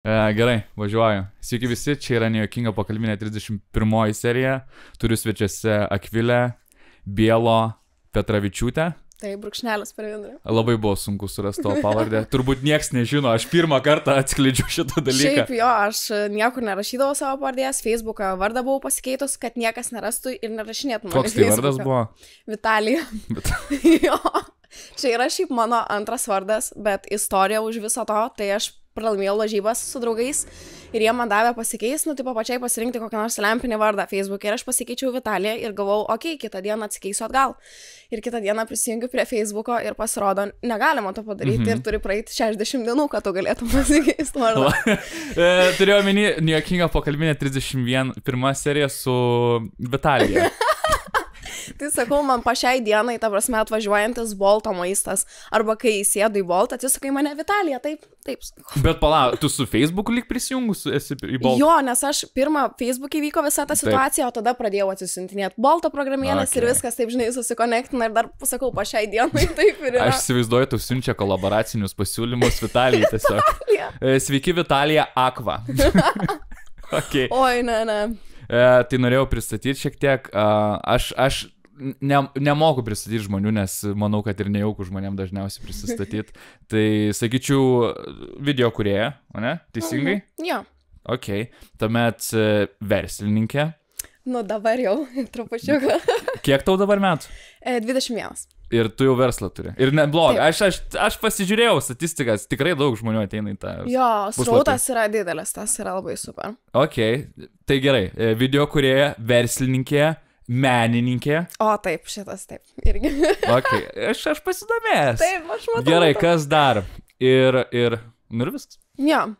Gerai, važiuoju. Sveiki visi, čia yra nejuokinga pokalbinė 31 serija. Turiu svečiuose Akvilę, Bielo, Petravičiūtę. Tai brūkšnelis per vidurį. Labai buvo sunku surasti to pavardę. Turbūt nieks nežino, aš pirmą kartą atskleidžiu šitą dalyką. Šiaip jo, aš niekur nerašydavau savo pavardės, Facebooką vardą buvau pasikeitus, kad niekas nerastų ir nerašinėtų. Koks tai vardas buvo? Vitalija. Jo. Čia yra šiaip mano antras vardas, bet istorija už viso to, tai aš pralaimėjau lažybas su draugais ir jie man davė pasikeis, nu, tipo pačiai pasirinkti kokią nors lempinį vardą Facebook'e ir aš pasikeičiau Vitaliją ir galvojau, okei, kitą dieną atsikeisiu atgal. Ir kitą dieną prisijungiu prie Facebook'o ir pasirodo, negalima to padaryti ir turi praeiti 60 dienų, kad tu galėtum pasikeisti vardą. Turėjau omeny nejuokinga pokalbinė 31 serija su Vitalija. Tai sakau, man pačiai dienai, ta prasme, atvažiuojantis Bolto maistas, arba kai įsėdu į Boltą, atsisakai mane Vitalija, taip. Bet palauk, tu su Facebook'u lyg prisijungus esi į Boltą? Jo, nes aš pirmą Facebook'e vyko visa ta situacija, o tada pradėjau atsisintinėti Bolto programėlės ir viskas, taip žinai, susikonektina ir dar pasakau, pačiai dienai taip ir yra. Aš įsivaizduoju, tu siunčia kolaboracinius pasiūlymus Vitalijai tiesiog. Sveiki, Vitalija Akva. Okay. Oi, ne. Tai norėjau pristatyti šiek tiek. Aš nemoku pristatyti žmonių, nes manau, kad ir nejauku žmonėm dažniausiai prisistatyti. Tai sakyčiau, video kūrėja, o ne? Teisingai? Jo. Ok. Tuomet verslininkė. Nu, dabar jau, trupučiuką. Kiek tau dabar metų? 21. Ir tu jau verslą turi. Ir neblogai. Aš pasižiūrėjau statistikas, tikrai daug žmonių ateina į tą. Jo, srautas yra didelis, tas yra labai super. Ok, tai gerai. Video kūrėja, verslininkė, menininkė. O, taip, šitas taip. Irgi. Ok, aš pasidomėjęs. Taip, aš matau. Gerai, kas dar? Ir viskas. Jo,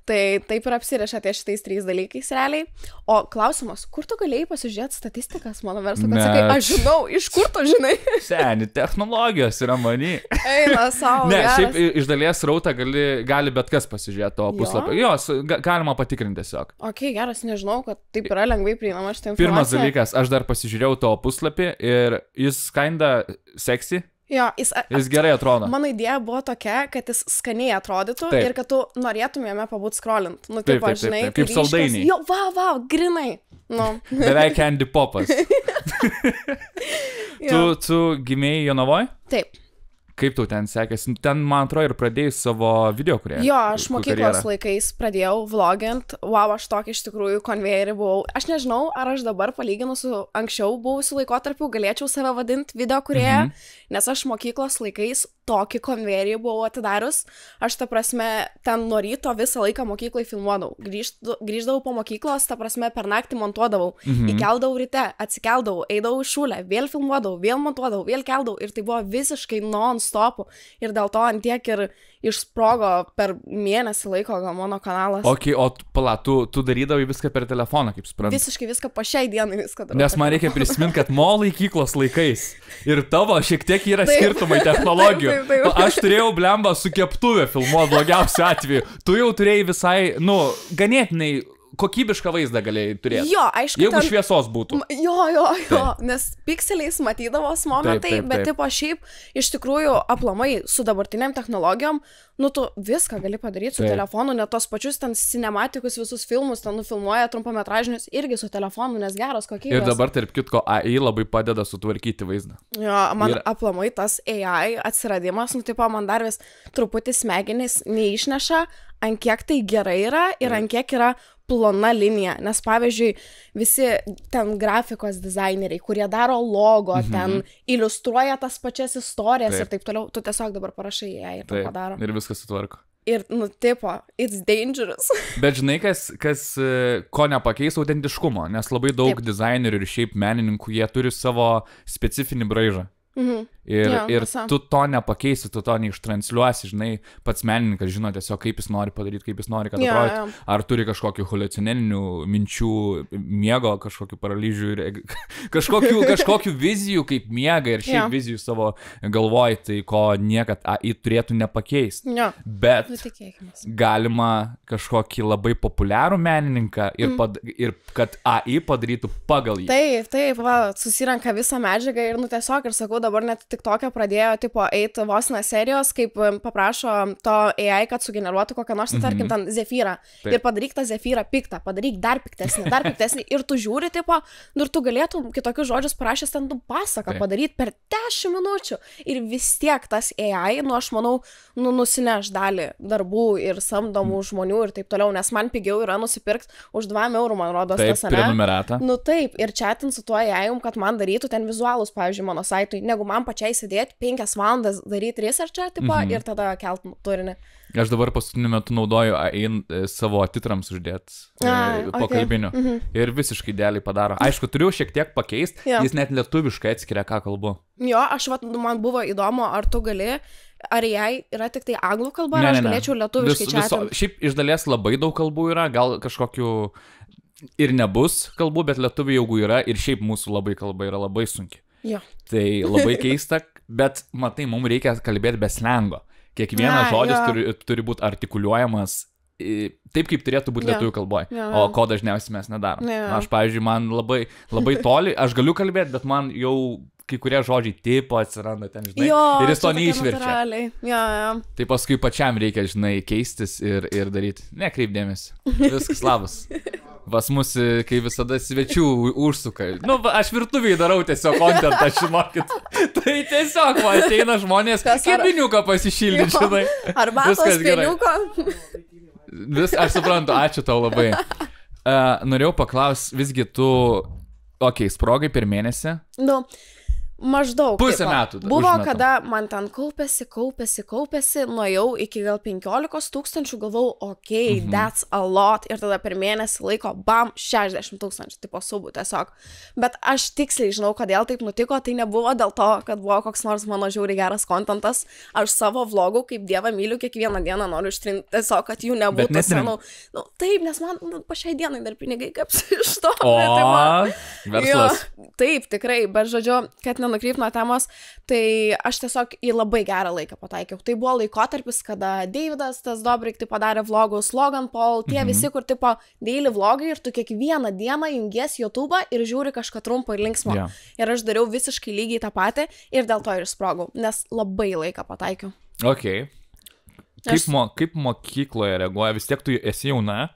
tai taip ir apsiriša ties šitais 3 dalykais realiai. O klausimas, kur tu galėjai pasižiūrėti statistikas mano verslo? Kad sakai, aš žinau, iš kur tu žinai? Seni, technologijos yra mani. Eina savo. Ne, geras. šiaip iš dalies srautą gali bet kas pasižiūrėti to puslapį. Jos, galima patikrinti tiesiog. Ok, geras, nežinau, kad taip yra lengvai prieinama šitą informaciją. Pirmas dalykas, aš dar pasižiūrėjau to puslapį ir jis kinda seksy. Jo, jis gerai atrodo. Mano idėja buvo tokia, kad jis skaniai atrodytų taip. Ir kad tu norėtum jame pabūt scrollint. Nu, taip, žinai, kaip saldainiai. Jo, va, grinai. Nu. Beveik Candy Popas. Tu gimėjai Jonavoj? Taip. Kaip tau ten sekėsi? Ten, man atrodo, ir pradėjai savo video kūrėją. Jo, aš mokyklos laikais pradėjau vlogint. Wow, aš tokį iš tikrųjų konvejerį buvau. Aš nežinau, ar aš dabar palyginus su anksčiau buvusiu laikotarpiu galėčiau save vadinti video kūrėją, nes aš mokyklos laikais tokį konvejerį buvau atidarius. Aš, ta prasme, ten nuo ryto visą laiką mokyklai filmuodavau. Grįždavau po mokyklos, ta prasme, per naktį montuodavau. Įkeldavau ryte, atsikeldavau, eidavau į šulę, vėl filmuodavau, vėl montuodavau, vėl keldavau. Ir tai buvo visiškai non-stopų. Ir dėl to antiek ir išsprogo per mėnesį laiko gal mano kanalas. Ok, o pala, tu darydavai viską per telefoną, kaip suprantu. Visiškai viską po šiai dienai viską darau. Nes man reikia prisiminti, kad mo laikyklos laikais ir tavo šiek tiek yra skirtumai technologijų. Taip. Aš turėjau blembą su keptuvė filmuoti blogiausiu atveju. Tu jau turėjai visai, ganėtinai kokybišką vaizdą galėjai turėti. Jo, aišku. Jeigu šviesos būtų. Jo, nes pikseliais matydavos momentai, taip. Bet tipo šiaip iš tikrųjų aplamai su dabartiniam technologijom, nu tu viską gali padaryti su telefonu, net tos pačius ten cinematikus, visus filmus, ten nufilmuoja trumpametražinius irgi su telefonu, nes geros kokybės. Ir dabar, tarp kitko, AI labai padeda sutvarkyti vaizdą. Jo, man aplamai tas AI atsiradimas, nu tipo man dar vis truputį smegenys neišneša, ant kiek tai gerai yra ir ant kiek yra plona linija, nes pavyzdžiui visi ten grafikos dizaineriai, kurie daro logo, ten iliustruoja tas pačias istorijas ir taip toliau, tu tiesiog dabar parašai ją ir tai padaro. Ir viskas sutvarko. Ir, nu, tipo, it's dangerous. Bet žinai, kas ko nepakeis autentiškumo, nes labai daug dizainerių ir šiaip menininkų, jie turi savo specifinį braižą. Ir tu to nepakeisi, tu to neištransliuosi, žinai, pats menininkas žino tiesiog, kaip jis nori padaryti, kaip jis nori, kad atrodytų. Ar turi kažkokių haliucinelinių minčių, miego, kažkokių paralyžių ir kažkokių vizijų, kaip miega ir šiaip vizijų savo galvoj, tai ko niekad AI turėtų nepakeisti. Bet galima kažkokį labai populiarų menininką ir kad AI padarytų pagal jį. Taip, va, susirenka visą medžiagą ir, nu, tiesiog ir sakau, turbūt dabar net tik tokia pradėjo, tipo, eiti vos na serijos, kaip paprašo to AI, kad sugeneruotų kokią nors, tarkim, ten Zefyrą. Taip. Ir padaryk tą Zefyrą piktą, padaryk dar piktesnį. Ir tu žiūri, tipo, ir tu galėtum kitokius žodžius parašęs ten pasaką padaryti per 10 minučių. Ir vis tiek tas AI, aš manau, nusineš dalį darbų ir samdomų žmonių ir taip toliau, nes man pigiau yra nusipirkti už 2 eurų, man rodos, tas, ne? Prenumeratą. Taip, ir chatint su tuo AI, kad man darytų ten vizualus, pavyzdžiui, mano saitui, negu man pačiai sėdėti 5 valandas daryti researchą, tipo, ir tada kelt turinį. Aš dabar paskutiniu metu naudoju AI savo titrams uždėti pokalbinių ir visiškai idealiai padaro. Aišku, turiu šiek tiek pakeisti, jis net lietuviškai atskiria, ką kalbu. Jo, man buvo įdomu, ar tu gali, ar AI yra tik tai anglų kalba, ar aš galėčiau lietuviškai chatinti. Šiaip iš dalies labai daug kalbų yra, gal kažkokių ir nebus kalbų, bet lietuvių jau yra ir šiaip mūsų labai kalba yra labai sunki. Jo. Tai labai keista, bet matai, mums reikia kalbėti be slengo. Kiekvienas žodis turi būti artikuliuojamas taip, kaip turėtų būti lietuvių kalboje, o ko dažniausiai mes nedarom. Aš, pavyzdžiui, man labai toli, aš galiu kalbėti, bet man jau kai kurie žodžiai tipo atsiranda ten, žinai, ir jis to neišverčia. Tai paskui pačiam reikia, žinai, keistis ir daryti. Nekreip dėmesį. Viskas labas. Pas mus, kai visada svečių užsuka. Nu, aš virtuviai darau tiesiog kontentą, žinokit. Tai tiesiog, man ateina žmonės, kepiniuką pasišildyti, žinai. Arbatos pieniuko. Aš suprantu, ačiū tau labai. Norėjau paklausti, visgi tu, sprogai per mėnesį? Nu, maždaug. Pusę metų. Buvo, kada man ten kaupėsi, nuėjau iki gal 15 tūkstančių, galvau, that's a lot. Ir tada per mėnesį laiko, bam, 60 tūkstančių, tipo subų tiesiog. Bet aš tiksliai žinau, kodėl taip nutiko, tai nebuvo dėl to, kad buvo koks nors mano žiauriai geras kontentas. Aš savo vlogų, kaip Dievą myliu, kiekvieną dieną noriu ištrinti tiesiog, kad jų nebūtų senų. Nu, taip, nes man po šiai dienai dar pinigai kapsi iš to. Verslas. Taip, tikrai, bet žodžiu, kad nukrypt nuo temos, tai aš tiesiog į labai gerą laiką pataikiau. Tai buvo laikotarpis, kada Davidas, tas Dobrik, tai padarė vlogus, Logan Paul, tie visi, kur tipo daily vlogai ir tu kiekvieną dieną jungies YouTube'ą ir žiūri kažką trumpo ir linksmo. Ir aš dariau visiškai lygiai tą patį ir dėl to ir sprogau, nes labai laiką pataikiau. Kaip mokykloje reaguoja? Vis tiek tu esi jauna,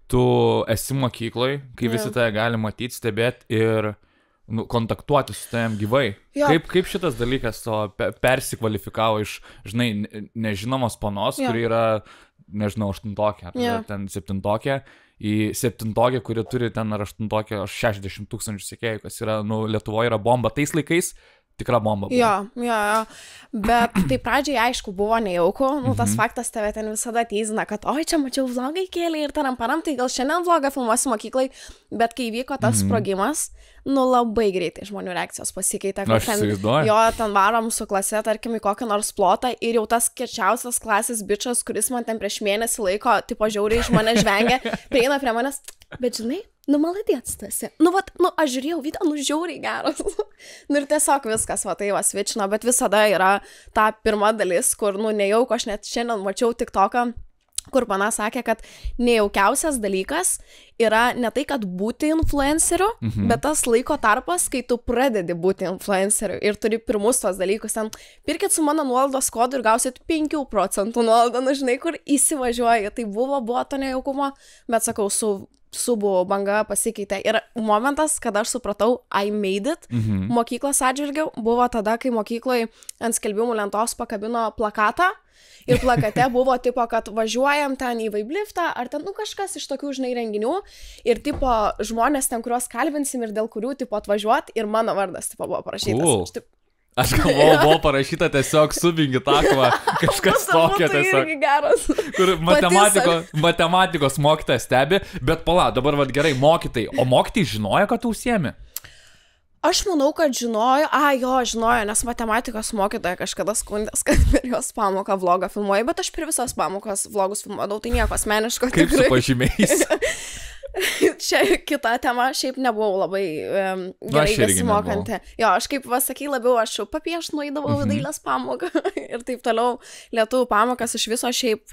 tu esi mokykloje, kai visi tave gali matyti, stebėti ir kontaktuoti su tavim gyvai. Kaip šitas dalykas persikvalifikavo iš, žinai, nežinomos panos, kuri yra, nežinau, 8-tokė, ar ten 7-tokė, į 7-tokę, kuri turi ten ar 8-tokę 60 tūkstančių sekėjų, kas yra, Lietuvoje yra bomba. Tais laikais tikra bomba buvo. Jo. Bet tai pradžiai, aišku, buvo nejauku. Tas faktas tave ten visada teizina, kad oi, čia mačiau vlogą įkėlė ir taram, tai gal šiandien vlogą filmuosi mokyklai. Bet kai vyko tas sprogimas, labai greitai žmonių reakcijos pasikeitė. Ten varom su klase, tarkim, į kokią nors plotą ir jau tas kečiausias klasės bičas, kuris man ten prieš mėnesį laiko, tipo žiauriai iš mane žvengia, prieina prie manęs, bet žinai, maladėts tasi. Aš žiūrėjau video, žiauriai geras. Ir tiesiog viskas, tai svičino, bet visada yra ta pirma dalis, kur, nejauku, aš net šiandien mačiau TikToką, kur pana sakė, kad nejaukiausias dalykas yra ne tai, kad būti influenceriu, bet tas laiko tarpas, kai tu pradedi būti influenceriu ir turi pirmus tos dalykus. Ten pirkit su mano nuolaidos kodu ir gausit 5% nuolaidą, žinai, kur įsivažiuoji. Tai buvo to nejaukumo, bet sakau, subų banga pasikeitė. Ir momentas, kada aš supratau, I made it, mokyklos atžvilgiu, buvo tada, kai mokykloje ant skelbimų lentos pakabino plakatą. Ir plakate buvo tipo, kad važiuojam ten į Vaibliftą, ar ten, kažkas iš tokių, žinai, renginių. Ir tipo, žmonės ten, kuriuos kalbinsim ir dėl kurių, tipo, atvažiuot. Ir mano vardas, tipo, buvo parašytas. Aš galvoju, buvo parašyta tiesiog subingi takva, kažkas tokio tiesiog. Kur matematikos mokytojas stebi, bet pala, dabar gerai, mokytojai. O mokytojai žinojo, kad tu užsiemi? Aš manau, kad žinojo, nes matematikos mokytoja kažkada skundės, kad per jos pamoką vlogą filmuoju, bet aš per visas pamokos vlogus filmuodavau, tai nieko asmeniško. Kaip su pažymiais? Čia kita tema, šiaip nebuvau labai gerai besimokanti. Jo, aš kaip sakai, labiau aš papieš nueidavau į dailės pamoką ir taip toliau. Lietuvių pamokas iš viso šiaip,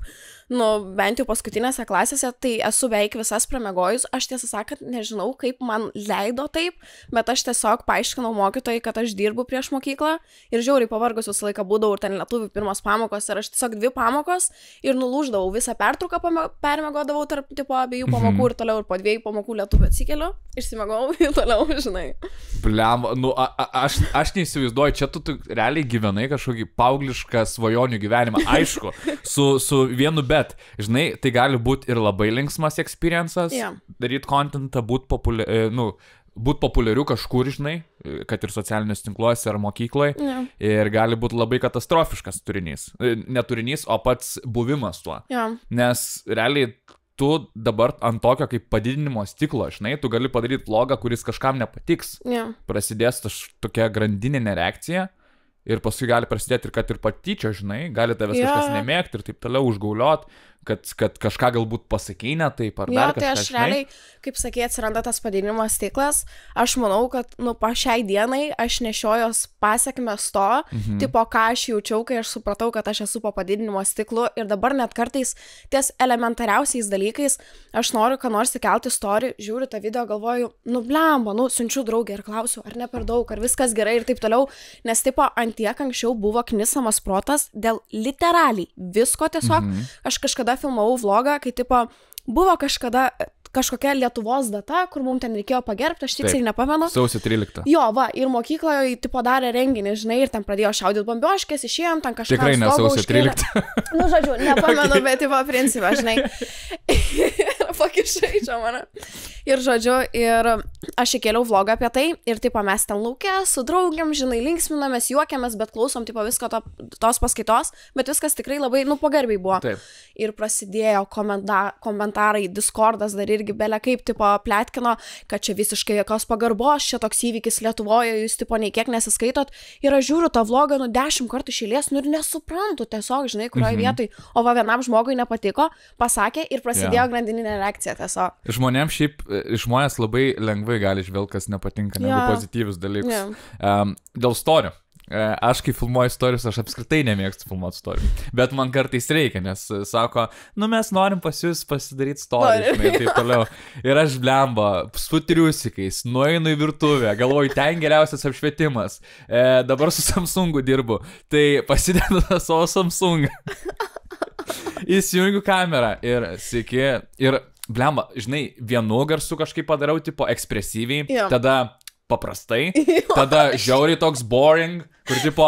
bent jau paskutinėse klasėse, tai esu beveik visas pramiegojus. Aš tiesą sakant, nežinau, kaip man leido taip, bet aš tiesiog paaiškinau mokytojai, kad aš dirbu prieš mokyklą ir žiauriai pavargus visą laiką būdavau ir ten lietuvių pirmos pamokos ir aš tiesiog 2 pamokos ir nulūždavau visą pertrauką, permiegodavau tarp tipo abiejų pamokų ir toliau ir po 2 pamokų lietuvių atsikeliu, išsimiegodavau ir toliau, žinai. Bliam, aš neįsivaizduoju, čia tu realiai gyvenai kažkokį paauglišką svajonių gyvenimą, aišku, su vienu bet, žinai, tai gali būti ir labai linksmas experiences, daryti contentą, būti populiariu kažkur, žinai, kad ir socialiniuose tinkluose ar mokykloje, ir gali būti labai katastrofiškas turinys. Ne turinys, o pats buvimas tuo. Nes realiai tu dabar ant tokio kaip padidinimo stiklo, žinai, tu gali padaryti vlogą, kuris kažkam nepatiks. Prasidės tokia grandininė reakcija ir paskui gali prasidėti ir kad ir patyčia, žinai, gali tavęs kažkas nemėgti ir taip toliau užgauliot. Kad kažką galbūt pasakei ne taip, ar dar kažką. Tai aš realiai, kaip sakė, atsiranda tas padidinimo stiklas. Aš manau, kad, po šiai dienai aš nešiojos pasiekmes to, tipo, ką aš jaučiau, kai aš supratau, kad aš esu po padidinimo stiklu ir dabar net kartais ties elementariausiais dalykais aš noriu, ką nors įkelti story, žiūriu tą video, galvoju, blemba, siunčiu draugę ir klausiu, ar ne per daug, ar viskas gerai ir taip toliau, nes, tipo, antiek anksčiau buvo knisamas protas dėl literaliai visko tiesiog. Aš kažkada filmavau vlogą, kai tipo buvo kažkokia Lietuvos data, kur mums ten reikėjo pagerbti, aš tiksliai nepamenu. Sausio 13. Jo, ir mokykloje tipo darė renginį, žinai, ir ten pradėjo šaudyti bombioškės, išėjom ten kažką. Tikrai ne sausio 13. Žodžiu, nepamenu, bet tipo principą, žinai. Pakišai čia mane. Ir žodžiu, ir aš įkėliau vlogą apie tai ir tipo mes ten lauke su draugiam, žinai, linksminamės, juokiamės, bet klausom tipo visko tos paskaitos, bet viskas tikrai labai, pagarbiai buvo. Taip. Ir prasidėjo komentarai, Discordas dar irgi belia kaip tipo pletkino, kad čia visiškai jokios pagarbos, čia toks įvykis Lietuvoje, jūs tipo nei kiek nesiskaitot. Ir aš žiūriu tą vlogą 10 kartų iš eilės, ir nesuprantu tiesiog, žinai, kurioje vietoj. O vienam žmogui nepatiko, pasakė ir prasidėjo grandininė reakcija tiesiog. Žmonės labai lengvai gali žvelgti, kas nepatinka, negu pozityvius dalykus. Dėl story. Aš kai filmuoju istorijas, aš apskritai nemėgstu filmuoti istorijų, bet man kartais reikia, nes sako, mes norim pas jūs pasidaryti istoriją, žinai, taip toliau. Ir aš blemba, su triusikais, nueinu į virtuvę, galvoju, ten geriausias apšvietimas, dabar su Samsungu dirbu, tai pasidedu savo Samsungą, įsijungiu kamerą ir sėki, ir blemba, žinai, vienu garsu kažkaip padarau, tipo, ekspresyviai, tada paprastai, tada žiauriai toks boring, kur tipo,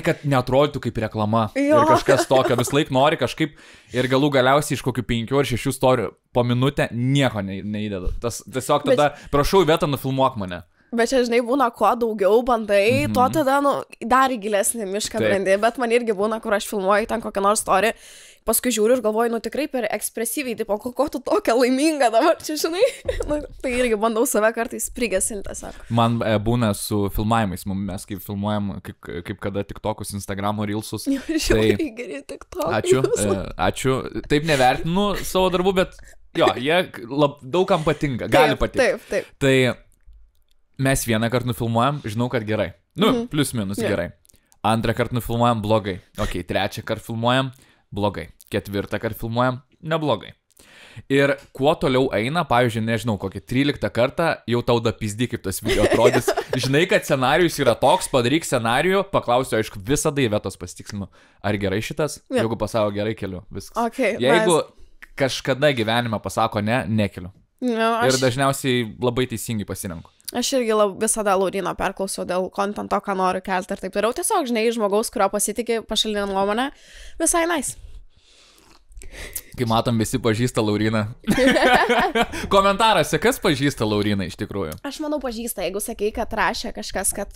kad neatrodytų kaip reklama ir kažkas tokio, vis laik nori kažkaip ir galiausiai iš kokių 5 ar 6 istorijų po minutę nieko neįdedu. Tiesiog tada, prašau, vietą nufilmuok mane. Bet čia, žinai, būna, kuo daugiau bandai, tuo tada, dar į gilesnį mišką brendi, bet man irgi būna, kur aš filmuoju ten kokią nors istoriją, paskui žiūriu ir galvoju, tikrai per ekspresyviai, tipo, ko tu tokia laiminga dabar čia, žinai, tai irgi bandau save kartais prigesinti, sako. Man būna su filmavimais, mes kaip filmuojam, kaip kada TikTokus, Instagramo reelsus. Žiauriai geri TikTokus. Ačiū. Taip nevertinu savo darbų, bet jo, jie daugam patinka, gali patikti. Taip. Tai mes vieną kartą nufilmuojam, žinau, kad gerai. Plius minus gerai. Antrą kartą nufilmuojam, blogai. Ok, trečią kartą filmuojam, blogai. Ketvirtą kartą filmuojam, neblogai. Ir kuo toliau eina, pavyzdžiui, nežinau, kokį 13 kartą jau tau da pizdi, kaip tas video atrodys. Žinai, kad scenarijus yra toks, padaryk scenarijų, paklausiu, aišku, visada į vietos pasitikslinu, ar gerai šitas, jeigu pasako gerai, keliu, viskas. Okay, jeigu kažkada gyvenime pasako ne, nekeliu. Ir dažniausiai labai teisingai pasirenku. Aš irgi visada Lauryno perklausau dėl kontento, ką noriu kelti ir taip toliau. Tiesiog, žinai, žmogaus, kurio pasitikė pašalinę nuomonę, visai nice. Kai matom, visi pažįsta Lauryną. Komentaruose, kas pažįsta Lauryną iš tikrųjų? Aš manau pažįsta, jeigu sakai, kad rašė kažkas, kad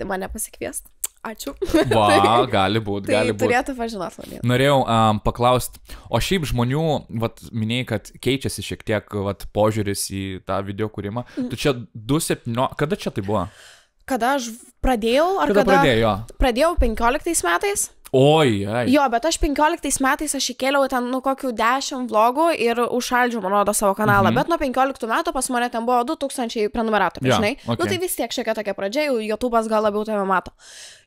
mane pasikviest. Ačiū. Gali būt. Turėtų pažinoti Lauryną. Norėjau paklausti, o šiaip žmonių, minėjai, kad keičiasi šiek tiek požiūris į tą video kūrimą. Tu čia 2017, kada čia tai buvo? Kada aš pradėjau? Kada pradėjau? Pradėjau 15 metais. Oi, ai. Jo, bet aš 15 metais aš įkėliau ten, kokių 10 vlogų ir užšaldžiau, man rodo, savo kanalą. Bet nuo 15 metų pas mane ten buvo 2000 prenumeratorių, žinai. Okay. Tai vis tiek šiek tiek tokia pradžia, jau YouTube'as gal labiau tave mato.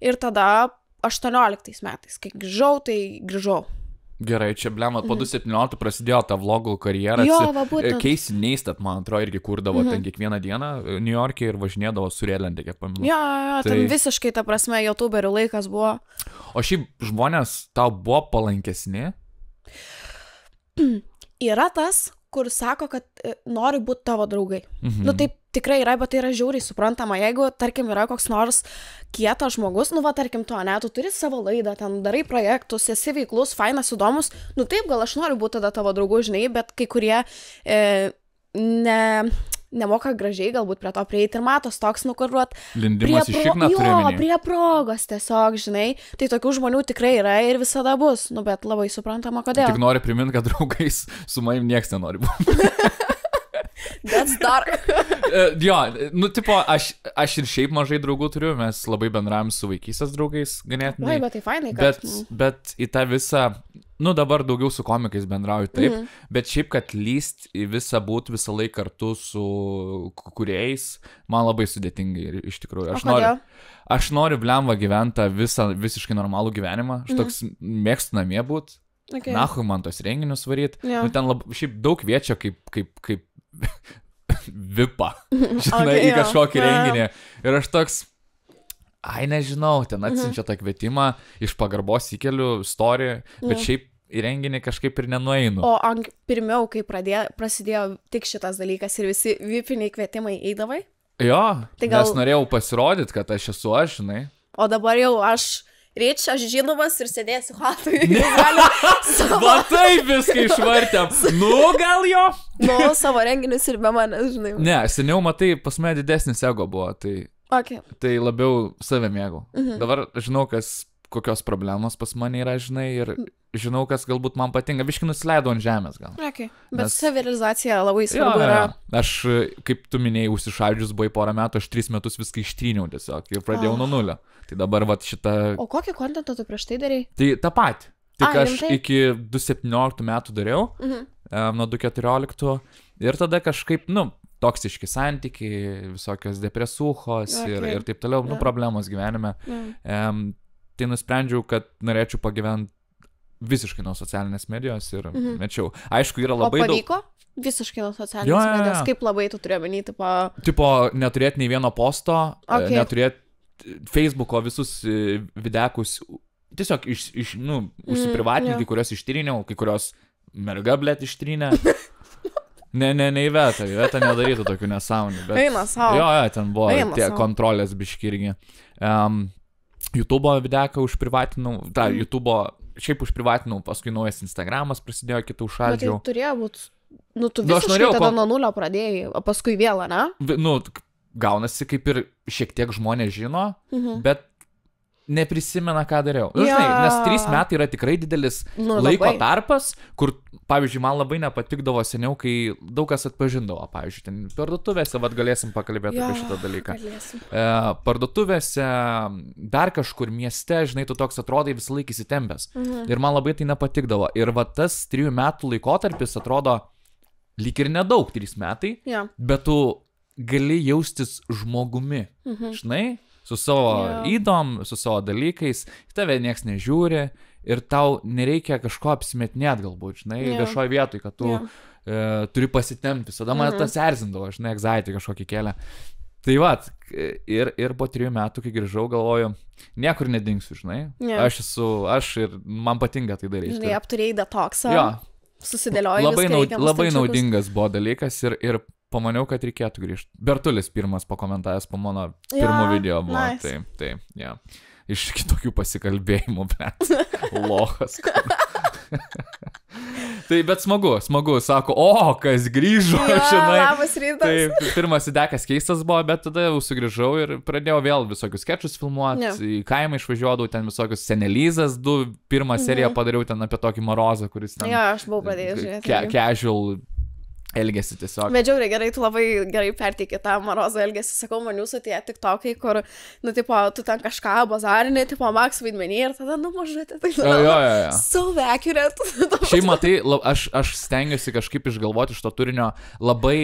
Ir tada 18 metais, kai grįžau, tai grįžau. Gerai, čia blema, po 2017 prasidėjo ta vlogų karjera. Jo, va būtent. Casey Neistat, man atrodo, irgi kurdavo ten kiekvieną dieną New York'e ir važinėdavo su Riedlente, kiek pamenu. Jo, ten visiškai, ta prasme, YouTuberių laikas buvo. O šiaip žmonės tau buvo palankesni? Yra tas, kur sako, kad nori būti tavo draugai. Taip tikrai yra, bet tai yra žiauriai suprantama. Jeigu, tarkim, yra koks nors kietas žmogus, tarkim, tu turi savo laidą, ten darai projektus, esi veiklus, fainas, įdomus, taip, gal aš noriu būti tada tavo draugų, žinai, bet kai kurie nemoka gražiai galbūt prie to prieiti ir matos toks, nukurruot. Lindimas iš šikną turi minį. Prie progos tiesiog, žinai. Tai tokių žmonių tikrai yra ir visada bus. Bet labai suprantama, kodėl. Tik noriu priminti, kad draugais su manim nieks nenori būti. That's dark. Jo, tipo, aš ir šiaip mažai draugų turiu, mes labai bendravom su vaikystės draugais ganėtinai. Oi, bet tai fainai, kad... Bet į tą visą, dabar daugiau su komikais bendrauju, taip, bet šiaip, kad lyst į visą būt visą laiką kartu su kūrėjais, man labai sudėtingai iš tikrųjų. Aš noriu blemva gyventi visiškai normalų gyvenimą, aš toks mėgstu namie būt, nahui man tos renginius varyt, ten šiaip daug kviečia kaip vipą, žinai, į kažkokį renginį. Ir aš toks, nežinau, ten atsiunčia tą kvietimą, iš pagarbos įkeliu story, bet šiaip į renginį kažkaip ir nenueinu. O pirmiau, kai prasidėjo tik šitas dalykas ir visi vipiniai kvietimai eidavai? Jo, nes norėjau pasirodyti, kad aš esu aš, žinai. O dabar jau aš žinomas ir sėdėsiu hatui. Va taip viską išvartėm. Gal jo? Savo renginius ir be manęs, žinai. Ne, seniau, matai, pas mane didesnis ego buvo, tai labiau save mėgau. Dabar žinau, kokios problemos pas mane yra, žinai, ir žinau, kas galbūt man patinka. Biškai nusileidau ant žemės, gal. Bet savirealizacija labai svarbu yra. Aš, kaip tu minėjai, užsišaldžius buvai porą metų, aš 3 metus viską ištryniau tiesiog ir pradėjau nuo nulio. Tai dabar šitą... O kokį kontentą tu prieš tai darai? Tai tą patį. Tik aš iki 2017 metų dariau, nuo 2014. Ir tada kažkaip, toksiški santykiai, visokios depresūchos ir taip toliau, problemos gyvenime. Tai nusprendžiau, kad norėčiau pagyventi visiškai nuo socialinės medijos ir mečiau. Aišku, yra labai daug... O pavyko? Visiškai nuo socialinės medijos. Kaip labai tu turėjo menyti Tipo, neturėti nei vieno posto, neturėti Facebooko visus videkus, tiesiog užsiprivatinti, kai kurios ištriniau, kai kurios merga, blėt, ištrinę. Ne, Iveta nedarytų tokių nesąmonių. Eina savo. Jo, ten buvo tie kontrolės biški irgi. YouTube'o videką užprivatinau, šiaip užprivatinau, paskui naujas Instagramas prasidėjo, kitą užšaldžiau. Tai turėjo būti, tu visiškai tada nuo nulio pradėjai, o paskui vėl, ne? Gaunasi kaip ir šiek tiek žmonės žino, bet neprisimena, ką dariau. Žinai, nes 3 metai yra tikrai didelis laiko tarpas, kur, pavyzdžiui, man labai nepatikdavo seniau, kai daug kas atpažindavo, pavyzdžiui, ten parduotuvėse, galėsim pakalbėti apie šitą dalyką. Parduotuvėse, dar kažkur mieste, žinai, tu toks atrodai visą laiką įsitempęs. Ir man labai tai nepatikdavo. Ir tas 3 metų laikotarpis atrodo lyg ir nedaug 3 metai, bet tu gali jaustis žmogumi, žinai, su savo įdom, su savo dalykais, tave nieks nežiūri ir tau nereikia kažko apsimetinėti galbūt, žinai, viešoje vietoje, kad tu turi pasitempti, visada man tas erzindavo, žinai, anxiety kažkokį kelią. Tai ir po 3 metų, kai grįžau, galvoju, niekur nedingsiu, žinai, aš ir man patinka tai daryti. Žinai, apturėjai detoksą, susidėliojai viską. Labai naudingas buvo dalykas ir pamaniau, kad reikėtų grįžti. Bertulis pirmas pakomentavęs po mano pirmų video buvo. Nice. Taip. Iš kitokių pasikalbėjimų, bet lohas. Tai bet smagu, sako, kas grįžo, žinai. Labas rytas. Tai pirmas idekas keistas buvo, bet tada jau sugrįžau ir pradėjau vėl visokius skečus filmuoti, į kaimą išvažiuodavau, ten visokius Senelizas, pirmą seriją padariau ten apie tokį Marozą, kuris ten... Aš buvau pradėjęs žiūrėti. Casual elgesi tiesiog. Bet žiauriai gerai, tu labai gerai perteiki tą Marozo elgesį. Sakau, man jūsų tie tiktokai, kur, nu, tipo, tu ten kažką bazarinį, tipo, Max vaidmenį ir tada, nu, mažutė, tai so accurate. Šiaip matai, aš stengiuosi kažkaip išgalvoti iš to turinio labai,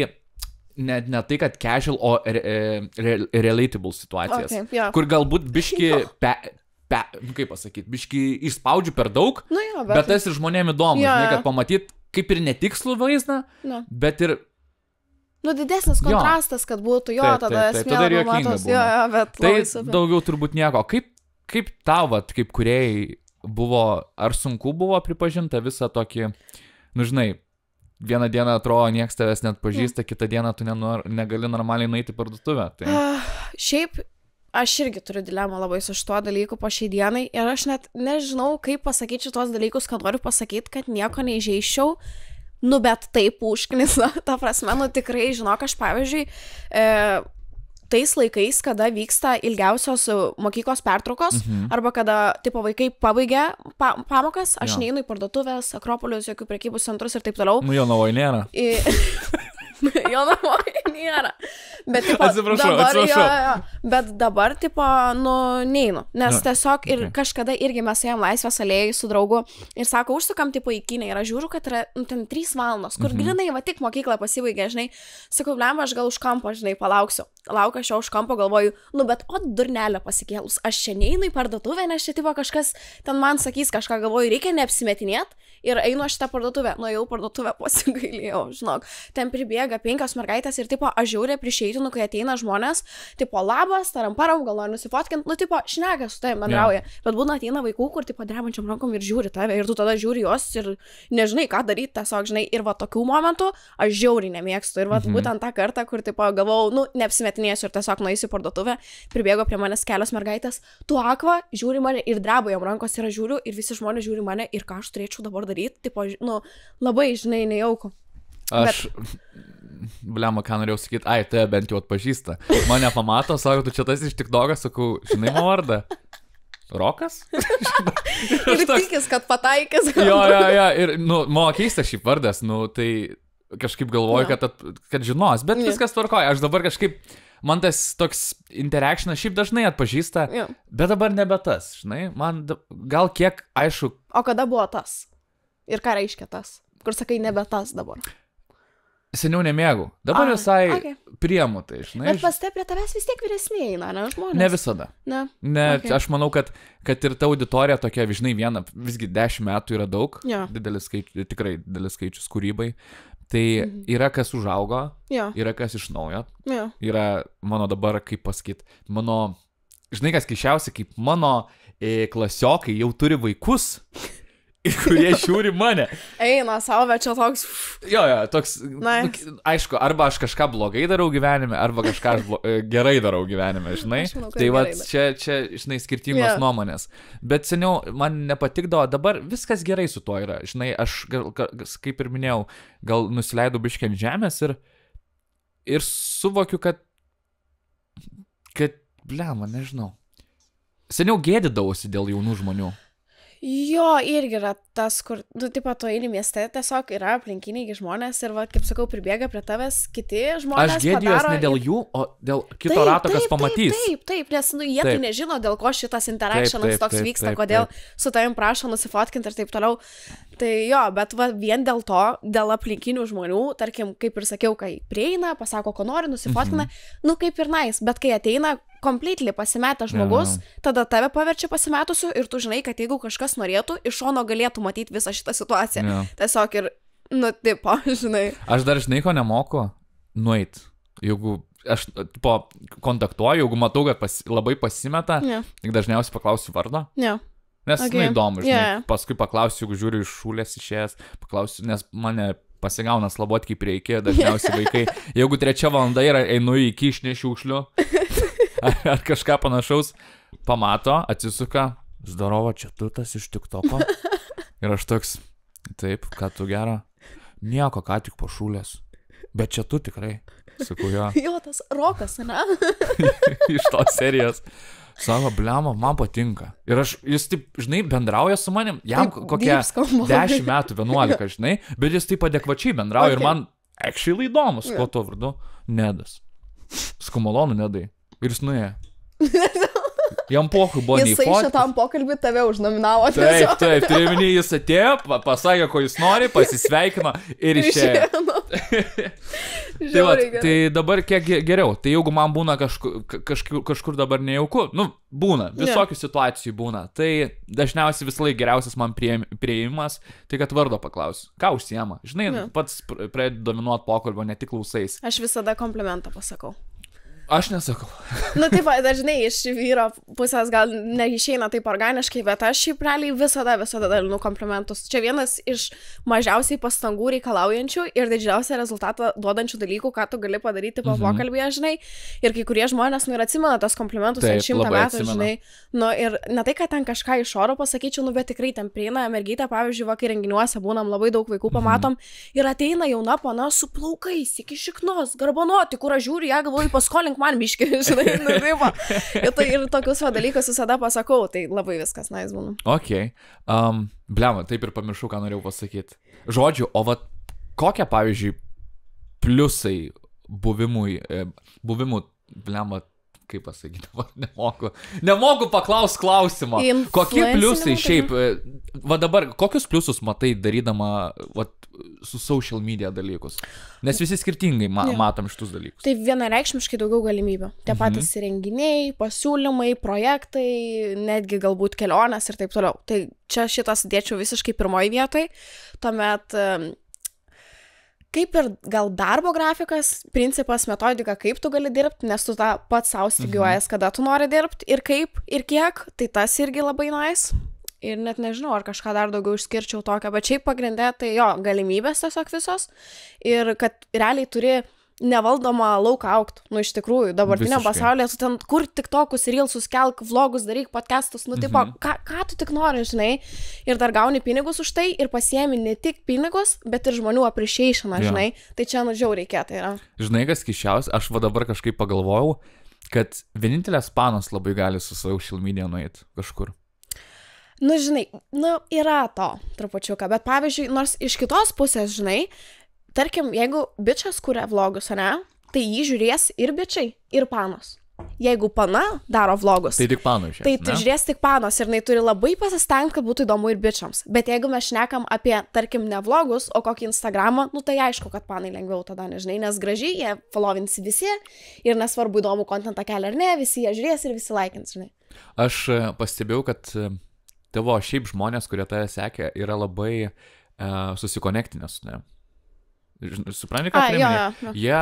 ne tai, kad casual, o relatable situacijas. Okay, yeah. Kur galbūt biški, nu, kaip pasakyti, biški išspaudžiu per daug, nu, jo, bet tas ir žmonėm įdomu, žinai, kad pamatyt kaip ir netikslų vaizdą, bet ir... Nu, didesnis kontrastas, kad būtų, jo, tada esmė matos, jo, bet tai daugiau turbūt nieko. Kaip tau, vat, kaip kūrėjai buvo, ar sunku buvo pripažinta visą tokį, nu, žinai, vieną dieną atrodo, nieks tavęs net pažįsta, kitą dieną tu negali normaliai nueiti į parduotuvę. Tai... Šiaip... Aš irgi turiu dilemą labai su šituo dalyku po šiai dienai ir aš net nežinau, kaip pasakyti šitos dalykus, kad noriu pasakyti, kad nieko neįžeiščiau, nu bet taip užknisa, ta prasme, nu tikrai, žinok, aš pavyzdžiui, tais laikais, kada vyksta ilgiausios mokyklos pertraukos, arba kada, tipo, vaikai pabaigia pamokas, aš neinu į parduotuvės, Akropolius, jokių prekybos centrus ir taip toliau. Nu, Jonavoje nėra. Jonavoje nėra. Bet, tipo, atsiprašau. Bet dabar, tipo, nu, neinu. Nes tiesiog ir kažkada irgi mes ėjom Laisvės alėjai su draugu ir sako, užsukam, tipo, į kinę ir aš žiūriu, kad yra, nu, ten 3 valandos, kur grinai, va, tik mokykla pasibaigė, žinai. Sakau, blemba, aš gal už kampo, žinai, palauksiu. Laukiu aš jau už kampo, galvoju, nu, bet durnelę pasikėlus. Aš čia neinu į parduotuvę, nes čia, tipo, kažkas ten man sakys kažką, galvoju, reikia neapsimetinėt. Ir einu aš tą parduotuvę, nuėjau parduotuvę, pasigailėjau, žinok. Ten pribėga 5 mergaitės ir, tipo, aš žiūrė priešeitinu, kai ateina žmonės, tipo, labas, taramparam, gal nori nusifotkint, nu, tipo, šneka su tavim bendrauja. Bet būna ateina vaikų, kur, tipo, drebančiam rankom ir žiūri tave, ir tu tada žiūri juos ir nežinai, ką daryti, tiesiog, žinai, ir va tokių momentų aš žiauriai nemėgstu. Ir va būtent tą kartą, kur, tipo, galvojau, nu, neapsimetinėsiu ir tiesiog nueisiu parduotuvę, pribėgo prie manęs kelios mergaitės, tu akva, žiūri mane ir dreba jam rankos ir aš žiūriu ir visi žmonės žiūri mane ir ką aš turėčiau dabar daryti, tipo, nu, labai, žinai, nejauku. Aš, blema, ką norėjau sakyti, ai, tai bent jau atpažįsta. Mane pamato, sako, tu čia tas iš TikTokas, sakau, žinai mano vardą? Rokas? Ir tikis, kad pataikės. Jo, ir, nu, mano keistas šiaip vardas, nu, tai kažkaip galvoju, kad žinos, bet viskas tvarkoja. Aš dabar kažkaip, man tas toks interactionas šiaip dažnai atpažįsta, bet dabar nebe tas, žinai, man gal kiek, aišku. O kada buvo tas? Ir ką reiškia tas? Kur sakai, nebe tas dabar? Seniau nemėgau. Dabar visai priemu tai, žinai. Bet pas te prie tavęs vis tiek vyresniai eina, ne žmonės? Ne visada. Ne, aš manau, kad ir ta auditorija tokia, žinai, visgi 10 metų yra daug, didelis skaičius, tikrai didelis skaičius kūrybai. Tai yra kas užaugo, yra kas iš naujo, yra mano dabar, kaip pasakyti, mano, žinai, kas keišiausia, kaip mano klasiokai jau turi vaikus. Kurie žiūri mane. Eina savo, bet čia toks... Jo, toks... Nice. Aišku, arba aš kažką blogai darau gyvenime, arba kažką gerai darau gyvenime, žinai. Manau, tai va, čia, žinai, skirtingos nuomonės. Bet seniau man nepatikdavo, dabar viskas gerai su tuo yra. Žinai, aš, kaip ir minėjau, gal nusileidau biškį ant žemės ir suvokiu, kad blema, nežinau. Seniau gėdydavausi dėl jaunų žmonių. Jo, irgi yra tas, kur, nu, tipo, tu eini mieste, tiesiog yra aplinkiniai žmonės ir, va, kaip sakau, pribėga prie tavęs kiti žmonės. Aš gėdijuos ne dėl jų, o dėl kito rato, kas pamatys. Taip, nes, nu, jie tai nežino, dėl ko šitas interactionas toks vyksta, kodėl su tavim prašo nusifotkinti ir taip toliau. Tai jo, bet va, vien dėl to, dėl aplinkinių žmonių, tarkim, kaip ir sakiau, kai prieina, pasako, ko nori, nusifotkina, nu, kaip ir nice, bet kai ateina completely pasimetęs žmogus, tada tave paverčia pasimetusiu ir tu žinai, kad jeigu kažkas norėtų, iš šono galėtų matyti visą šitą situaciją. Tiesiog ir, nu, tipo, žinai. Aš dar, žinai, ko nemoku? Nueit. Jeigu aš kontaktuoju, jeigu matau, kad labai pasimeta, tik dažniausiai paklausiu vardo. Nes, nu, įdomu, žinai. Paskui paklausiu, jeigu žiūriu iš šūlės išėjęs, paklausiu, nes mane pasigauna slabot, kaip reikia, dažniausiai vaikai. Jeigu 3 valanda yra, einu į kišnį šiukšlių. Ar kažką panašaus, pamato, atsisuka, zdarova, čia tu tas iš TikToko. Ir aš toks, taip, ką tu gero? Nieko, ką tik po šūlės. Bet čia tu tikrai, sakau, jo. Jo, tas Rokas, ne? Iš tos serijos. Sako, blema, man patinka. Ir jis taip, žinai, bendrauja su manim, jam kokie 10 metų, 11, žinai, bet jis taip adekvačiai bendrauja ir man actually įdomus, kuo to vardu? Nedas. Skumalonų Nedai. Ir jis nuėjo. Jam pohui buvo nei Jisai šitam pokalbį tave užnominavo. Taip, turiu minį, jis atėjo, pasakė, ko jis nori, pasisveikino ir išėjo. Tai dabar kiek geriau. Tai jeigu man būna kažkur dabar nejauku, būna, visokių situacijų būna. Tai dažniausiai visą laiką geriausias man prieimas, tai kad vardo paklausiu. Ką užsiema? Žinai, pats pradedi dominuoti pokalbio, ne tik klausais. Aš visada komplimentą pasakau. Aš nesakau. Taip, dažnai iš vyro pusės gal neišeina taip organiškai, bet aš šiaip realiai visada dalinu komplimentus. Čia vienas iš mažiausiai pastangų reikalaujančių ir didžiausią rezultatą duodančių dalykų, ką tu gali padaryti po pokalbėje, žinai. Ir kai kurie žmonės, ir atsimena tas komplimentus 100 metų, žinai. Ir ne tai, kad ten kažką iš oro pasakyčiau, bet tikrai ten prieina mergytė, pavyzdžiui, kai renginiuose būnam, labai daug vaikų pamatom ir ateina jauna pana su plaukais iki šiknos, garbanoti, kur aš žiūriu, ją galvoju, paskolink man biški, žinai, ir tokius dalykus visada pasakau, tai labai viskas nice būna. Ok, blema, taip ir pamiršau, ką norėjau pasakyti. Žodžiu, o kokie, pavyzdžiui, pliusai buvimui, blema, kaip pasakyti, nemoku paklaus klausimą. Kokie pliusai šiaip, dabar, kokius pliusus matai darydama su social media dalykus? Nes visi skirtingai matom šitus dalykus. Tai vienareikšmiškai daugiau galimybių. Tie patys renginiai, pasiūlymai, projektai, netgi galbūt kelionės ir taip toliau. Tai čia šitas dėčiau visiškai pirmoji vietoj. Tuomet kaip ir gal darbo grafikas, principas, metodika, kaip tu gali dirbti, nes tu tą pats savo stygiuojas, kada tu nori dirbti ir kaip, ir kiek, tai tas irgi labai nice. Ir net nežinau, ar kažką dar daugiau išskirčiau tokio, bet šiaip pagrindė, tai jo, galimybės tiesiog visos ir kad realiai turi nevaldomą lauką aukti, iš tikrųjų, dabartiniam pasaulyje, tu ten kur tiktokus, reelsus, kelk, vlogus, daryk, podcastus, tipo, ką tu tik nori, žinai, ir dar gauni pinigus už tai ir pasiemi ne tik pinigus, bet ir žmonių appreciation, žinai, tai čia žiauriai reikėtų yra. Žinai, kas kišiausia, aš dabar kažkaip pagalvojau, kad vienintelės panos labai gali su social media nueiti kažkur. Žinai, yra to trupučiuką, bet pavyzdžiui, nors iš kitos pusės, žinai, tarkim, jeigu bičas kuria vlogus, ne, tai jį žiūrės ir bičiai, ir panos. Jeigu pana daro vlogus, tai tik panų išės, tai žiūrės tik panos ir jinai turi labai pasistengti, kad būtų įdomu ir bičiams. Bet jeigu mes šnekam apie, tarkim, ne vlogus, o kokį Instagramą, tai aišku, kad panai lengviau tada, nežinai, nes gražiai jie followins visi ir nesvarbu įdomų kontentą kelia ar ne, visi jie žiūrės ir visi laikins, žinai. Aš pastebėjau, kad tavo šiaip žmonės, kurie tave sekė, yra labai susikonektinės, ne? Supranti, ką turiu?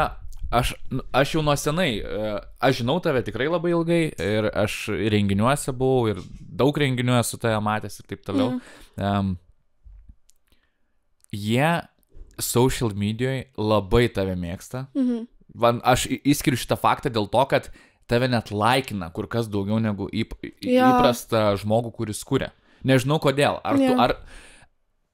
Aš jau nuo senai, aš žinau tave tikrai labai ilgai ir aš renginiuose buvau ir daug renginiuose tave matęs ir taip toliau. Jie social medijoje labai tave mėgsta. Aš įskiriu šitą faktą dėl to, kad tave net laikina kur kas daugiau negu įprastą žmogų, kuris kuria. Nežinau kodėl.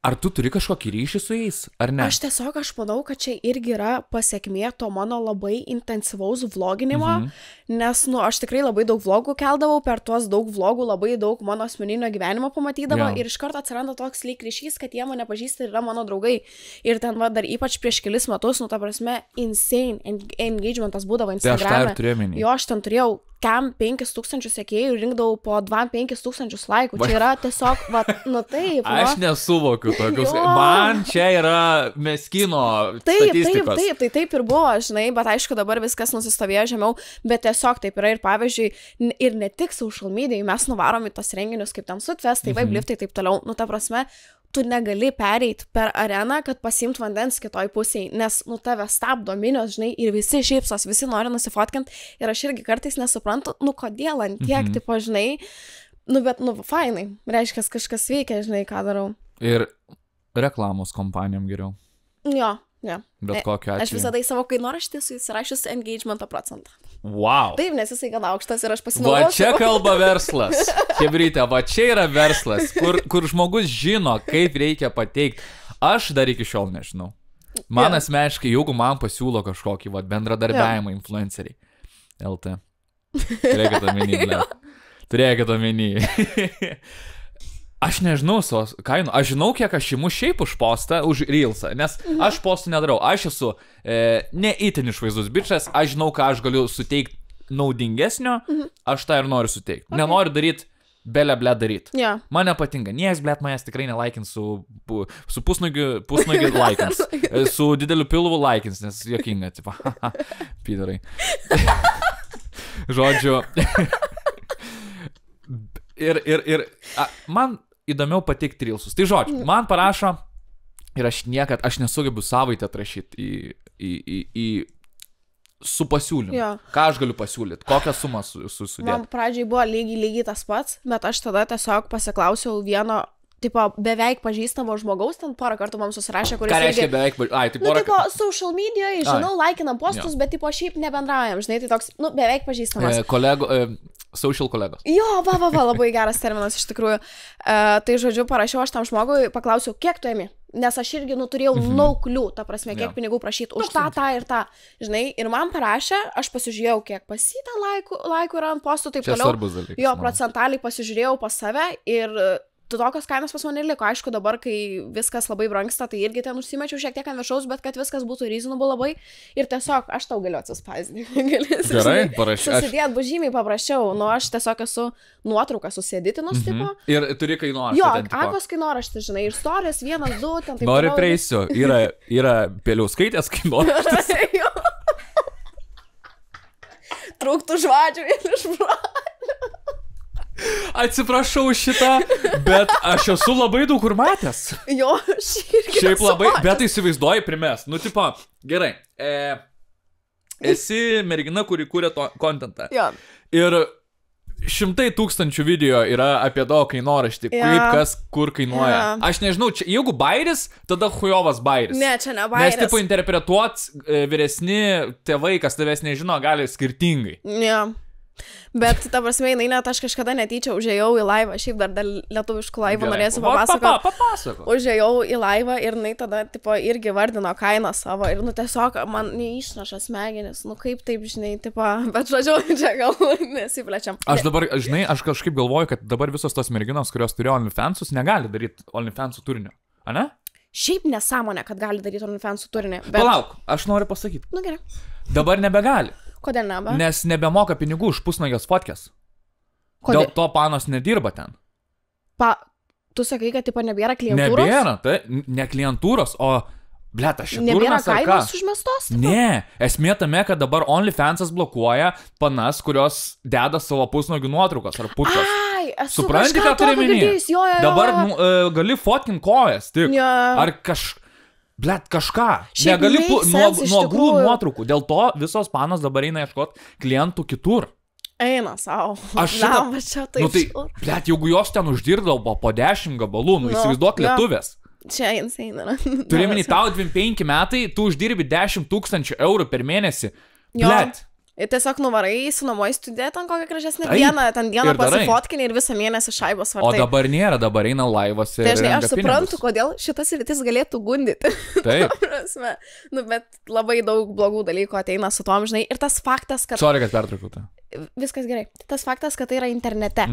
Ar tu turi kažkokį ryšį su jais, ar ne? Aš manau, kad čia irgi yra pasiekmė to mano labai intensyvaus vloginimo, nes, aš tikrai labai daug vlogų keldavau, per tuos daug vlogų labai daug mano asmeninio gyvenimo pamatydavo ir iš karto atsiranda toks lyg ryšys, kad jie mane pažįsta ir yra mano draugai. Ir ten dar ypač prieš kelis metus, ta prasme, insane engagementas būdavo Instagrame. Jo, aš ten turėjau 5,000 sekėjų ir rinkdavau po 2-5,000 laikų. Čia yra tiesiog, taip. Aš nesuvokiu tokius. Man čia yra meskino statistikos. Taip ir buvo, žinai, bet aišku, dabar viskas nusistovėjo žemiau, bet tiesiog taip yra ir pavyzdžiui, ir ne tik social media, mes nuvarom į tos renginius kaip ten Sudfest, tai Vibe-liftai, taip toliau. Ta prasme, tu negali pereiti per areną, kad pasiimt vandens kitoj pusėje, nes, tave stabdo minios, žinai, ir visi šypsos, visi nori nusifotkint, ir aš irgi kartais nesuprantu, kodėl ant tiek, tipo, žinai, bet, fainai, reiškia, kažkas veikia, žinai, ką darau. Ir reklamos kompanijom geriau. Jo. Bet kokiu atveju. Aš visada į savo kainoraštį įsirašius engagemento procentą. Wow. Taip, nes jisai gana aukštas ir aš pasinaudosiu. Va čia kalba verslas. Hebrytė, va čia yra verslas, kur žmogus žino, kaip reikia pateikti. Aš dar iki šiol nežinau. Man asmeniškai, jeigu man pasiūlo kažkokį bendradarbiavimą influenceriai. LT. Turėkit omeny. Aš nežinau kainų, aš žinau, kiek aš imu šiaip už postą, už Reelsą, nes aš postų nedarau, aš esu ne itin išvaizdus bičas, aš žinau, ką aš galiu suteikti naudingesnio, aš tą ir noriu suteikti. Okay. Nenoriu daryti, belė daryti. Yeah. Man nepatinka, nieks manęs tikrai nelaikins su pusnugiu laikins, su dideliu pilvu laikins, nes juokinga, tipo, pydarai. Žodžiu. Ir man įdomiau patikti Reelsus. Tai žodžiu, man parašo ir aš nesugebu savaitę atrašyti į su pasiūlymu. Yeah. Ką aš galiu pasiūlyti, kokią sumą sudėti. Man pradžiai buvo lygiai tas pats, bet aš tada tiesiog pasiklausiau vieno tipo, beveik pažįstamo žmogaus, ten porą kartų mums susirašė, kuris... Ką reiškia beveik pažįstamo? Tipo, social medijoje, žinau, laikinam postus, bet tipo šiaip nebendraujam, žinai, tai toks, beveik pažįstamas. Social kolegos. Jo, labai geras terminas iš tikrųjų. Tai žodžiu, parašiau aš tam žmogui, paklausiau, kiek tu ėmi? Nes aš irgi turėjau nauklių, ta prasme, kiek pinigų prašyti už tą ir tą, žinai, ir man parašė, aš pasižiūrėjau, kiek pasitą laikų yra ant postų, taip toliau. Čia svarbus dalykas. Jo, procentaliai pasižiūrėjau pas save ir... tokios kainos pas mane liko, aišku, dabar, kai viskas labai brangsta, tai irgi ten užsimečiau šiek tiek ant viršaus, bet kad viskas būtų reasonable labai ir tiesiog aš tau galiu atsispausdinti. Gerai, parašyk. Susidėt bus žymiai paprasčiau, aš tiesiog esu nuotrauką susėditinus, tipo. Ir turi kainoraštį. Jo, akos kainoraštį, žinai, ir storės, 1, 2, ten taip. Nori prieisiu, yra Peliauskaitės kainoraštis. Trūktų žvadžių ir išbralių. Atsiprašau šitą, bet aš esu labai daug kur matęs. Jo, šiaip labai, bet įsivaizduoji primes. Nu, tipo, gerai, esi mergina, kuri kūrė kontentą. Jo. Ir 100,000 video yra apie daug kainoraštį, kaip kas kur kainuoja. Aš nežinau, jeigu bairis, tada hujovas bairis. Ne, čia ne bairis. Nes, tipo, interpretuot vyresni tėvai, kas tavęs nežino, gali skirtingai. Jo. Bet, ta prasme, net aš kažkada netyčia užėjau į laivą, šiaip dar lietuviškų laivų norėsiu papasakoti. Užėjau į laivą ir tada, tipo, irgi vardino kainą savo ir, tiesiog man neišnaša smegenis, kaip taip, žinai, tipo, bet žodžiu, čia gal nesiplečiam. Aš dabar, žinai, aš kažkaip galvoju, kad dabar visos tos merginos, kurios turėjo OnlyFansus, negali daryti OnlyFansų turinio, ane? Šiaip nesąmonė, kad gali daryti OnlyFansų turinį. Bet... Palauk, aš noriu pasakyti. Nu, gerai. Dabar nebegali. Kodėl nebe? Nes nebemoka pinigų už pusnagės fotkės. Dėl to panos nedirba ten. Tu sakai, kad tipo nebėra klientūros? Nebėra, tai ne klientūros, o... Blet, aš šiandien nebėra kainos užmestos? Ne, esmė tame, kad dabar OnlyFansas blokuoja panas, kurios deda savo pusnagių nuotraukas ar pučas. Ai, esu supranti, ką turi minėti? Dabar gali fotkin kojas, tik. Ar Blet, kažką. Negali nuogų nuotraukų. Dėl to visos panos dabar eina ieškoti klientų kitur. Eina savo. Aš šitą... Blet, jeigu jos ten uždirdavo po 10 gabalų, įsivaizduok lietuvės. Čia insane. Turi minį, tau 25 metai, tu uždirbi 10,000 eurų per mėnesį. Blet. Ir tiesiog nuvarai, sunuomoji studiją, ten kokią gražesnę dieną, ten dieną pasifotkinį ir visą mėnesį šaibos vartai. O dabar nėra, dabar eina laivose. Tai žinai, aš suprantu, kodėl šitas rytis galėtų gundyti. Taip. Bet labai daug blogų dalykų ateina su tom, žinai. Ir tas faktas, kad... Sorry, kad pertraukiau tą. Viskas gerai. Tas faktas, kad tai yra internete.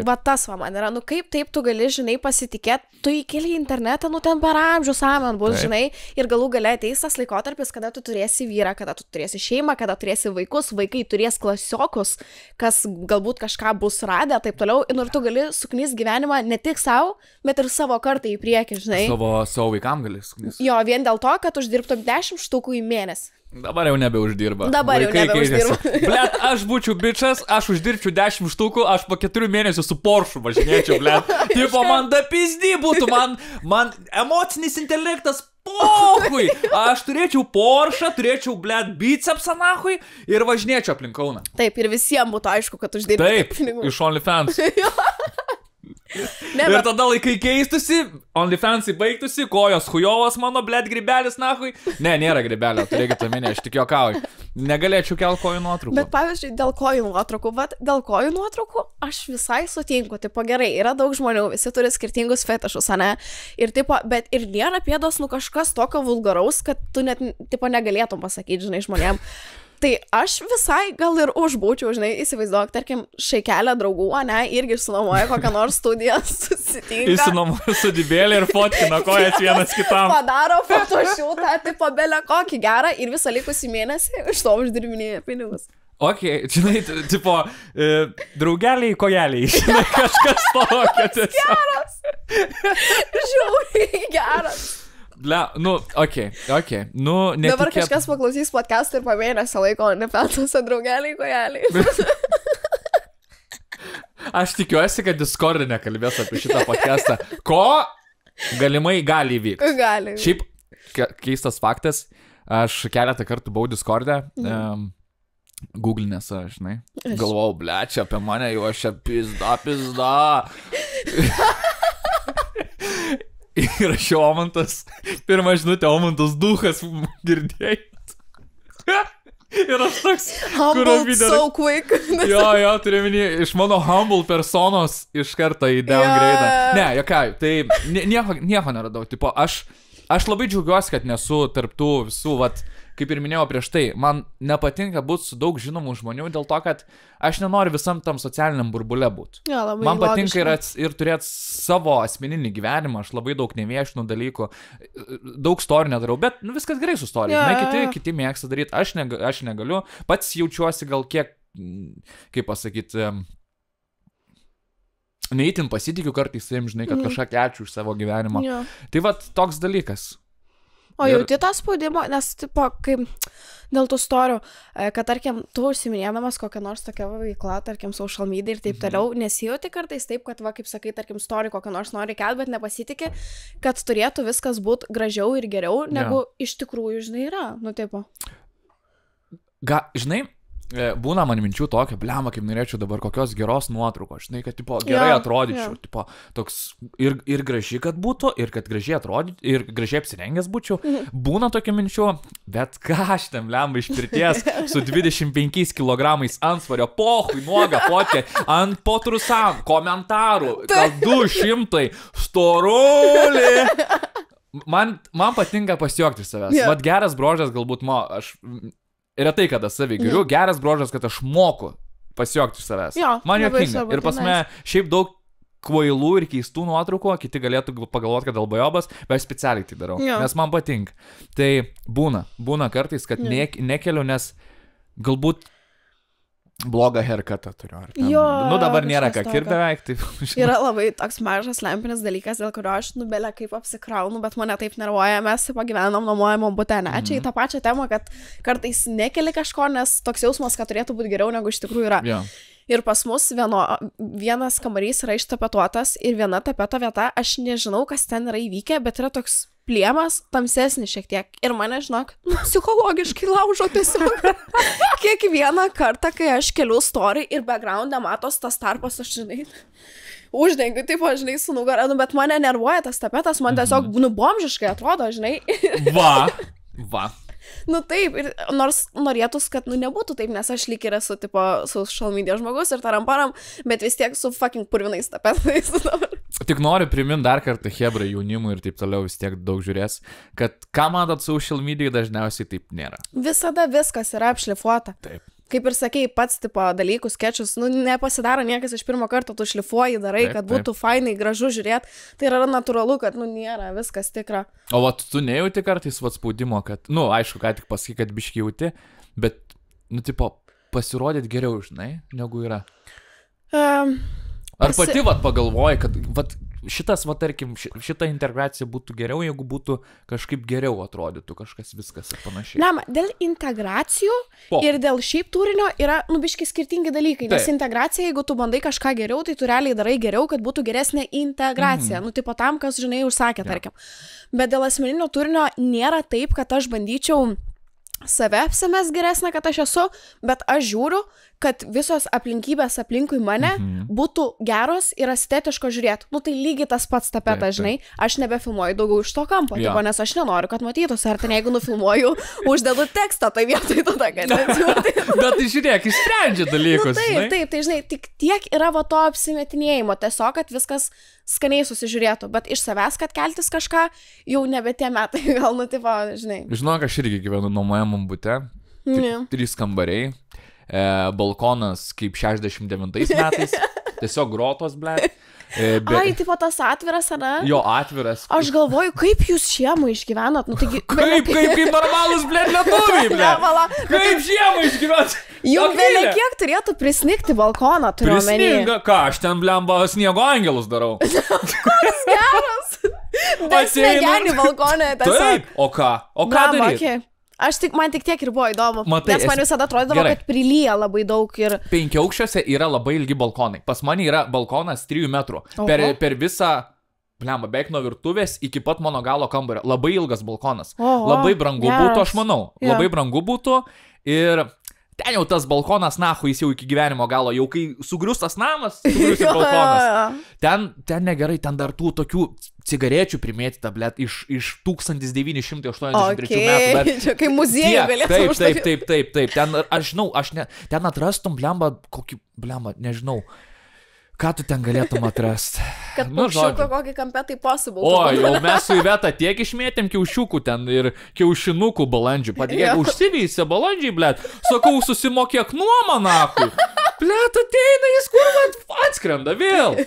Va tas va man yra. Kaip taip tu gali, žinai, pasitikėti, tu įkeli į internetą, ten per amžių saman bus, žinai. Ir galų gale ateis tas laikotarpis, kada tu turėsi vyrą, kada tu turėsi šeimą, kada turėsi vaikus, vaikai turės klasiokus, kas galbūt kažką bus radę, taip toliau. Ir tu gali suknis gyvenimą ne tik savo, bet ir savo kartą į priekį, žinai. Savo vaikam gali suknis. Jo, vien dėl to, kad uždirbtum 10 štukų į mėnesį. Dabar jau nebeuždirba. Dabar jau nebeuždirba. Blet, aš būčiau bičas, aš uždirbčiau 10 štukų, aš po 4 mėnesių su Porsche važinėčiau, blet. Tipo, man da pizdy būtų, man emocinis intelektas pohui. Aš turėčiau Porsche, turėčiau, blet, bicepsą nahui ir važinėčiau aplink Kauną. Taip, ir visiems būtų aišku, kad uždirbčiau pinigų. Taip, iš OnlyFans. Ir tada laikai keistusi, OnlyFansai baigtusi, kojos hujovas mano, blet, gribelis nahui. Ne, nėra gribelio, turėkit omenyje, aš tik juokauju. Negalėčiau kelt kojų nuotraukų. Bet pavyzdžiui, dėl kojų nuotraukų, aš visai sutinku, tipo gerai, yra daug žmonių, visi turi skirtingus fetišus, ane? Ir tipo, bet ir nėra pėdos, kažkas tokio vulgaraus, kad tu net, tipo, negalėtum pasakyti, žinai, žmonėm. Tai aš visai gal ir užbūčiau, žinai, įsivaizduok, tarkim, šaikelę draugų, ne, irgi išsinuomoja kokią nors studiją, susitinka. Išsinuomoja sudibėlį ir fotkina kojas vienas kitam. Padaro fotošiūtą, tipo belę kokį gerą ir visą likusį mėnesį iš to uždirbinėja pinigus. Ok, žinai, tipo, draugeliai, kojeliai, žinai, kažkas tokio tiesiog. Geras. Žiauriai geras. Ble, nu, okei, nu, netikėt... Dabar kažkas paklausys podcast'ą ir po mėnesio laiko nepeltuose draugeliai, kojeliai. Aš tikiuosi, kad Discord'e nekalbės apie šitą podcast'ą. Ko galimai gali įvykti. Gali. Šiaip, keistas faktas, aš keletą kartų buvau Discord'e, Googlinėse, žinai, galvojau, ble, čia apie mane, jau aš čia pizda. Ir aš Omantas, pirmą žinutę, Omantas duhas girdėjai. Ir aš toks, Humble so quick. Jo, turiu minį, iš mano humble personos iš karto į downgrade'ą. Ne, jokai, tai nieko neradau. Tipo, aš labai džiaugiuosi, kad nesu tarptų visų, vat, kaip ir minėjau prieš tai, man nepatinka būti su daug žinomų žmonių dėl to, kad aš nenoriu visam tam socialiniam burbule būti. Ja, man patinka ir turėti savo asmeninį gyvenimą, aš labai daug neviešinų dalykų, daug story nedarau, bet nu, viskas gerai su story. Kiti mėgsta daryti, aš negaliu, pats jaučiuosi gal kiek, kaip pasakyti, neįtin pasitikiu kartais savim, žinai, kad kažką kelčiu iš savo gyvenimo. Tai vat toks dalykas. O jauti tą spaudimą, nes, tipo, kaip dėl tų storių, kad, tarkim, tu užsiminėdamas kokią nors tokią veiklą, tarkim, social media ir taip toliau, nesijauti kartais taip, kad, va, kaip sakai, tarkim, story kokią nors nori kelt, bet nepasitikė, kad turėtų viskas būti gražiau ir geriau, negu iš tikrųjų, žinai, yra. Nu, tipo. Žinai, būna man minčių tokio, blema, kaip norėčiau dabar kokios geros nuotraukos, žinai, kad, tipo, gerai atrodyčiau, tipo, toks ir gražiai, kad būtų, ir kad gražiai atrodyčiau, ir gražiai apsirengęs būčiau, būna tokia minčių, bet ką aš ten, blema, iš pirties su 25 kilogramais antsvario, pohui, nuoga, fotkė, ant potrusam, komentarų, gal 200, storulį. Man patinka pasijuokti savęs, vat geras brožas galbūt, aš... Retai, kada savį geriu, geras brožas, kad aš moku pasijuokti iš savęs. Man juokinga. Ir pas mane šiaip daug kvailų ir keistų nuotraukų, kiti galėtų pagalvoti, kad albajobas, bet specialiai tai darau, nes man patinka. Tai būna kartais, kad nekeliu, nes galbūt blogą haircutą turiu. Nu dabar nėra ką ir beveik. Taip, yra labai toks mažas lempinis dalykas, dėl kurio aš nubelę kaip apsikraunu, bet mane taip nervuoja, mes pagyvenom nuomojamom bute, ne? Čia į tą pačią temą, kad kartais nekeli kažko, nes toks jausmas, kad turėtų būti geriau, negu iš tikrųjų yra. Ir pas mus vienas kambarys yra ištapetuotas ir viena tapeto vieta, aš nežinau, kas ten yra įvykę, bet yra toks plėmas, tamsesnis šiek tiek. Ir mane, žinok, psichologiškai laužo tiesiog. Kiekvieną kartą, kai aš keliu story ir background'e matos tas tarpas, aš, žinai, uždengiu, taip, žinai, su nugara, bet mane nervuoja tas tapetas, man tiesiog, bomžiškai atrodo, žinai. Va. Nu taip, ir nors norėtus, kad nebūtų taip, nes aš lyg ir esu tipo social media žmogus ir taramparam, bet vis tiek su fucking purvinais tapetais dabar. Tik noriu priminti dar kartą hebra jaunimui ir taip toliau vis tiek daug žiūrės, kad ką matot social media dažniausiai taip nėra. Visada viskas yra apšlifuota. Taip. Kaip ir sakei, pats tipo dalykus, skečus, nepasidaro niekas iš pirmo karto, tu šlifuoji, darai, kad būtų fainai, gražu žiūrėti. Tai yra natūralu, kad, nėra viskas tikra. O tu nejauti kartais spaudimo, kad, aišku, ką tik pasakai, kad biški jauti, bet, tipo, pasirodyti geriau, žinai, negu yra. Ar pati, pagalvoji, kad, šitas, tarkim, šita integracija būtų geriau, jeigu būtų kažkaip geriau atrodytų kažkas viskas ir panašiai. Ne, dėl integracijų ir dėl šiaip turinio yra, biški skirtingi dalykai, nes integracija, jeigu tu bandai kažką geriau, tai tu realiai darai geriau, kad būtų geresnė integracija, tipo tam, kas, žinai, užsakė, tarkim. Bet dėl asmeninio turinio nėra taip, kad aš bandyčiau save apsimes geresnė, kad aš esu, bet aš žiūriu, kad visos aplinkybės aplinkui mane būtų geros ir estetiško žiūrėti. Tai lygiai tas pats tapetas, žinai. Aš nebefilmuoju daugiau iš to kampo, nes aš nenoriu, kad matytųsi. Ar ten jeigu nufilmuoju, uždedu tekstą, tai vietoj tada, kad neatsimatytų. Bet tai žiūrėk, išsprendžia dalykus. Taip, tai žinai, tik tiek yra to apsimetinėjimo, tiesiog, kad viskas skaniai susižiūrėtų, bet iš savęs, kad keltis kažką, jau nebe tie metai, gal tipo, žinai. Žinok, aš irgi gyvenu nuomojamam bute. 3 kambariai, balkonas kaip 69 metais, tiesiog grotos, ble. Ai, taip pat tas atviras, ne? Jo, atviras. Aš galvoju, kaip jūs žiemą išgyvenat? Nu, taigi, kaip normalus, ble, lietuviai, ble. Kaip žiemą išgyvenat? Jau vėliau kiek turėtų prisnigti balkoną, turiu omeny. Prisninga, ką, aš ten, blemba, sniego angelus darau. Koks geras. Besnegenį balkonę tiesiog. Taip, o ką daryti? Okay. Man tik tiek ir buvo įdomu, Matai, nes man visada atrodavo, kad prilyja labai daug ir... 5 aukščiuose yra labai ilgi balkonai. Pas mane yra balkonas 3 metrų. Per visą, blemba, beveik nuo virtuvės iki pat mano galo kambario. Labai ilgas balkonas. Labai brangu būtų, aš manau. Labai brangu būtų ir... Ten jau tas balkonas, jis jau iki gyvenimo galo, jau kai sugrius tas namas, sugrius ir balkonas. Ten negerai, ten dar tų tokių cigarečių primėtyta, blėt, iš 1983 metų. Čia kai muziejų galėtų uždaryti. Taip. Ten, aš žinau, ten atrastum, blemba, kokį, blemba, nežinau. Ką tu ten galėtum atrasti? Kad paukščiuką kokį kampę tai possible. O, jau mes su Iveta tiek išmėtėm kiaušiukų ten ir kiaušinukų balandžių. Padėk, užsiveisė balandžiai, blėt. Sakau, susimokėk nuomą, nakui. Blėt, ateina, jis kur man atskrenda vėl.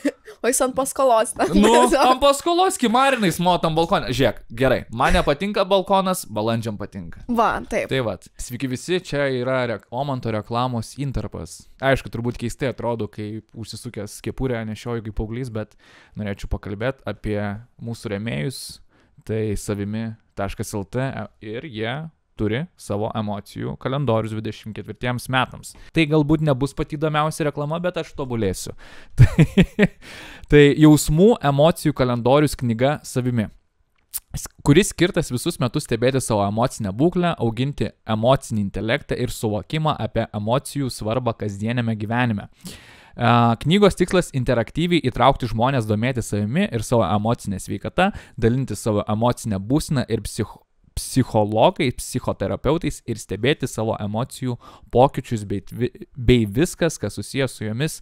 O jis ant paskolos. Ant paskolos kimarinais motam balkoną. Žiūrėk, gerai, man nepatinka balkonas, balandžiam patinka. Va, taip. Tai va, sveiki visi, čia yra Omanto reklamos intarpas. Aišku, turbūt keistai atrodo, kai užsisukęs kepurę nešioju kaip paauglys, bet norėčiau pakalbėti apie mūsų rėmėjus, tai savimi.lt ir jie turi savo emocijų kalendorius 24 metams. Tai galbūt nebus pati įdomiausia reklama, bet aš tobulėsiu. Tai jausmų emocijų kalendorius knyga savimi, kuris skirtas visus metus stebėti savo emocinę būklę, auginti emocinį intelektą ir suvokimą apie emocijų svarbą kasdienėme gyvenime. Knygos tikslas interaktyviai įtraukti žmonės domėti savimi ir savo emocinę sveikatą, dalinti savo emocinę būseną ir psichologais, psichoterapeutais ir stebėti savo emocijų pokyčius bei viskas, kas susijęs su jomis,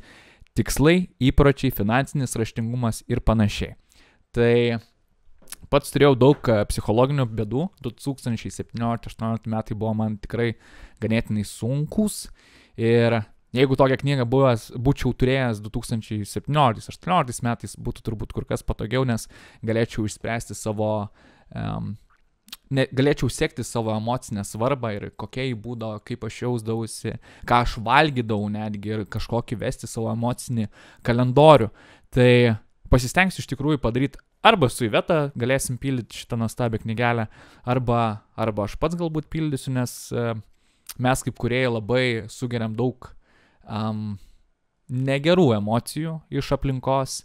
tikslai, įpročiai, finansinis raštingumas ir panašiai. Tai pats turėjau daug psichologinių bėdų, 2017-2018 metai buvo man tikrai ganėtinai sunkus ir jeigu tokią knygą būčiau turėjęs 2017-2018 metais, būtų turbūt kur kas patogiau, nes galėčiau išspręsti savo, galėčiau sekti savo emocinę svarbą ir kokia jį būdo, kaip aš jausdavausi, ką aš valgydavau netgi ir kažkokį vesti savo emocinį kalendorių. Tai pasistengsiu iš tikrųjų padaryti arba su Iveta galėsim pildyti šitą nuostabią knygelę, arba aš pats galbūt pildysiu, nes mes kaip kūrėjai labai sugeriam daug negerų emocijų iš aplinkos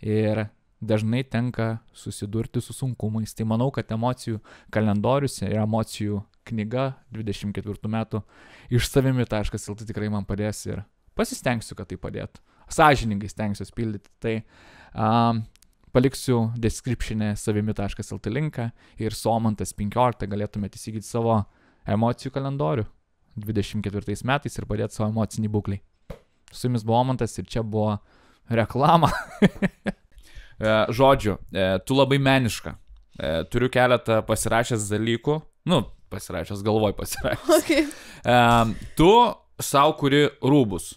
ir dažnai tenka susidurti su sunkumais. Tai manau, kad emocijų kalendorius ir emocijų knyga 24 metų iš savimi.lt tikrai man padės ir pasistengsiu, kad tai padėtų. Sąžiningai stengsiu pildyti. Tai paliksiu description'e savimi.lt linką ir su Omantas 15 galėtumėte įsigyti savo emocijų kalendorių 24 metais ir padėti savo emocinį būklį. Su jumis buvo Omantas ir čia buvo reklama. Žodžiu, tu labai meniška. Turiu keletą pasirašęs dalykų. Pasirašęs, galvoj pasirašęs. Okay. Tu savo kuri rūbus.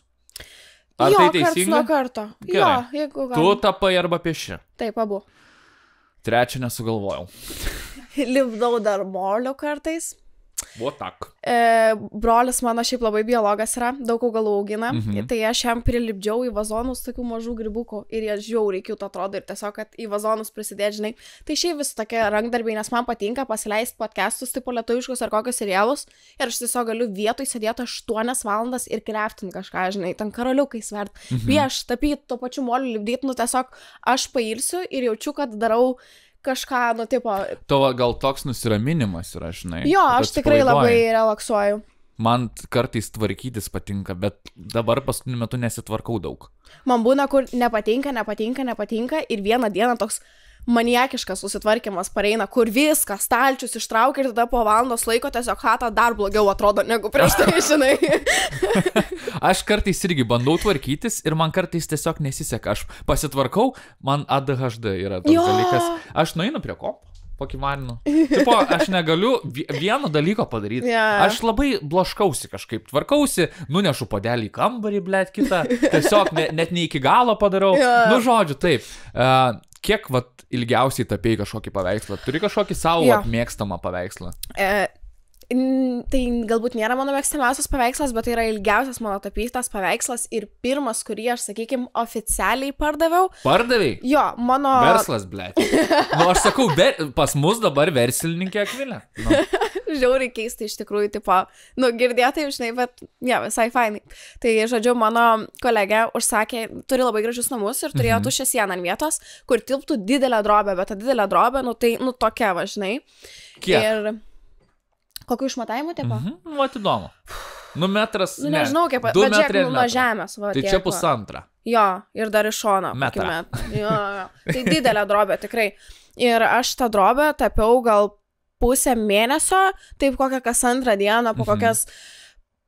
Ar tai teisinga? Jo, karto. Jo, jeigu gal. Tu tapai arba pieši. Taip, abu. Trečią nesugalvojau. Lipdau dar molio kartais. Buvo tak. Brolis mano šiaip labai biologas yra, daug augalų augina, tai aš jam prilipdžiau į vazonus tokių mažų grybukų ir jie žiauriai kiut atrodo ir tiesiog, kad į vazonus prisidėti, žinai. Tai šiaip vis tokie rankdarbiai, nes man patinka pasileisti podcastus tipo lietuviškus ar kokius serialus ir aš tiesiog galiu vietoj sėdėti 8 valandas ir kraftinti kažką, žinai, ten karoliukai svert, pieš, tapyti, tuo pačiu moliu lipdyti, tiesiog aš pailsiu ir jaučiu, kad darau kažką, tipo... Tavo gal toks nusiraminimas yra, žinai. Jo, aš tikrai labai relaksuoju. Man kartais tvarkytis patinka, bet dabar paskutiniu metu nesitvarkau daug. Man būna, kur nepatinka ir vieną dieną toks maniakiškas susitvarkymas pareina, kur viską, stalčius ištraukia ir tada po valandos laiko tiesiog chata dar blogiau atrodo negu prieš tai, žinai. Aš kartais irgi bandau tvarkytis ir man kartais tiesiog nesiseka. Aš pasitvarkau, man ADHD yra toks dalykas. Aš nueinu prie kompo, pakimarinu. Tipo, aš negaliu vieno dalyko padaryti. Aš labai blaškausi kažkaip, tvarkausi, nunešu padelį į kambarį, blėt, kitą. Tiesiog net ne iki galo padarau. Nu, žodžiu, taip. Kiek, vat, ilgiausiai tapėjai kažkokį paveikslą? Turi kažkokį savo mėgstamą paveikslą? Tai galbūt nėra mano mėgstamiausias paveikslas, bet tai yra ilgiausias mano tapytas paveikslas ir pirmas, kurį aš, sakykime, oficialiai pardaviau. Pardavėjai? Jo, mano... Verslas, blėt. Nu, aš sakau, pas mus dabar verslininkė Akvilė. Nu. Žiauriai keista iš tikrųjų, tipo, nu, girdėtai, žinai, bet, visai fainai. Tai, žodžiu, mano kolegė užsakė, turi labai gražius namus ir turėjo tuščią sieną ant vietos, kur tilptų didelę drobę, bet ta didelė drobė, nu, tai, nu, tokia, va, žinai. Kiek? Ir... Kokių išmatavimų, tipo? Va, įdomu. Nu, metras, nu, nežinau, kaip, bet žiūrėk, nuo žemės, va, tai tiek, čia pusantro. Jo, ir dar iš šono. Metrą. Jo. Tai didelė drobė, tikrai. Ir aš tą drobę tapiau gal pusę mėnesio, taip kokią kas antrą dieną, po kokias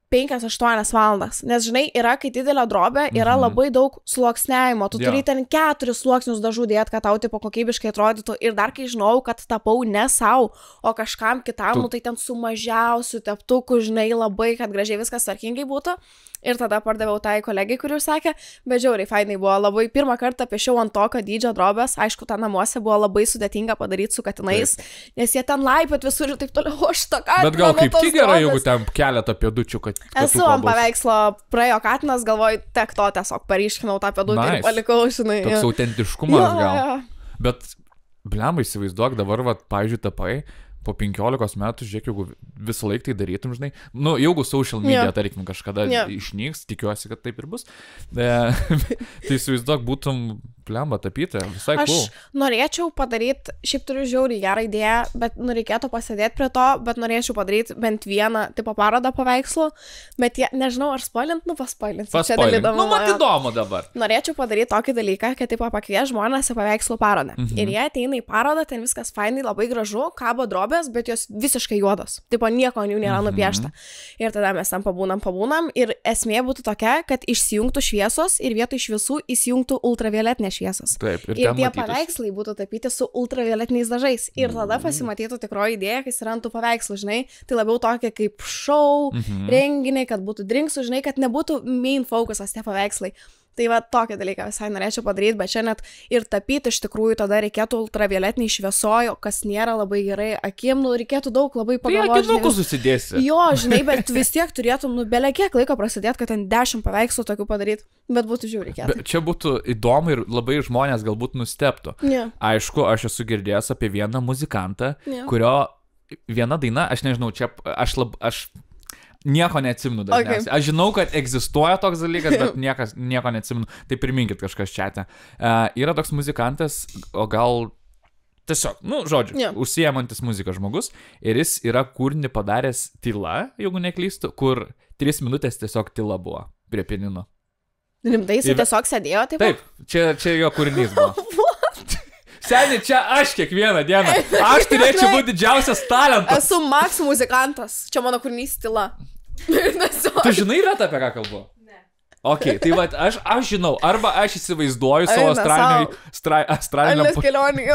5-8 valandas. Nes, žinai, yra, kai didelė drobė, yra labai daug sluoksniavimo. Tu turi ten 4 sluoksnius dažų dėti, kad tau tipo kokybiškai atrodytų. Ir dar kai žinau, kad tapau ne savo, o kažkam kitam, nu tai ten su mažiausiu teptuku, žinai, labai, kad gražiai viskas tvarkingai būtų. Ir tada pardaviau tai kolegai, kuri užsakė, bet žiauriai fainai buvo. Labai pirmą kartą piešiau ant tokio dydžio drobės. Aišku, tą namuose buvo labai sudėtinga padaryti su katinais, nes jie ten laipėt visur ir taip toliau, aš tą katiną. Bet gal kaip tik gerai, jeigu ten keletą pėdučių, kad... Esu ant paveikslo, praėjo katinas, galvoju, tek to tiesiog paryškinau tą pėdutį ir palikau, žinai. Toks autentiškumas gal. Bet, blemba, įsivaizduok dabar, va, pavyzdžiui, tapai. Po 15 metų, žiūrėk, jeigu visą laiką tai darytum, žinai, nu, jeigu social media, tarkim, kažkada išnyks, tikiuosi, kad taip ir bus, tai įsivaizduok, būtum plemba tapytoja, visai cool. Aš norėčiau padaryti, šiaip turiu žiauriai gerą idėją, bet reikėtų pasėdėti prie to, bet norėčiau padaryti bent vieną tipo parodą paveikslų, bet nežinau, ar spoilint, nu paspoilint. Nu, mat įdomu dabar. Norėčiau padaryti tokį dalyką, kad tipo pakvies žmonės į paveikslų parodą. Ir jie ateina į parodą, ten viskas fainai, labai gražu, kabo drobės, bet jos visiškai juodos. Tipo nieko ant jų nėra nupiešta. Ir tada mes ten pabūnam ir esmė būtų tokia, kad išsijungtų šviesos ir vietoj šviesų įsijungtų ultravioletinės šviesos. Taip, ir tie paveikslai būtų tapyti su ultravioletiniais dažais. Ir tada pasimatytų tikroji idėja, kai yra ant tų paveikslų, žinai, tai labiau tokia kaip šou, renginiai, kad būtų drinksų, žinai, kad nebūtų main focusas tie paveikslai. Tai va tokį dalyką visai norėčiau padaryti, bet čia net ir tapyti iš tikrųjų tada reikėtų ultravioletiniai šviesojo, kas nėra labai gerai akim, nu reikėtų daug labai pagalvoti. Tai akinukus susidėsi. Jo, žinai, bet vis tiek turėtum, nu belia kiek laiko prasidėti, kad ten 10 paveikslų tokių padaryti, bet būtų žiūri reikėtų. Čia būtų įdomu ir labai žmonės galbūt nustebtų. Aišku, aš esu girdėjęs apie vieną muzikantą, kurio viena daina, aš nežinau, čia aš nieko neatsimenu dažniausiai. Aš žinau, kad egzistuoja toks dalykas, bet nieko neatsimenu. Tai priminkit kažkas čiate. Yra toks muzikantas, o gal tiesiog, nu, žodžiu, užsiėmantis muzikos žmogus. Ir jis yra kūrinį padaręs tyla, jeigu neklystu, kur 3 minutės tiesiog tyla buvo prie pianino. Rimtai, jis tiesiog sėdėjo taip? Taip, čia jo kūrinys buvo. Seniai, čia aš kiekvieną dieną. Aš turėčiau būti didžiausias talentas. Esu Max muzikantas. Čia mano kūrinys tyla. Tu žinai, Reta, apie ką kalbu? Ne. Ok, tai va, aš žinau. Arba aš įsivaizduoju savo astraliniam kelionį.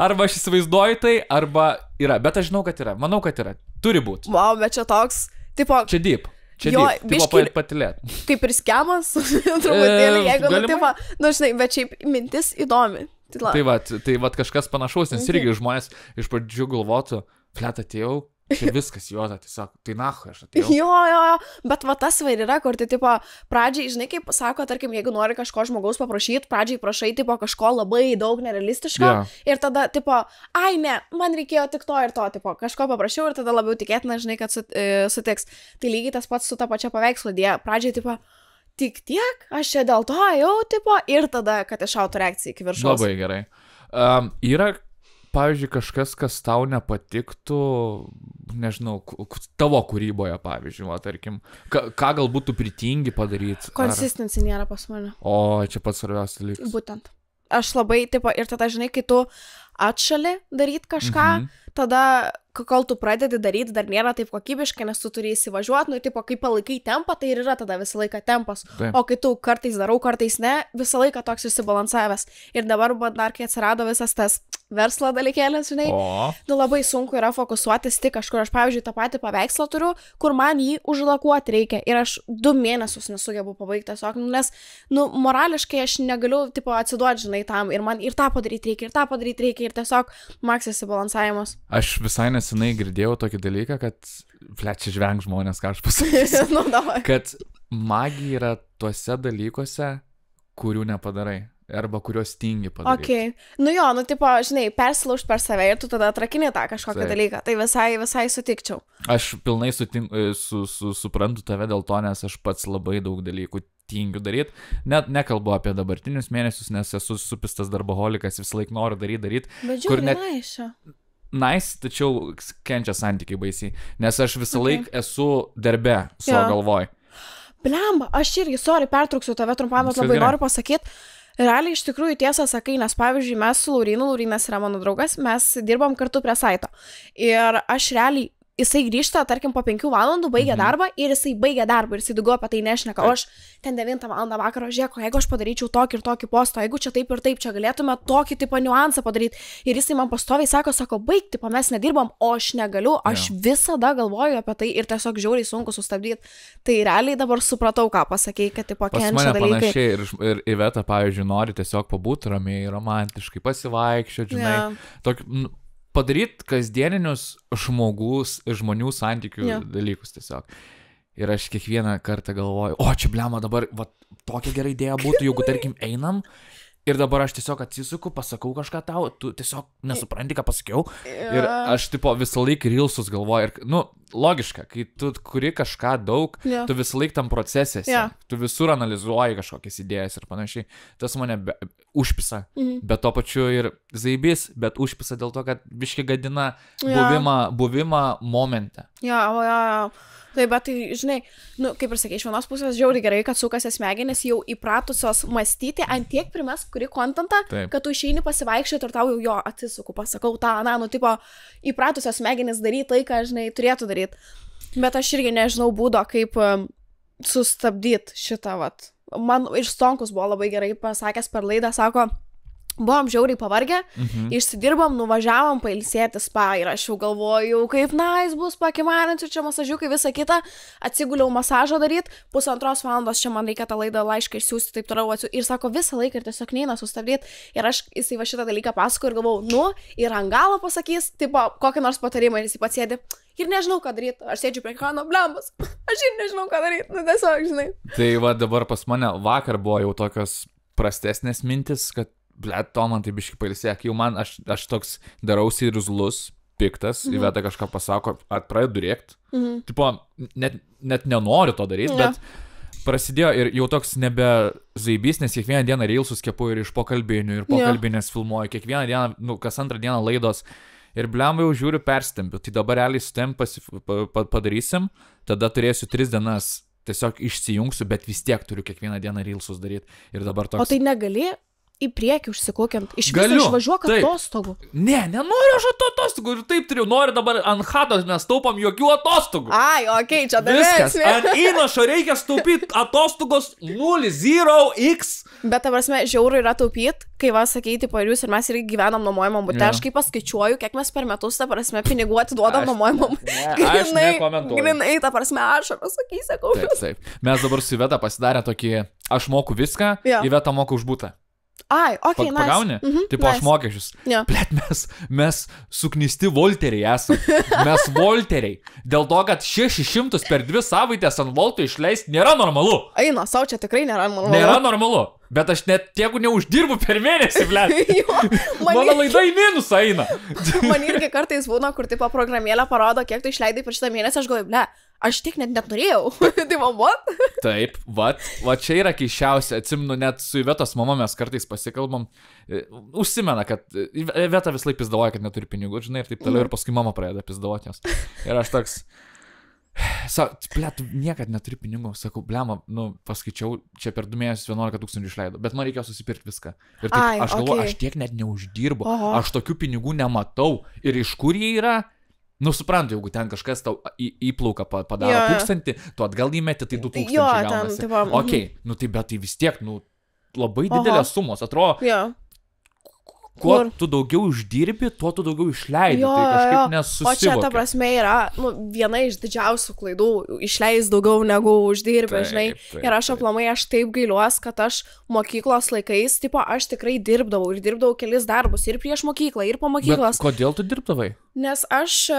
Arba aš įsivaizduoju tai, arba yra. Bet aš žinau, kad yra. Manau, kad yra. Turi būti. Wow, bet čia toks, tipo... Čia deep. Tipo patilėt. Kaip ir skemas, truputėlį, jeigu, nu, tipo, nu, žinai, bet šiaip mintis įdomi. Tai va kažkas panašaus, nes irgi žmonės iš pradžių galvotų, flet atėjau, čia viskas juoda, tiesiog, tai nahu aš atėjau. Jo, bet va tas va ir yra, kur tai, tipo, pradžiai, žinai, kaip sako, tarkim, jeigu nori kažko žmogaus paprašyti, pradžiai prašai, tipo, kažko labai daug nerealistiško ir tada, tipo, ai ne, man reikėjo tik to ir to, tipo, kažko paprašiau ir tada labiau tikėtina, žinai, kad sutiks. Tai lygiai tas pats su ta pačia paveikslo idėja. Pradžiai, tipo, tik tiek, aš čia dėl to jau, tipo, ir tada, kad išautų reakcija iki viršaus. Labai gerai. Yra, pavyzdžiui, kažkas, kas tau nepatiktų, nežinau, tavo kūryboje, pavyzdžiui, va, tarkim, ką galbūt tu pritingi padaryti? Consistency nėra pas mane. O, čia pats svarbiausias dalykas. Būtent. Aš labai, tipo, ir tada, žinai, kai tu atšali daryti kažką, tada, kol tu pradedi daryti, dar nėra taip kokybiškai, nes tu turi įsivažiuoti, nu, tipo, kai palaikai tempą, tai ir yra tada visą laiką tempas. Taip. O kai tu kartais darau, kartais ne, visą laiką toks susibalansavęs. Ir dabar, dar kai atsirado visas tas verslo dalykėlis, žinai, nu, labai sunku yra fokusuotis tik kažkur. Aš, pavyzdžiui, tą patį paveikslą turiu, kur man jį užlakuoti reikia. Ir aš 2 mėnesius nesugebu pabaigti tiesiog, nes, nu, morališkai aš negaliu, tipo, atsiduoti, žinai, tam. Ir man ir tą padaryti reikia, ir tą padaryti reikia. Ir tiesiog maksas įbalansavimas. Aš visai nesenai girdėjau tokį dalyką, kad, čia žveng žmonės, ką aš pasakysiu. Nu, davai. Kad magija yra tuose dalykuose, kurių nepadarai. Arba kurios tingi padaryti. Okay. Nu jo, nu tipo, žinai, persilaužt per save ir tu tada atrakini tą kažkokią dalyką. Tai visai sutikčiau. Aš pilnai suprantu tave dėl to, nes aš pats labai daug dalykų tingiu daryti. Net nekalbu apie dabartinius mėnesius, nes esu supistas darboholikas, visą laiką noriu daryti. Bet žiūrėjau, naišia. Nice, tačiau kenčia santykiai baisiai. Nes aš visą laiką esu darbe savo galvoj. Blemba, aš irgi, sorry, pertrauksiu tave trumpam, bet labai noriu pasakyti. Realiai iš tikrųjų tiesą sakai, nes pavyzdžiui mes su Laurynas yra mano draugas, mes dirbam kartu prie saito. Ir aš realiai, jisai grįžta, tarkim, po 5 valandų, baigia darbą ir jisai baigia darbą ir jisai daugiau apie tai nešneka. O aš ten 9 valandą vakaro žiūrėk, jeigu aš padaryčiau tokį ir tokį postą, jeigu čia taip ir taip, čia galėtume tokį tipo niuansą padaryti. Ir jisai man pastoviai sako, baig, tipo, mes nedirbam, o aš negaliu, aš visada galvoju apie tai ir tiesiog žiauriai sunku sustabdyti. Tai realiai dabar supratau, ką pasakei, kad tipo kenčia dalykai. Panašiai ir Iveta, pavyzdžiui, nori tiesiog pabūt ramiai, romantiškai, pasivaikščioti, žinai. Padaryti kasdieninius žmonių santykių dalykus tiesiog. Ir aš kiekvieną kartą galvoju, čia blema dabar, va, tokia gera idėja būtų, jeigu, tarkim, einam. Ir dabar aš tiesiog atsisuku, pasakau kažką tau, tu tiesiog nesupranti, ką pasakiau. Ir aš, tipo, visą laiką rilsus galvoju. Ir, nu, logiška, kai tu kuri kažką daug, tu visą laiką tam procesėsi. Tu visur analizuoji kažkokias idėjas ir panašiai. Tas mane užpisa. Bet to pačiu ir zaibys, bet užpisa dėl to, kad biški gadina buvimą momente. Taip, bet tai, žinai, nu, kaip ir sakė, iš vienos pusės žiauriai gerai, kad sukasi smegenys jau įpratusios mąstyti ant tiek primes kuri kontentą, kad tu išeini pasivaikščioti ir tau jau atsisuku, pasakau tą, nu, tipo, įpratusios smegenys daryti tai, ką, žinai, turėtų daryti. Bet aš irgi nežinau būdo, kaip sustabdyti šitą, vat. Man ir Stonkus buvo labai gerai pasakęs per laidą, sako, buvom žiauriai pavargę, išsidirbom, nuvažiavom pailsėti spa ir aš jau galvoju, kaip nice bus, pakimarinsiu čia masažiukai, visą kitą, atsiguliau masažą daryti, 1,5 valandos čia man reikia tą laidą laišką išsiųsti, taip toliau ir sako visą laiką ir tiesiog neina sustabdyti ir jisai va šitą dalyką pasako ir galvau, nu, ir ant galo pasakys, tipo, kokį nors patarimą ir jisai pats sėdi ir nežinau, ką daryti, aš sėdžiu prie ekrano, blembas, aš ir nežinau, ką daryti, nu tiesiog, žinai. Tai va dabar pas mane vakar buvo jau tokios prastesnės mintis, kad blet, to man tai biškai pailsėk, jau man, aš toks darausi irzlus, piktas, Iveta kažką pasako, pradedu rėkt. Tipo, net nenoriu to daryti, bet prasidėjo ir jau toks nebe zaibys, nes kiekvieną dieną reilsus kepu ir iš pokalbinių, ir pokalbinės filmuoju, kiekvieną dieną, nu, kas antrą dieną laidos. Ir blemba jau žiūriu perstempiu, tai dabar realiai stem padarysim, tada turėsiu 3 dienas, tiesiog išsijungsiu, bet vis tiek turiu kiekvieną dieną reilsus daryti. Ir dabar toks... O tai negali į priekį užsikokiant, iš viso išvažiuok atostogų. Ne, nenoriu aš atostogų ir taip turiu, noriu dabar ant chatos, mes taupam jokių atostogų. Ai, okei, čia dar viskas, ant įnašo reikia staupyti atostogos 0,0x. Bet, ta prasme, žiauru yra taupyti, kai vas sakyti po jūs ir mes irgi gyvenam nuomojamam bute, aš kaip paskaičiuoju, kiek mes per metus, ta prasme, pinigų atiduodam nuomojamam. Aš nekomentuoju. Grinai, ta prasme, aš pasakysiu, sakau. Taip. Mes dabar su Iveta pasidarė tokį, aš moku viską, Iveta moka už butą. Ai, okei, nice. Pagauni? Tipo, aš mokesčius. Blet, mes suknisti volteriai esame. Mes volteriai. Dėl to, kad 600 per 2 savaitės ant voltų išleisti nėra normalu. Eina, sau čia tikrai nėra normalu. Nėra normalu. Bet aš net tiek neuždirbu per mėnesį, blet. Mano laida į minusą eina. Man irgi kartais būna, kur tipo programėlė parodo, kiek tu išleidai per šitą mėnesį, aš galvoju, ble, aš tik net norėjau. Tai man, what? Taip, va čia yra keiščiausia. Atsimenu, net su Ivetos mama mes kartais pasikalbam. Užsimena, kad Iveta vis laik pizdavoja, kad neturi pinigų, žinai, ir taip toliau. Ir paskui mama pradeda pizdavoti jos. Ir aš toks... tu niekad neturi pinigų. Sakau, blema, paskaičiau, čia per 2 mėnesius 11 000 išleido, bet man reikėjo susipirkti viską. Ir taip, aš galvoju, aš tiek net neuždirbu, aš tokių pinigų nematau. Ir iš kur jie yra? Suprantu, jeigu ten kažkas tau įplauką padaro 1000, tu atgal įmeti, tai 2000 gaunasi. Tai bet tai vis tiek, labai didelės sumos, atrodo. Kuo tu daugiau uždirbi, tuo tu daugiau išleidi. Tai kažkaip nesusivokia. O čia ta prasme yra viena iš didžiausių klaidų - išleis daugiau negu uždirbi, žinai. Ir aš aplamai, aš taip gailiuos, kad aš mokyklos laikais, aš tikrai dirbdavau ir dirbdavau kelis darbus ir prieš mokyklą, ir po mokyklos. Bet kodėl tu dirbdavai? Nes aš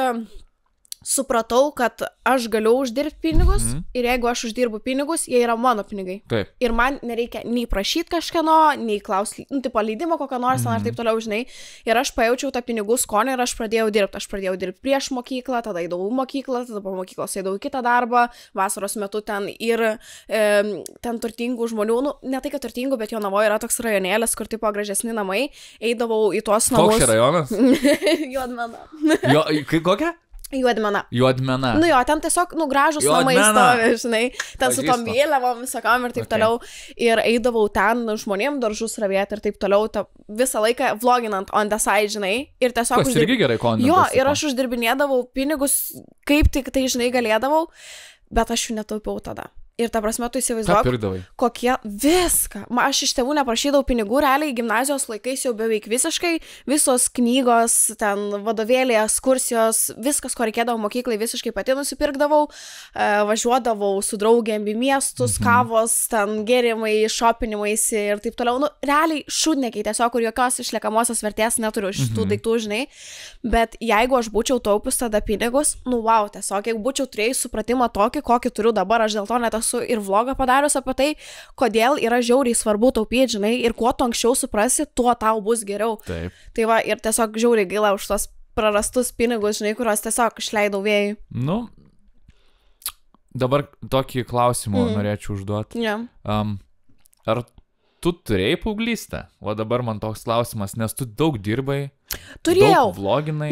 supratau, kad aš galiu uždirbti pinigus ir jeigu aš uždirbu pinigus, jie yra mano pinigai. Taip. Ir man nereikia nei prašyti kažkieno, nei klausti, leidimo kokio nors, ar taip toliau, žinai. Ir aš pajaučiau tą pinigų skonį ir aš pradėjau dirbti. Aš pradėjau dirbti prieš mokyklą, tada eidavau į mokyklą, tada po mokyklos eidavau į kitą darbą, vasaros metu ten ir ten turtingų žmonių, ne tai, kad turtingų, bet Jonavoje yra toks rajonėlis, kur tipo gražesni namai, eidavau į tuos namus. Koks rajonas? Juodmena. Kokia? Juodmena. Ten tiesiog, gražus namai stovi, žinai, ten su tom vėliavom visokom ir taip toliau. Ir eidavau ten žmonėm daržus ravėti ir taip toliau, visą laiką vloginant on the side, žinai. Ir tiesiog... Kas irgi gerai kontentas. Ir aš uždirbinėdavau pinigus, kaip tik tai, žinai, galėdavau, bet aš jų netaupiau tada. Ir ta prasme, tu įsivaizduok, kokie viską. Aš iš tėvų neprašydavau pinigų, realiai gimnazijos laikais jau beveik visiškai, visos knygos, ten vadovėliai, ekskursijos, viskas, ko reikėdavo mokyklai, visiškai pati nusipirkdavau, važiuodavau su draugėm į miestus, kavos, ten gėrimai, šopinimaisi ir taip toliau. Realiai šūdnekiai, tiesiog, kur jokios išliekamosios vertės neturiu šitų daiktų, žinai. Bet jeigu aš būčiau taupius tada pinigus, wow, tiesiog, jeigu būčiau turėjus supratimą tokį, kokį turiu dabar, aš dėl to net ir vlogą padarius apie tai, kodėl yra žiauriai svarbu taupyti, žinai, ir kuo tu anksčiau suprasi, tuo tau bus geriau. Taip. Tai va, ir tiesiog žiauriai gaila už tos prarastus pinigus, žinai, kuriuos tiesiog išleidau vėjai. Dabar tokį klausimą norėčiau užduoti. Ar tu turėjai paauglystę? O dabar man toks klausimas, nes tu daug dirbai. Turėjau. Daug vloginai.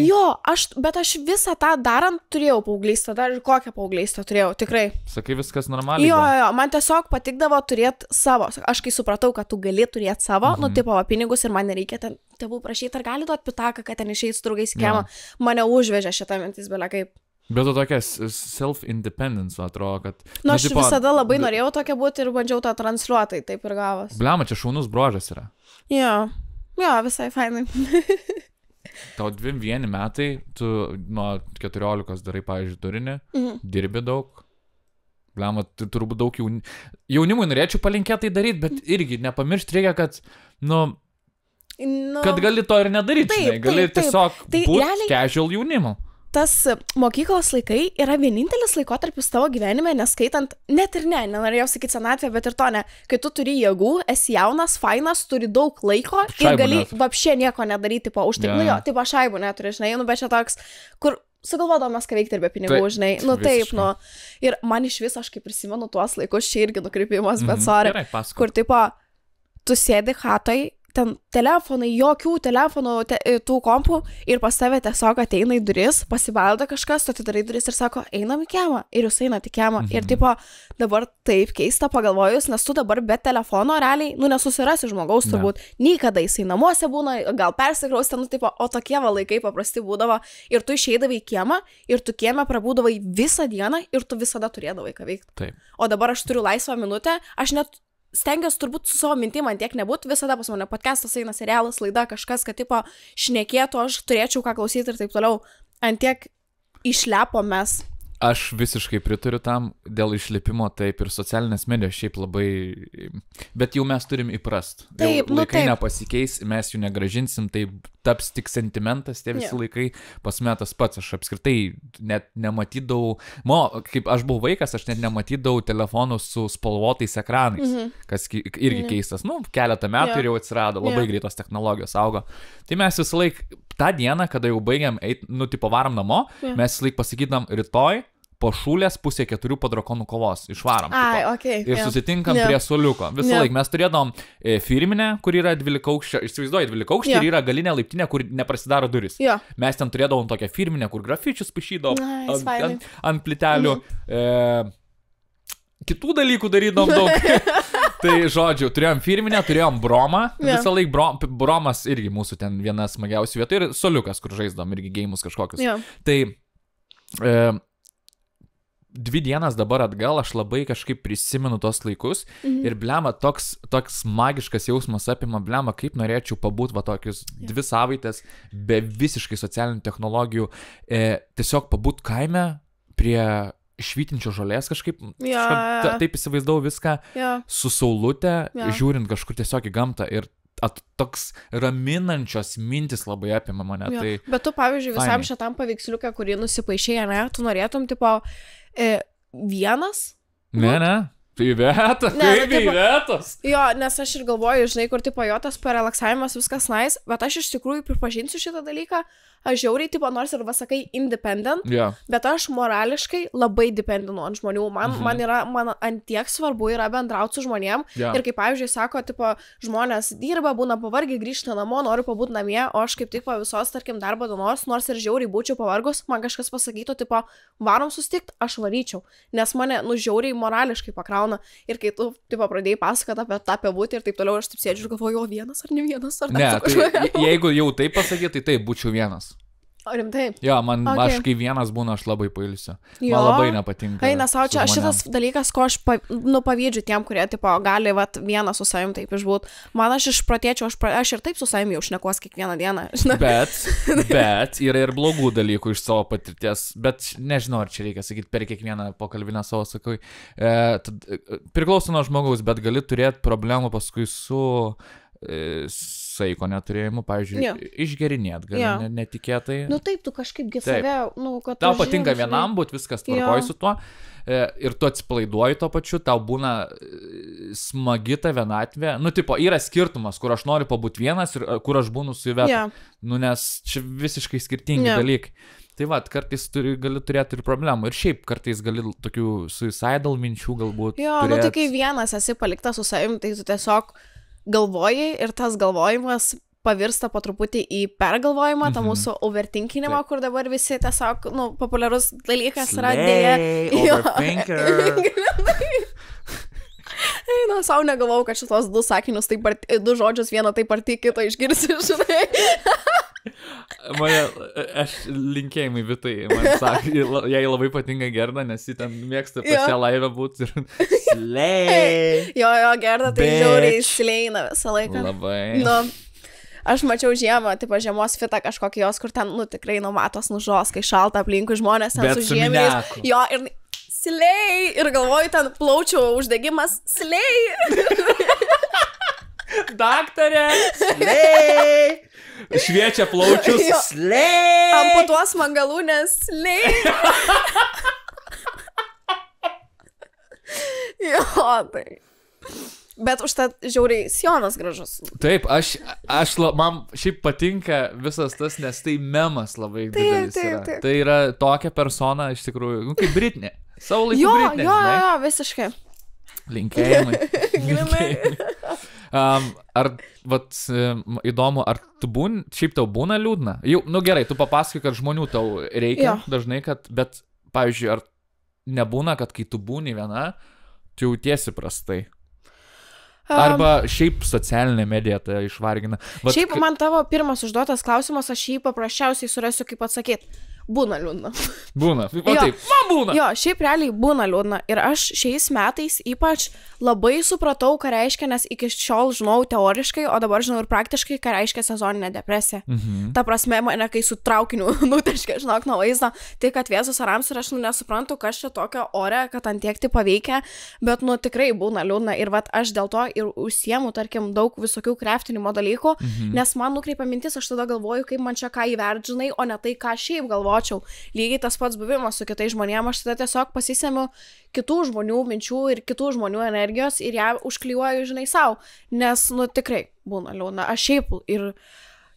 Bet aš visą tą darant turėjau paauglystę, dar ir kokią paauglystę turėjau, tikrai. Sakai, viskas normaliai. Man tiesiog patikdavo turėti savo. Aš kai supratau, kad tu gali turėti savo, tipo pinigus ir man nereikia ten tėvų prašyti, ar gali duoti pitaką, kad ten išeis su draugais į kiemą. Mane užvežė šitą mintis, belia kaip. Bet to tokia self-independence, atrodo, kad... Aš visada labai norėjau tokia būti ir bandžiau tą transliuotai, taip ir gavos. Blema, čia šaunus bruožas yra. Visai fainai. Tau 21 metai, tu nuo 14 darai, pavyzdžiui, turinį, dirbi daug. Blema, tai turbūt daug jaunimui norėčiau palinkėti tai daryti, bet irgi nepamiršti reikia, kad, kad gali to ir nedaryti, žinai, gali tiesiog būti casual jaunimu. Tas mokyklos laikai yra vienintelis laikotarpis tavo gyvenime, neskaitant, net ir nenorėjau sakyti senatvę, bet ir to ne, kai tu turi jėgų, esi jaunas, fainas, turi daug laiko ir gali vapšė nieko nedaryti po užtik. Taip, šaibų neturi, žinai, bet čia toks, kur sugalvodamas ką veikti ir be pinigų, žinai, taip, ir man iš vis, aš kaip prisimenu tuos laikus, čia irgi nukrypimas, bet sorry, kur tipo, tu sėdi chatoj, ten telefonai, jokių telefonų, tų kompų ir pas tave tiesiog ateina į duris, pasibelda kažkas, tu atidarai duris ir sako, einam į kiemą ir jūs einat į kiemą. Ir tipo, dabar taip keista pagalvojus, nes tu dabar be telefono realiai, nesusirasi žmogaus turbūt, nei kada jisai namuose būna, gal persikraustė, tipo, o tokie laikai paprasti būdavo ir tu išeidavai į kiemą ir tu kieme prabūdavai visą dieną ir tu visada turėdavai ką veikti. Taip. O dabar aš turiu laisvą minutę, aš net stengiuosi turbūt su savo mintim man tiek nebūtų, visada pas mane podcastas eina, serialas, laida, kažkas, kad tipo šnekėtų, aš turėčiau ką klausyti ir taip toliau. Antiek išlepo mes. Aš visiškai pritariu tam, dėl išlipimo taip ir socialinės medijos šiaip labai, bet jau mes turim įprast. Taip, laikai nepasikeis, mes jų negražinsim, tai taps tik sentimentas, tie visi laikai, pas mane tas pats, aš apskritai net nematydavau, kaip aš buvau vaikas, aš net nematydavau telefonų su spalvotais ekranais, kas irgi keistas, keletą metų ir jau atsirado, labai greitos technologijos augo. Tai mes visą laiką, tą dieną, kada jau baigiam, tipo varom namo, mes visą laiką pasakydam rytoj, po šūlės 3:30 po drakonų kovos. Išvarom. Ir susitinkam prie suoliuko. Visą laiką mes turėdom firminę, kur yra 12 aukščio, įsivaizduoju 12 aukščio ir yra galinė laiptinė, kur neprasidaro duris. Mes ten turėdavom tokią firminę, kur grafičius paišydavom ant plytelių. Kitų dalykų darydom daug. Tai žodžiu, turėjom firminę, turėjom bromą. Visą laiką bromas irgi mūsų ten viena smagiausių vietų ir soliukas, kur žaisdom irgi geimus kažkokius. Tai 2 dienas dabar atgal aš labai kažkaip prisimenu tos laikus ir blema toks magiškas jausmas apima, blema, kaip norėčiau pabūt va tokius 2 savaitės be visiškai socialinių technologijų, tiesiog pabūt kaime prie švytinčios žolės kažkaip, taip įsivaizdavau viską, su saulute, žiūrint kažkur tiesiog į gamtą ir toks raminančios mintis labai apima mane. Tai bet tu, pavyzdžiui, visam šitam paveiksliuką, kurį nusipaišėjai, ne, tu norėtum, tipo, vienas? Ne. Tai Iveta, kaip Ivetos? Jo, nes aš ir galvoju, žinai, kur tipo jo tas parelaksavimas viskas nice, bet aš iš tikrųjų pripažinsiu šitą dalyką, aš žiauriai, tipo, nors ir vasakai independent, bet aš morališkai labai dependinu ant žmonių. Man ant tiek svarbu yra bendrauti su žmonėm. Ir kaip, pavyzdžiui, sako, tipo, žmonės dirba, būna pavargiai, grįžta namo, noriu pabūti namie, o aš kaip tik po visos, tarkim, darbo dienos, nors ir žiauriai būčiau pavargus, man kažkas pasakytų, tipo, varom susitikti, aš varyčiau, nes mane, žiauriai morališkai pakrauna. Ir kai tu, tipo, pradėjai pasakoti apie tą būtį ir taip toliau, aš taip sėdžiu ir galvoju, o vienas ar ne vienas, ar ne, tai, jeigu jau taip pasakyti, tai taip, būčiau vienas. O rimtai? Jo, aš kai vienas būna, aš labai pailsiu. Man labai nepatinka. Eina savo, čia šitas dalykas, ko aš pavydžiu tiem, kurie, tipo, gali, vat, vienas su savim taip išbūt. Man aš išprotėčiau, aš ir taip su savim jau šnekuos kiekvieną dieną. Bet yra ir blogų dalykų iš savo patirties. Bet nežinau, ar čia reikia sakyti, per kiekvieną pokalbinę savo sakau. Priklauso nuo žmogaus, bet gali turėti problemų paskui su saiko neturėjimu, pavyzdžiui, išgerinėt gali netikėtai. Nu taip, tu kažkaip save, kad tau patinka vienam būt, viskas tvarkoji su tuo ir tu atsipalaiduoji to pačiu, tau būna smagi ta vienatvė. Tipo, yra skirtumas, kur aš noriu pabūti vienas ir kur aš būnu su Iveta. Nes čia visiškai skirtingi dalykai. Tai va, kartais gali turėti ir problemų. Ir šiaip kartais gali tokių suicidal minčių galbūt turėti. Tai kai vienas esi paliktas su savim, tai tu tiesiog galvojai ir tas galvojimas pavirsta po truputį į pergalvojimą, tą mūsų overthinkinimą, kur dabar visi tiesiog, populiarus dalykas yra dėja. Overthinker. Savo negalvojau, kad šitos 2 sakinius, 2 žodžius, vieną taip arti, kitą išgirsi, žinai. Aš linkėjimai Vitai, man sakė, jai labai patinka Gerda, nes ji ten mėgsta pas ją laivę būti ir slay. Jo, Gerda tai žiauriai sleina visą laiką. Labai. Aš mačiau žiemą, tipo žiemos fitą kažkokį jos, kur ten, tikrai numatos nužos, kai šalta aplinkui žmonės ten su žieminiais. Jo, ir slay, ir galvoju, ten plaučių uždegimas, slay. Daktarė, slay. Šviečia plaučius, slay. Amputuos mangalūnės, slay. Jo, tai. Bet užtat žiauriai sijonas gražus. Taip, man šiaip patinka visas tas, nes tai memas labai didelis yra. Tai yra tokia persona, iš tikrųjų, kaip Britney. Savo laikų Britney. Jo, visiškai. Linkėjimai. Ar, įdomu, ar tu šiaip tau būna liūdna? Jau, gerai, tu papasakai, kad žmonių tau reikia dažnai, bet, pavyzdžiui, ar nebūna, kad kai tu būni viena, tu jautiesi prastai? Arba šiaip socialinė medija tai išvargina. Šiaip man tavo pirmas užduotas klausimas, aš jį paprasčiausiai surasiu, kaip atsakyti. Būna liūdna. Būna. Taip, man būna. Jo, šiaip realiai būna liūdna. Ir aš šiais metais ypač labai supratau, ką reiškia, nes iki šiol žinau teoriškai, o dabar žinau ir praktiškai, ką reiškia sezoninė depresija. Ta prasme, mane kai su traukiniu nuteškia, žinok, nuo vaizdo, tik atvėsus arams ir aš nesuprantu, kas čia tokio ore, kad ant tiek tai paveikia, bet tikrai būna liūdna. Ir aš dėl to ir užsiemu, tarkim, daug visokių craftinimo dalykų, nes man nukreipia mintis, aš tada galvoju, kaip man čia ką įvertinai, o ne tai, ką šiaip galvočiau. Lygiai tas pats buvimas su kitais žmonėmis, aš tada tiesiog pasisemiu kitų žmonių minčių ir kitų žmonių energijos ir ją užklijuoju, žinai, savo, nes, tikrai būna liūdna. Aš šiaip ir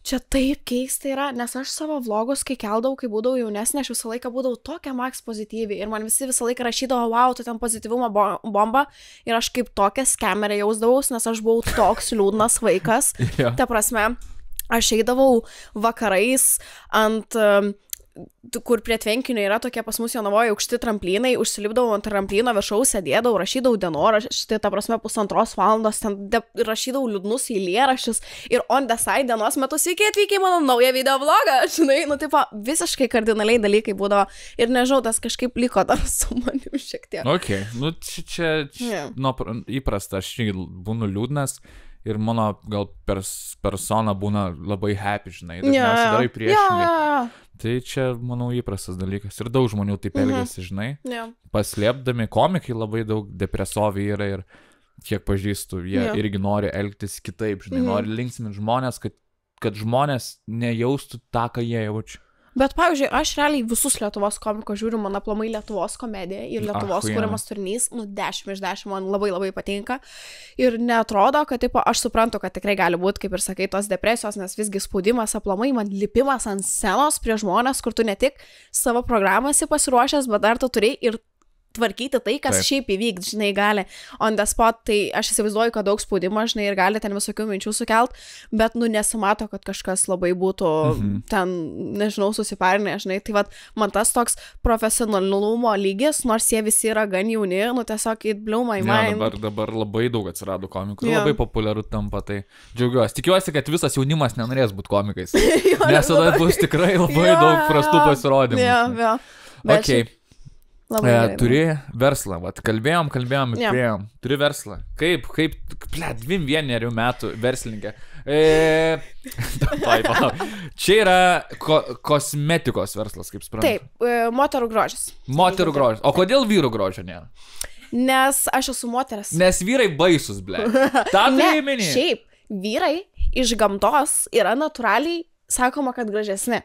Čia taip keista yra, nes aš savo vlogus, kai keldavau, kai būdavau jaunesnė, aš visą laiką būdavau tokia max pozityvi ir man visi visą laiką rašydavo, wow, tu ten pozityvumo bomba ir aš kaip tokia skemerė jausdavaus, nes aš buvau toks liūdnas vaikas. Ta prasme, aš eidavau vakarais ant... kur prie tvenkinio yra tokie pas mus Jonavoje aukšti tramplynai, užsilipdavau ant tramplyno viršaus, sėdėdavau, rašydavau dienoraštį, ta prasme 1,5 valandos, ten rašydavau liūdnus eilėraščius ir on the side dienos metu sveiki atvykę į mano naują video vlogą, žinai, nu tipo visiškai kardinaliai dalykai būdavo ir nežinau, tas kažkaip liko dar su manim šiek tiek. Ok, nu čia įprasta, aš būnu liūdnas. Ir mano gal persona būna labai happy, žinai, dažniausiai darai priešingai. Tai čia, manau, įprastas dalykas. Ir daug žmonių taip elgiasi, žinai. Paslėpdami, komikai labai daug depresoviai yra ir kiek pažįstu, jie irgi nori elgtis kitaip, žinai, nori linksminti žmonės, kad žmonės nejaustų tą, ką jie jaučia. Bet, pavyzdžiui, aš realiai visus Lietuvos komikos žiūriu, man aplamai Lietuvos komedija ir Lietuvos kuriamas turinys, 10 iš 10 man labai labai patinka. Ir neatrodo, kad, tipo, aš suprantu, kad tikrai gali būti, kaip ir sakai, tos depresijos, nes visgi spaudimas aplamai, man lipimas ant scenos prie žmonės, kur tu ne tik savo programą esi pasiruošęs, bet dar tu turi ir tvarkyti tai, kas šiaip įvykti, žinai, gali on the spot, tai aš įsivaizduoju, kad daug spaudimo, žinai, ir gali ten visokių minčių sukelt, bet, nu, nesimato, kad kažkas labai būtų ten, nežinau, susiparinę, žinai, tai vat, man tas toks profesionalumo lygis, nors jie visi yra gan jauni, nu, tiesiog it blew my mind. Dabar labai daug atsirado komikų, labai populiaru tampa, tai džiaugiuosi. Tikiuosi, kad visas jaunimas nenorės būti komikais, nes tada bus tikrai labai daug prastų pasirodymų. Okay. Turi verslą, vat, kalbėjom, priėjom. Turi verslą. Kaip, 21 metų verslininkė. Čia yra kosmetikos verslas, kaip suprantu. Taip, moterų grožis. Moterų grožis. O kodėl vyrų grožio nėra? Nes aš esu moteris. Nes vyrai baisus, ble. Tą turi minėti. Šiaip, vyrai iš gamtos yra natūraliai, sakoma, kad gražesni.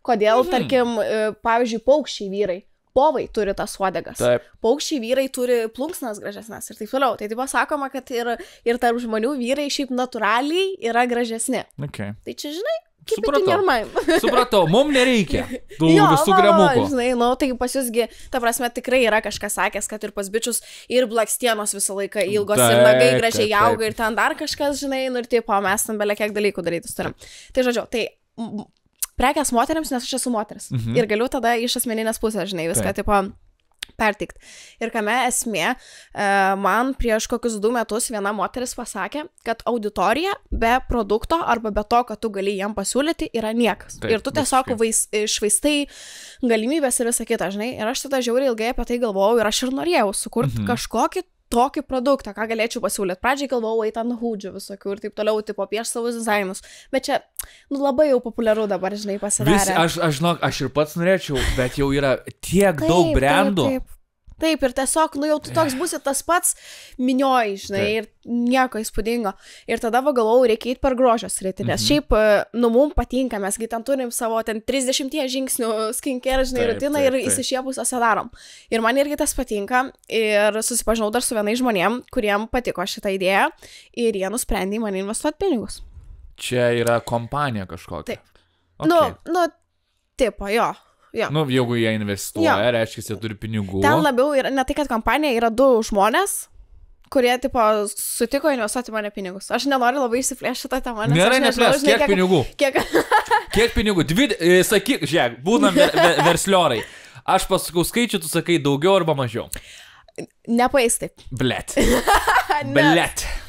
Kodėl, tarkim, pavyzdžiui, paukščiai vyrai. Povai turi tas uodegas. Paukščiai vyrai turi plunksnas gražesnes ir taip toliau. Tai taip sakoma, kad ir tarp žmonių vyrai šiaip natūraliai yra gražesni. Okay. Tai čia, žinai, kaip it in your mind. Supratau, mums nereikia tų visų gremukų. Žinai, nu, tai pas jūsgi, ta prasme, tikrai yra kažkas sakęs, kad ir pas bičius ir blakstienos visą laiką ilgos ir nagai gražiai auga ir ten dar kažkas, žinai, nu ir taip, mes ten belia kiek dalykų darytis turim. Tai žodžiu, tai... Prekės moteriams, nes aš esu moteris. Ir galiu tada iš asmeninės pusės, žinai, viską tipo pertikt. Ir kame esmė, man prieš kokius 2 metus viena moteris pasakė, kad auditorija be produkto arba be to, kad tu gali jam pasiūlyti, yra niekas. Ir tu tiesiog švaistai galimybės ir visą kitą, žinai. Ir aš tada žiauriai ilgai apie tai galvojau ir aš ir norėjau sukurti kažkokį tokį produktą, ką galėčiau pasiūlyti. Pradžiai galvojau eiti ant hūdžių visokių ir taip toliau, tipo pieš savus dizainus. Bet čia, nu, labai jau populiaru dabar, žinai, pasidarė. Aš ir pats norėčiau, bet jau yra tiek daug brandų. Taip, ir tiesiog, nu jau tu toks būsi tas pats minioji, žinai, ir nieko įspūdingo. Ir tada galvojau, reikia eiti per grožio sritį, nes šiaip, nu, mums patinka, mesgi ten turim savo ten 30 žingsnių skincare, žinai, rutiną ir įsišiepusiose darom. Ir man irgi tas patinka ir susipažinau dar su vienais žmonėm, kuriem patiko šitą idėją ir jie nusprendė man investuoti pinigus. Čia yra kompanija kažkokia. Taip. Okay. Nu, tipo, jo. Ja. Nu, jeigu jie investuoja, reiškia, jie turi pinigų. Ten labiau yra, ne tai, kad kompanija yra 2 žmonės, kurie, tipo, sutiko investuoti mane pinigus. Aš nenoriu labai išsiplėšti šitą temą. Nėra neplėšti, kiek pinigų? Kiek pinigų? Sakyk, žiūrėk, būnam versliorai. Aš pasakau skaičių, tu sakai daugiau arba mažiau. Nepaeis taip. Blet.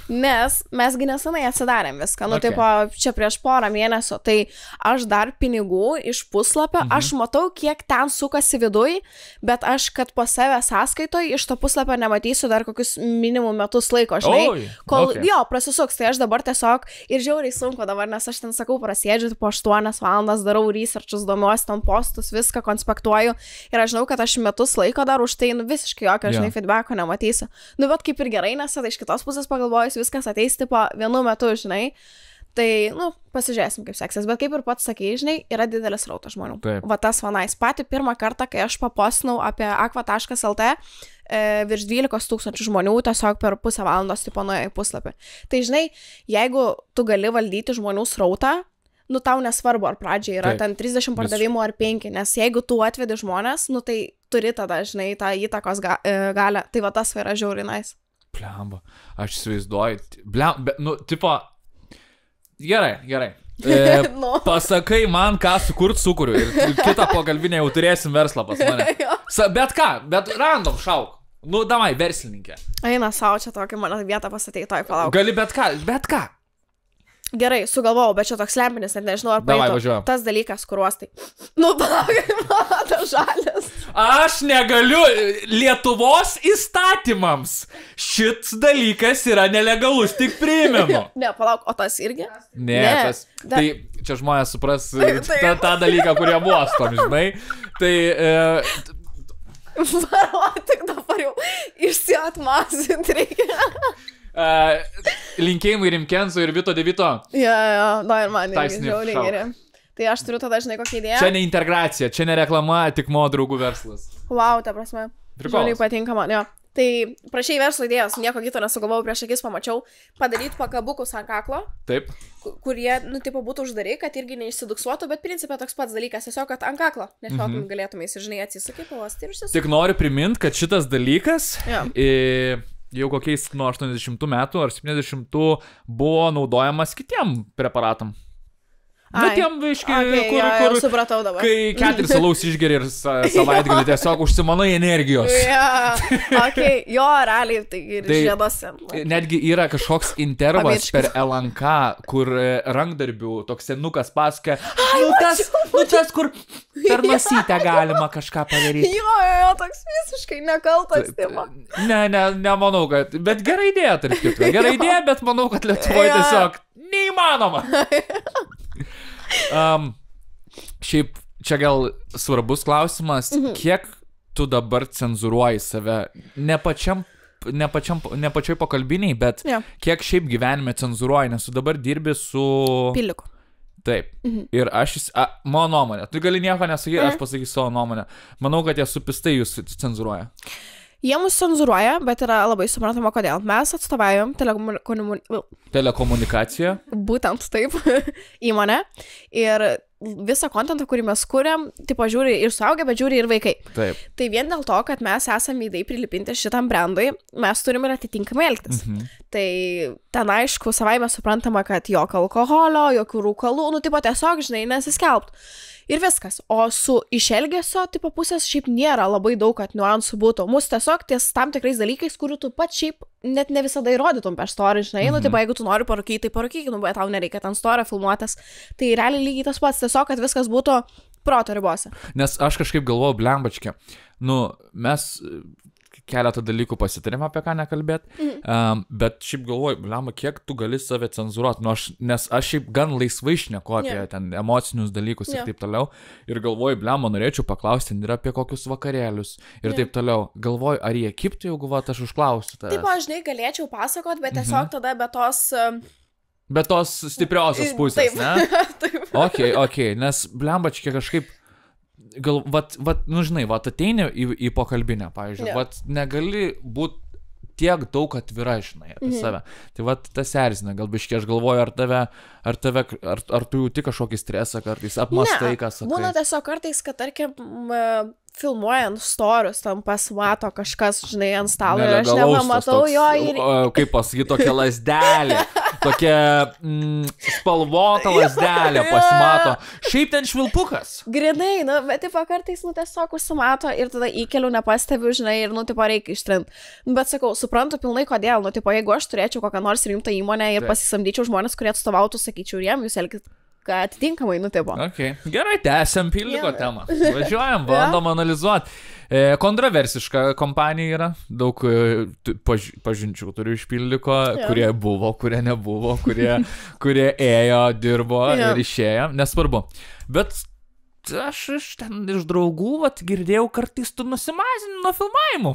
Nes mesgi nesenai atsidarėm viską, nu, tipo, čia prieš porą mėnesių, tai aš dar pinigų iš puslapio, aš matau, kiek ten sukasi viduj, bet aš, kad po save sąskaitoj iš to puslapio nematysiu dar kokius minimum metus laiko, žinai, kol jo, prasisuks, tai aš dabar tiesiog ir žiauriai sunku dabar, nes aš ten sakau, prasėdžiu po 8 valandas, darau researchus, domiuosi, ten postus, viską konspektuoju ir aš žinau, kad aš metus laiko dar už tai, nu, visiškai jokio, žinai, feedbacko nematysiu. Nu, bet kaip ir gerai, nes tada iš kitos pusės pagalvojus, viskas ateis tipo vienu metu, žinai. Tai, nu, pasižiūrėsim, kaip seksis. Bet kaip ir pats sakei, žinai, yra didelis rautas žmonių. Taip. Va tas vanais. Pati pirmą kartą, kai aš papostinau apie aqua.lt, virš 12 000 žmonių tiesiog per pusę valandos tipo nuėjo į puslapį. Tai, žinai, jeigu tu gali valdyti žmonių srautą, nu tau nesvarbu, ar pradžiai yra ten 30 pardavimų ar 5, nes jeigu tu atvedi žmonės, nu tai turi tada, žinai, tą įtakos galę. Tai va tas yra žiauriai nice. Blemba, aš įsivaizduoju, nu, tipo, gerai. Pasakai man, ką sukuriu ir kitą pokalbinę jau turėsim verslą pas mane. Bet random šauk. Nu, davai, verslininkė. Eina savo, čia tokį mano vietą pasatei, toj palauk. Gali bet ką. Gerai, sugalvojau, bet čia toks lempinis, net nežinau, ar paėtų tas dalykas, kur uostai. Nu, palauk, mano žalės. Aš negaliu, Lietuvos įstatymams šits dalykas yra nelegalus, tik priimenu. Ne, palauk, o tas irgi? Ne. Tas. Tai čia žmonės supras tą dalyką, kurie uostom, žinai. Tai... Tik dabar jau išsiatmazinti reikia. Linkėjimai Rimkenzo ir Vito Devito. Ja, ir man irgi žiauriai geri. Tai aš turiu tada, žinai, kokią idėją. Čia ne integracija, čia ne reklama, tik mano draugų verslas. Wow, ta prasme. Žiauriai patinka man, jo. Tai prašai verslo idėjos, nieko kito nesugalvojau, prieš akis pamačiau, padaryti pakabukus ant kaklo. Taip. Kurie, nu, tipo, būtų uždari, kad irgi neišsiduksuotų, bet principė toks pats dalykas, tiesiog, kad ant kaklo nešiotum galėtumai, žinai, atsisakyti, pavosti ir išsisukti. Tik noriu priminti, kad šitas dalykas jau kokiais nuo 80 metų ar 70 buvo naudojamas kitiem preparatam. Bet jam, kur supratau dabar. Kai 4 alaus išgeri ir savaitgalį tiesiog užsimanai energijos. Jo, realiai, tai ir žiedose. Netgi yra kažkoks intervas per LNK, kur rankdarbių toks senukas pasakoja, tas, kur per nosytę galima kažką padaryti. Jo, toks visiškai nekaltas tema. Nemanau, kad... Bet gera idėja, tarp kitko. Gera idėja, bet manau, kad Lietuvoje tiesiog neįmanoma. Šiaip čia gal svarbus klausimas, kiek tu dabar cenzuruoji save, ne pačioj pakalbiniai, bet kiek šiaip gyvenime cenzuruoji, nes tu dabar dirbi su... Piliku. Taip. Ir mano nuomonė, tu gali nieko nesakyti, aš pasakysiu savo nuomonę. Manau, kad jie supistai jūs cenzuruoja. Jie mus cenzuruoja, bet yra labai suprantama, kodėl. Mes atstovaujam telekomunikaciją. Būtent taip, įmonę. Ir visą kontentą, kurį mes kuriam, tipo žiūri ir suaugę, bet žiūri ir vaikai. Taip. Tai vien dėl to, kad mes esame įdai prilipinti šitam brandui, mes turime ir atitinkamai elgtis. Tai ten aišku, savaime suprantama, kad jokio alkoholio, jokių rūkalų, nu tipo tiesiog, žinai, nesiskelbt. Ir viskas. O su išelgesio tipo pusės šiaip nėra labai daug, kad niuansų būtų. Mūsų tiesiog ties tam tikrais dalykais, kurių tu pat šiaip net ne visada įrodytum per story, žinai. Nu, tipo, jeigu tu nori parūkyti, tai parūkyti, nu, bet tau nereikia ten story filmuotas. Tai realiai lygiai tas pats, tiesiog, kad viskas būtų proto ribose. Nes aš kažkaip galvoju, blembačkė, nu, mes keletą dalykų pasitarėm, apie ką nekalbėti, bet šiaip galvoju, blemba, kiek tu gali save cenzuruoti, nes aš šiaip gan laisvai šneku apie ten emocinius dalykus ir taip toliau, ir galvoju, blemba, norėčiau paklausti ir apie kokius vakarėlius ir taip toliau. Galvoju, ar jie kiptų, jeigu aš užklausiu tavęs. Taip, aš žinai, galėčiau pasakot, bet tiesiog tada be tos stipriosios pusės, ne? Taip. Ok, nes blembačkė kažkaip nu žinai, ateini į pokalbinę, pavyzdžiui, negali būti tiek daug atvira, žinai, apie save. Tai tas erzina, gal biškiai aš galvoju, ar tu jauti kažkokį stresą kartais, apmastai, ką sakai. Būna tiesiog kartais, kad tarkim, filmuojant storius, tam pasimato kažkas, žinai, ant stalo ir aš nematau jo ir... Kaip pasakyti, tokia lasdelė, tokia spalvota lasdelė pasimato. Šiaip ten švilpukas. Grinai, nu, bet tipo kartais, nu, tiesiog užsimato ir tada įkeliu, nepastebiu, žinai, ir, nu, tipo reikia ištrinti. Bet sakau, suprantu pilnai kodėl, nu, tipo, jeigu aš turėčiau kokią nors rimtą įmonę ir pasisamdyčiau žmonės, kurie atstovautų, sakyčiau, ir jiem jūs elgit atitinkamai, nutipo. Okay. Gerai, tęsiam Piliko temą. Važiuojam, bandom analizuoti. Kontroversiška kompanija yra. Daug pažinčių turiu iš Piliko, kurie buvo, kurie nebuvo, kurie ėjo, dirbo ir išėjo. Nesvarbu. Bet aš ten iš draugų girdėjau, kartais tu nusimazini nuo filmavimų.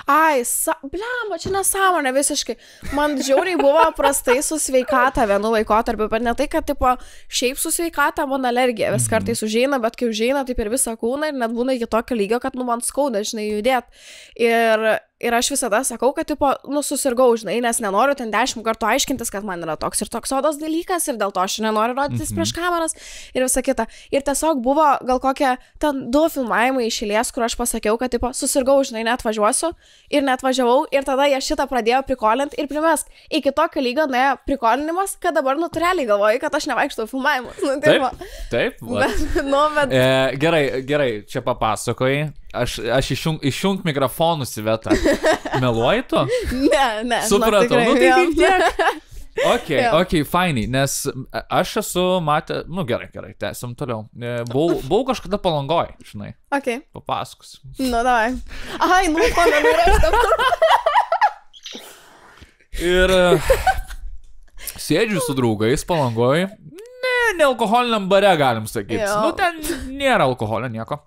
Ai, blemba, čia nesąmonė visiškai. Man žiauriai buvo prastai su sveikata vienu laikotarpiu, bet ne tai, kad tipo, šiaip su sveikata man alergija. Vis kartais užeina, bet kai užeina, tai per visą kūną ir net būna iki tokio lygio, kad nu man skauda, žinai, judėt. Ir ir aš visada sakau, kad, tipo, susirgau, žinai, nes nenoriu ten 10 kartų aiškintis, kad man yra toks ir toks odos dalykas ir dėl to aš nenoriu rodytis prieš kameras ir visa kita. Ir tiesiog buvo gal kokie ten 2 filmavimai iš eilės, kur aš pasakiau, kad, tipo, susirgau, žinai, neatvažiuosiu ir neatvažiavau ir tada jie šitą pradėjo prikolinti ir primesk. Iki tokio lygio nuėjo prikolinimas, kad dabar natūraliai galvoju, kad aš nevaikštau filmavimus. Taip. Gerai, čia papasakojai. Aš išjungt mikrofonus į vietą. Meluoji tu? Ne. Supratau, tai tiek. Ok, fainai, nes aš esu matę, gerai, tęsim toliau. Buvau kažkada Palangoj, žinai. Ok. Papasakosiu. Davai. Ai, pamenu, ir sėdžiu su draugais Palangoj. Ne alkoholiniam bare, galim sakyti. Ten nėra alkoholio, nieko.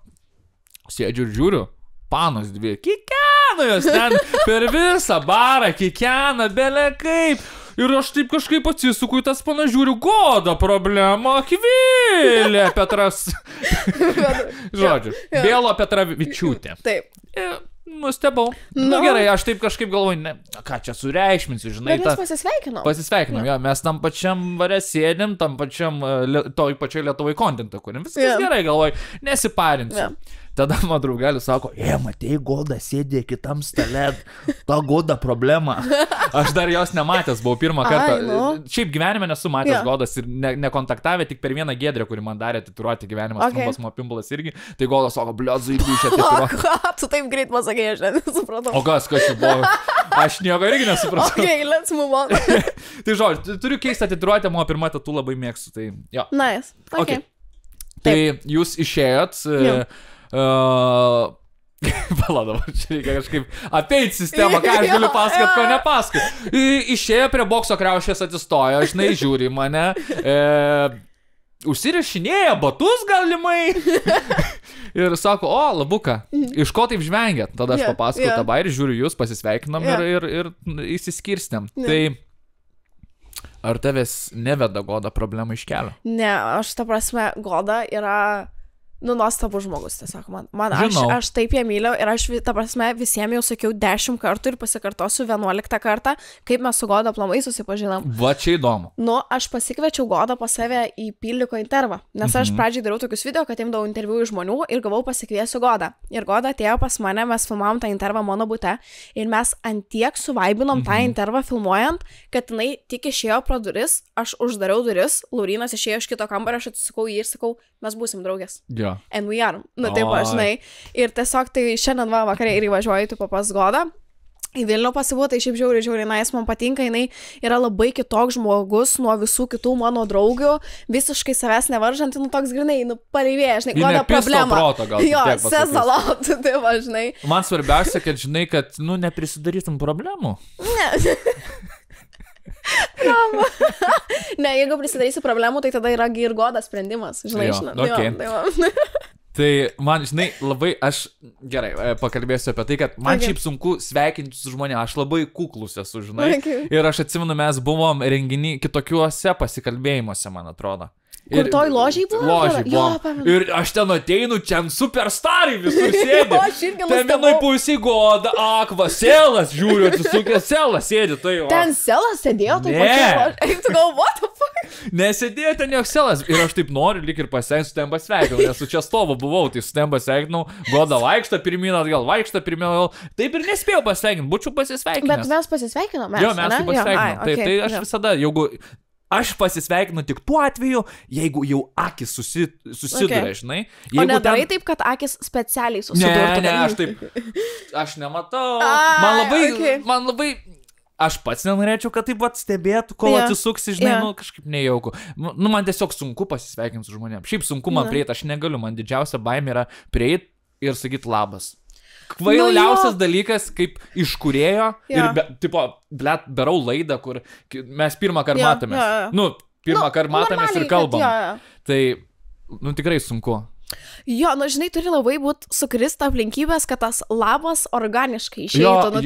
Sėdžiu ir žiūriu, panos 2, kikena jos ten per visą barą, kikena, bele kaip. Ir aš taip kažkaip atsisuku į tas panas, žiūriu, Goda problema, Akvilė Petras. Žodžiu, Bėlo Petravičiūtė. Taip. Nustebau. Gerai, aš taip kažkaip galvoju, ką čia sureikšminsiu, žinai. Bet mes pasisveikinom. Pasisveikinom, mes tam pačiam bare sėdim, tam pačiam, toj pačioj Lietuvai kontentą kūrim. Viskas gerai, galvoju, nesiparinsiu. Tada mano draugelis sako, matei, Goda sėdė kitam stale, ta Goda problema. Aš dar jos nematęs, buvau pirmą kartą. Šiaip gyvenime nesu matęs Godas ir nekontaktavę tik per vieną Giedrę, kuri man darė tituruoti gyvenimas, trumpas mopimbalas irgi. Tai Goda sako, bliodzu, įgyšė tituruoti. Ką, tu taip greit pasakė, aš nesupratau. O kas čia buvo? Aš nieko irgi nesupratau. Ok, let's move on. Tai žodžiu, turiu keistą tituruotę, mano pirmą tatu labai mėgstu, tai jo. Nice, ok. Tai jūs išėjot... Pala, dabar čia reikia kažkaip apeit sistemą, ką aš galiu pasakot, ko nepasakot. Išėjo prie bokso kriaušės, atsistojo, žinai, žiūri mane, užsirašinėja batus galimai. Ir sako, labuka, iš ko taip žvengėt? Tada aš papasakau tą ir žiūriu jūs, pasisveikinam ir įsiskirstėm. Tai ar tavęs neveda Goda problemą iš kelio? Ne, aš ta prasme, Goda yra... nuostabus žmogus, tiesiog man aš taip ją myliu ir aš, ta prasme, visiems jau sakiau 10 kartų ir pasikartosiu 11 kartą, kaip mes su Goda aplamai susipažinom. Va, čia įdomu. Aš pasikviečiau Godą pas save į Pylliko intervą, nes aš pradžiai dariau tokius video, kad imdavau interviu iš žmonių ir gavau pasikviesiu Godą. Ir Goda atėjo pas mane, mes filmavom tą intervą mano bute ir mes antiek suvaibinom tą intervą filmuojant, kad jinai tik išėjo pro duris, aš uždariau duris, Laurynas išėjo iš kito kambario, aš atsisukau jį ir sakau, mes būsim draugės. And we are. Taip, žinai. Ir tiesiog tai šiandien vakarė ir įvažiuoju tipo pas Godą. Į Vilnių pasibūtų, tai šiaip žiauriai, jis man patinka, jinai yra labai kitoks žmogus nuo visų kitų mano draugių, visiškai savęs nevaržant, toks grinai, pareivėja, žinai, Goda problema. Jo, says a lot, tai va, žinai. Man svarbiausia, kad žinai, kad, neprisidarytum problemų. Ne. Ne, jeigu prisidarysi problemų, tai tada yra ir Goda sprendimas, žinai, Tai man, žinai, labai, aš gerai pakalbėsiu apie tai, kad man šiaip sunku sveikinti su žmonė, aš labai kuklus esu, žinai, ir aš atsimenu, mes buvom renginį kitokiuose pasikalbėjimuose, man atrodo. Kur toj ložiai buvo? Ložiai buvo. Ir aš ten ateinu, ten superstarai visur sėdi. Ten vienoj pusėj Goda, Akva, Selas, žiūriu, atsisukęs Selas sėdi. Ten Selas sėdėjo, tai pačiai. Eik tu gal, what the fuck? Nesėdėjo ten joks Selas. Ir aš taip noriu, lyg ir pasveikinau, su ten pasveikinau, nes su čia stovu buvau, tai su ten pasveikinau. Goda vaikšta pirmyn atgal, Taip ir nespėjau pasveikinti, būčiau pasisveikinęs. Bet mes pasisveikinom, Jo, mes taip pasveikinom. Tai aš visada, jeigu... Aš pasisveikinu tik tuo atveju, jeigu jau akis susiduria, žinai. O nedarai taip, kad akis specialiai susidurtų? Ne, aš nematau. Man labai, aš pats nenorėčiau, kad taip stebėtų, kol atsisuksi, žinai, kažkaip nejauku. Man tiesiog sunku pasisveikinti su žmonėm. Šiaip sunku man prieiti, aš negaliu, man didžiausia baimė yra prieiti ir sakyti labas. Kvailiausias dalykas, kaip iš kūrėjo ir, darau laidą, kur mes pirmą kartą matomės. Pirmą kartą matomės ir kalbam. Tai, tikrai sunku. Jo, žinai, turi labai būti sukrista aplinkybės, kad tas labas organiškai išeitų,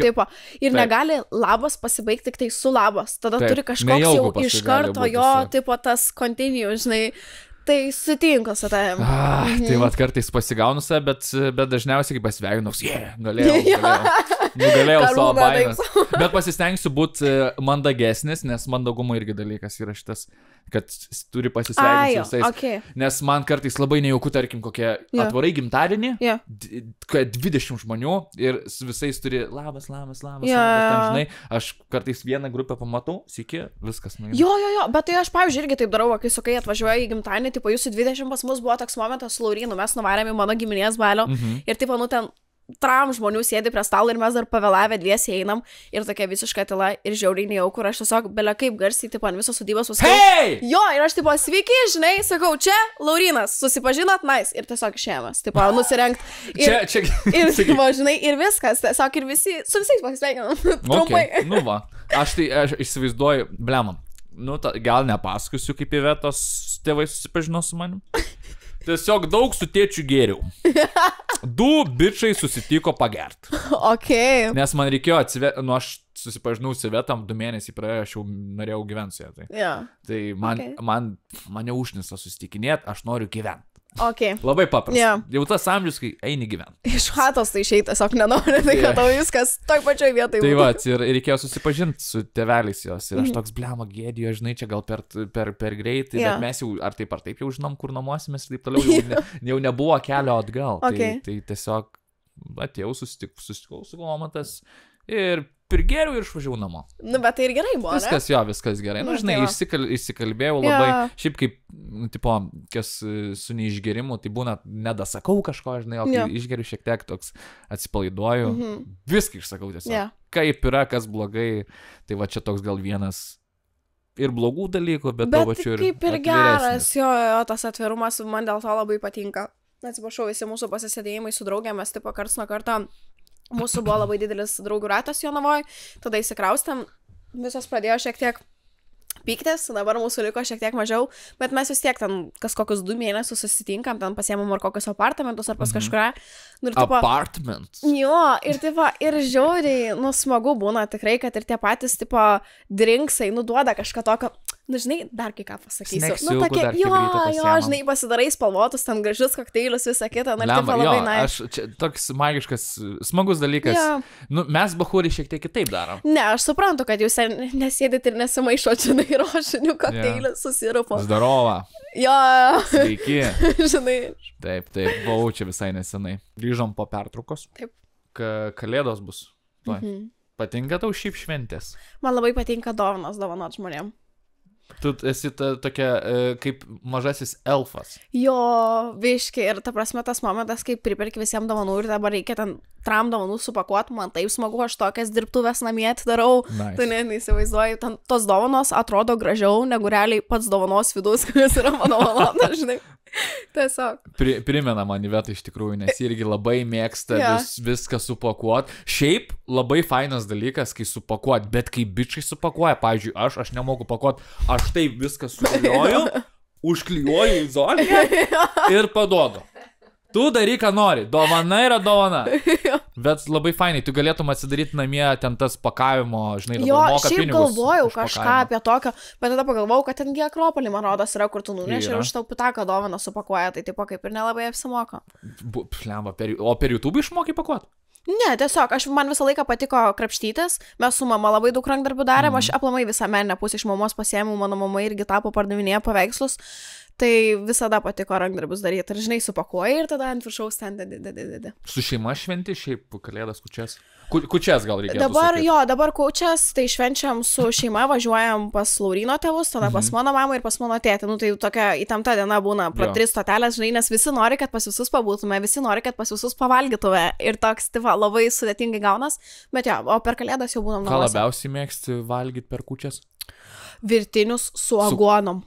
ir negali labas pasibaigti tik tai su labas. Tada turi kažkoks jau iš karto tas continue, žinai. Tai sutinku su tavim. Tai kartais pasigaunu save, bet dažniausiai kaip pasveikinus, galėjau. Nugalėjau savo baimės. Bet pasistengsiu būti mandagesnis, nes mandagumo irgi dalykas yra šitas, kad turi pasisveikinti visais. Okay. Nes man kartais labai nejauku, tarkim, kokie atvarai gimtadienį, kad 20 žmonių ir su visais turi labas, žinai, aš kartais vieną grupę pamatau, sėki, viskas nueina. Jo, bet tai aš, pavyzdžiui, irgi taip darau, kai sakai, atvažiuoju į gimtadienį, tipo, jūsų 20 pas mus buvo toks momentas su Laurynu, mes nuvarėme mano giminės balio ir tipo, ten tram žmonių sėdi prie stalo ir mes dar pavėlavę dviesi einam ir tokia visiška tyla ir žiauriai nejauku, aš tiesiog belia kaip garsiai, tipo, ant visos sodybos pasakau. Hey! Jo, ir aš, tipo, sveiki, žinai, sakau, čia Laurynas, susipažinot, nice, ir tiesiog išėmės, tipo, nusirengt. Ir, ir tipo, žinai, ir viskas, tiesiog ir visi, su visais pasisveikinam, trumpai. Okay. Nu va, aš įsivaizduoju, blemam, gal nepasakosiu, kaip Ivetos tėvai susipažino su manim. Tiesiog daug su tėčiu gėriau. 2 bičiai susitiko pagert. Okay. Nes man reikėjo aš susipažinau su Ivetam 2 mėnesiai praėjo, aš jau norėjau gyventi su ją. Tai mane užnisa susitikinėt, aš noriu gyventi. Okay. Labai paprasta. Jau tas amžius, kai eini gyventi. Iš chatos tai išeit, tiesiog nenori, tai kad tau viskas toj pačioj vietoj. Tai va, ir reikėjo susipažinti su tėveliais jos. Ir aš toks, blema, gėdijo, žinai, čia gal per greitai, bet mes jau ar taip jau žinom, kur namuosimės ir taip toliau, jau nebuvo kelio atgal. Okay. Tai tiesiog atėjau, susitikau su Glomantas ir prigėriau ir išvažiavau namo. Nu, bet tai ir gerai buvo, viskas gerai. Nu, žinai, išsikalbėjau labai. Šiaip kaip, tipo, kas su neišgerimu, tai būna, nedasakau kažko, žinai, o kai išgeriu šiek tiek toks atsipalaiduoju, viską išsakau tiesiog. Kaip yra, kas blogai, tai va čia toks gal vienas ir blogų dalykų, bet to pačiu ir kaip ir geras, jo, tas atvirumas man dėl to labai patinka. Atsiprašau, visi mūsų pasisėdėjimai su draugėmis, tipo, karts nuo karto. Mūsų buvo labai didelis draugų ratas Jonavoj, tada įsikraustėm, visos pradėjo šiek tiek pyktis, dabar mūsų liko šiek tiek mažiau, bet mes vis tiek ten kas kokius 2 mėnesius susitinkam, ten pasiemam ar kokius apartamentus ar pas kažką. Nu, Apartments? Jo, ir tipo, ir žiauriai, smagu būna tikrai, kad ir tie patys, tipo, drinksai, duoda kažką tokio. Nu, žinai, dar kai ką pasakysiu. Tokie, jo, žinai, pasidarai spalvotus, ten gražius kokteilius, visą kitą. Aš čia toks magiškas, smagus dalykas. Nu, mes bachūrį šiek tiek kitaip darom. Ne, aš suprantu, kad jūs nesėdit ir nesimaišot, žinai, rožinių kokteilių susirupo. Zdarova. Jo. Sveiki. Žinai. Taip, buvau čia visai nesenai. Grįžom po pertraukos. Taip. Kalėdos bus. Patinka tau šiaip šventės? Man labai patinka dovanos dovanot žmonėm. Tu esi tokia kaip mažasis elfas. Jo, viškai. Ir ta prasme tas momentas, kai priperki visiems dovanų ir dabar reikia ten tram dovanų supakuoti, man taip smagu, aš tokias dirbtuvės namie atidarau. Nice. Tu neįsivaizduoji, tos dovanos atrodo gražiau negu realiai pats dovanos vidus, kuris yra mano valanda, žinai. Tiesiog. Primena man Ivetą iš tikrųjų, nes irgi labai mėgsta viską supakuoti. Šiaip labai fainas dalykas, kai supakuoti, bet kai bičiai supakuoja, pavyzdžiui, aš nemoku pakuoti, aš taip viską suklijuoju, užklijuoju izoliją ir paduodu. Tu daryk, ką nori, dovana yra dovana. Bet labai fainai, tu galėtum atsidaryti namie ten tas pakavimo, žinai, dabar moka pinigus. Jo, šiaip galvojau kažką apie tokio, bet tada pagalvojau, kad ten Akropolį, man rodos, yra, kur tu nuneši ir už tau pitaką dovaną supakuoja, tai tipo kaip ir nelabai apsimoka. O per YouTube išmokai pakuoti? Ne, tiesiog, man visą laiką patiko krapštytis, mes su mama labai daug rankdarbių darėm, aš aplamai visą meninę pusę iš mamos pasiėmiau, mano mama irgi tapo pardavinėję paveikslus, tai visada patiko rankdarbius daryti, ir žinai, supakuoji ir tada ant viršaus ten dėdė. Su šeima šventi šiaip kalėdas kučias? Kučias gal reikėtų dabar, sakyti. Dabar kučias, tai švenčiam su šeima, važiuojam pas Lauryno tėvus, tada pas mano mamą ir pas mano tėtį, nu tai tokia įtempta diena būna, pro 3 stotelės, žinai, nes visi nori, kad pas visus pabūtume, visi nori, kad pas visus pavalgytume ir toks, tai labai sudėtingai gaunas, bet o per kalėdas jau būnam namuose. Ką labiausiai mėgsti valgyti per kučias? Virtinius su aguonom.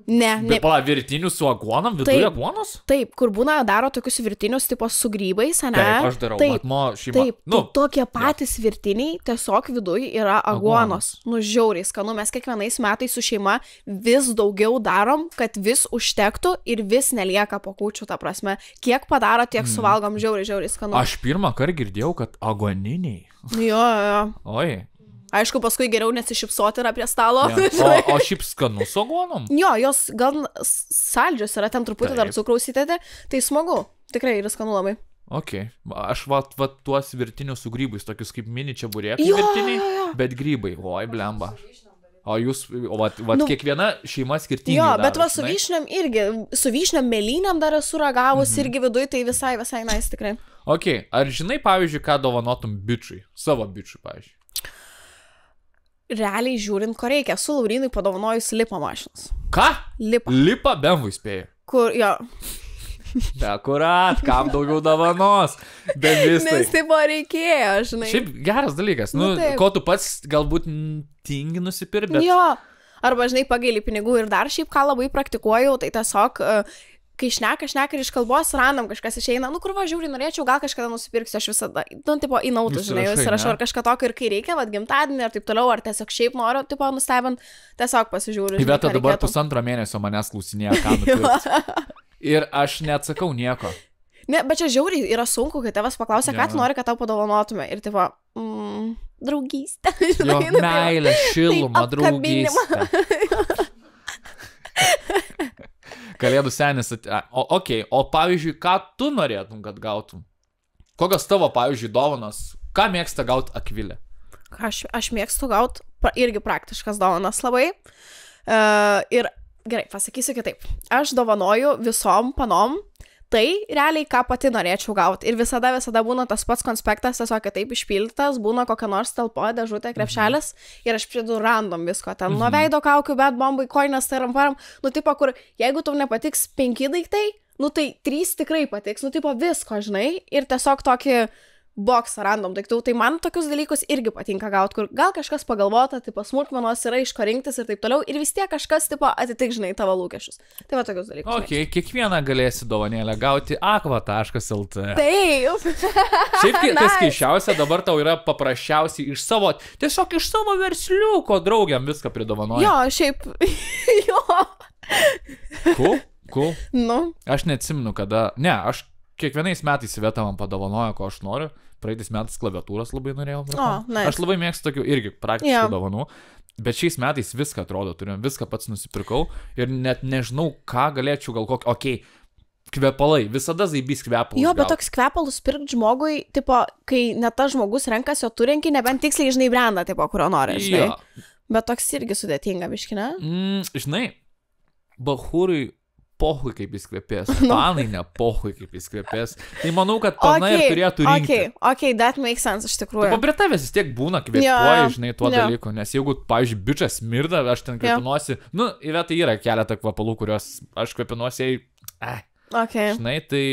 Ne. Virtinius su aguonom, viduje aguonos? Taip, kur būna daro tokius virtinius tipo su grybais, ne? Taip, aš darau, matmo šeima. Taip, tokie patys virtiniai, tiesiog viduje yra aguonos. Nu, žiauriai skanu, mes kiekvienais metais su šeima vis daugiau darom, kad vis užtektų ir vis nelieka po kūčių, ta prasme. Kiek padaro, tiek suvalgom, žiauriai skanu. Aš pirmą kartą girdėjau, kad aguoniniai. Jo. Oi. Aišku, paskui geriau nesišypsoti yra prie stalo. O šiaip skanu su aguonom? Jo, jos gal saldžios yra, ten truputį dar cukraus įdėti, tai smagu. Tikrai yra skanu labai. Ok. Aš tuos virtinius su grybais, tokius kaip mini čia burėkai virtiniai, bet grybai. Oi, blemba. O jūs, kiekviena šeima skirtingai. Jo, bet su vyšniam irgi, su vyšniam mėlyniam dar esu ragavus irgi viduj, tai visai nice tikrai. Ok, ar žinai, pavyzdžiui, ką dovanotum bičiui? Savo bičiui, pavyzdžiui. Realiai žiūrint, ko reikia. Su Laurinui padovanojus lipa mašinas. Ką? Lipa BMW spėjai. Kur, jo. Akurat, kam daugiau dovanos. Nes tai buvo reikėjo, žinai. Šiaip geras dalykas. Ko tu pats galbūt tingi nusipirkti, bet... Jo, arba, žinai, pagaili pinigų ir dar šiaip ką labai praktikuoju, tai tiesiog, kai šneka ir iš kalbos random kažkas išeina, kur žiūri, norėčiau, gal kažkada nusipirksiu, aš visada, tipo, į nautus, žinai, įsirašau ar kažką tokio ir kai reikia, gimtadienį ar taip toliau, ar tiesiog šiaip noriu, tipo, nustebint, tiesiog pasižiūriu. Iveta dabar 1,5 mėnesio manęs klausinėja, ką nupirkti. Ir aš neatsakau nieko. Ne, bet čia žiauriai yra sunku, kai tavęs paklausia, ką tu nori, kad tau padovanotume. Ir tipo, draugystė. Jo, meilė, šiluma, draugystė. Kalėdų senis. O pavyzdžiui, ką tu norėtum, kad gautum? Kokios tavo, pavyzdžiui, dovanos? Ką mėgsta gauti Akvilė? Aš mėgstu gauti irgi praktiškas dovanas labai. Ir gerai, pasakysiu kitaip. Aš dovanoju visom panom tai realiai, ką pati norėčiau gauti. Ir visada būna tas pats konspektas, tiesiog kitaip išpildytas, būna kokia nors talpo, dėžutė, krepšelis ir aš pridedu random visko. Ten nuo veido kaukių, bet bombai, koinas, tai ramparam. Tipo, kur jeigu tau nepatiks 5 daiktai, tai 3 tikrai patiks. Tipo, visko, žinai. Ir tiesiog tokį boksą random daiktų. Tai man tokius dalykus irgi patinka gauti, kur gal kažkas pagalvota, tipo, smulkmenos yra iš ko rinktis ir taip toliau. Ir vis tiek kažkas, tipo, atitik, žinai, tavo lūkesčius. Tai va tokius dalykus. Ok, kiekvieną galėsi dovanėlę gauti aqua.lt. Taip. Šiaip kas keiščiausia, dabar tau yra paprasčiausiai tiesiog iš savo versliuko draugiam viską pridovanoji. Jo, šiaip. Jo. Cool. Nu. Aš neatsimenu, kada. Ne, aš kiekvienais metais Iveta man padovanoja, ko aš noriu. Praeitais metais klaviatūros labai norėjau. Nice. Aš labai mėgstu tokių irgi praktiškų dovanų. Bet šiais metais viską atrodo, viską pats nusipirkau. Ir net nežinau, ką galėčiau gal kokį. Okei, kvepalai. Visada zaibys kvepalus. Jo, bet toks kvepalus pirkti žmogui, tipo, kai net tas žmogus renkasi, o tu renki, nebent tiksliai, žinai, brandą, tipo, kurio nori. Žinai. Bet toks irgi sudėtinga, biški, ne? Žinai, bahūrui pohui, kaip jis kvepės. Panai ne pohui, kaip jis kvepės. Tai manau, kad pana ir turėtų rinkti. Ok, that makes sense, iš tikrųjų. Prie tavęs vis tiek būna kvėpuoji, žinai, tuo dalyku. Nes jeigu, pavyzdžiui, bičias smirda, aš ten kvepinuosi. Iveta yra keletą kvepalų, kurios aš kvepinuosi. Žinai, tai...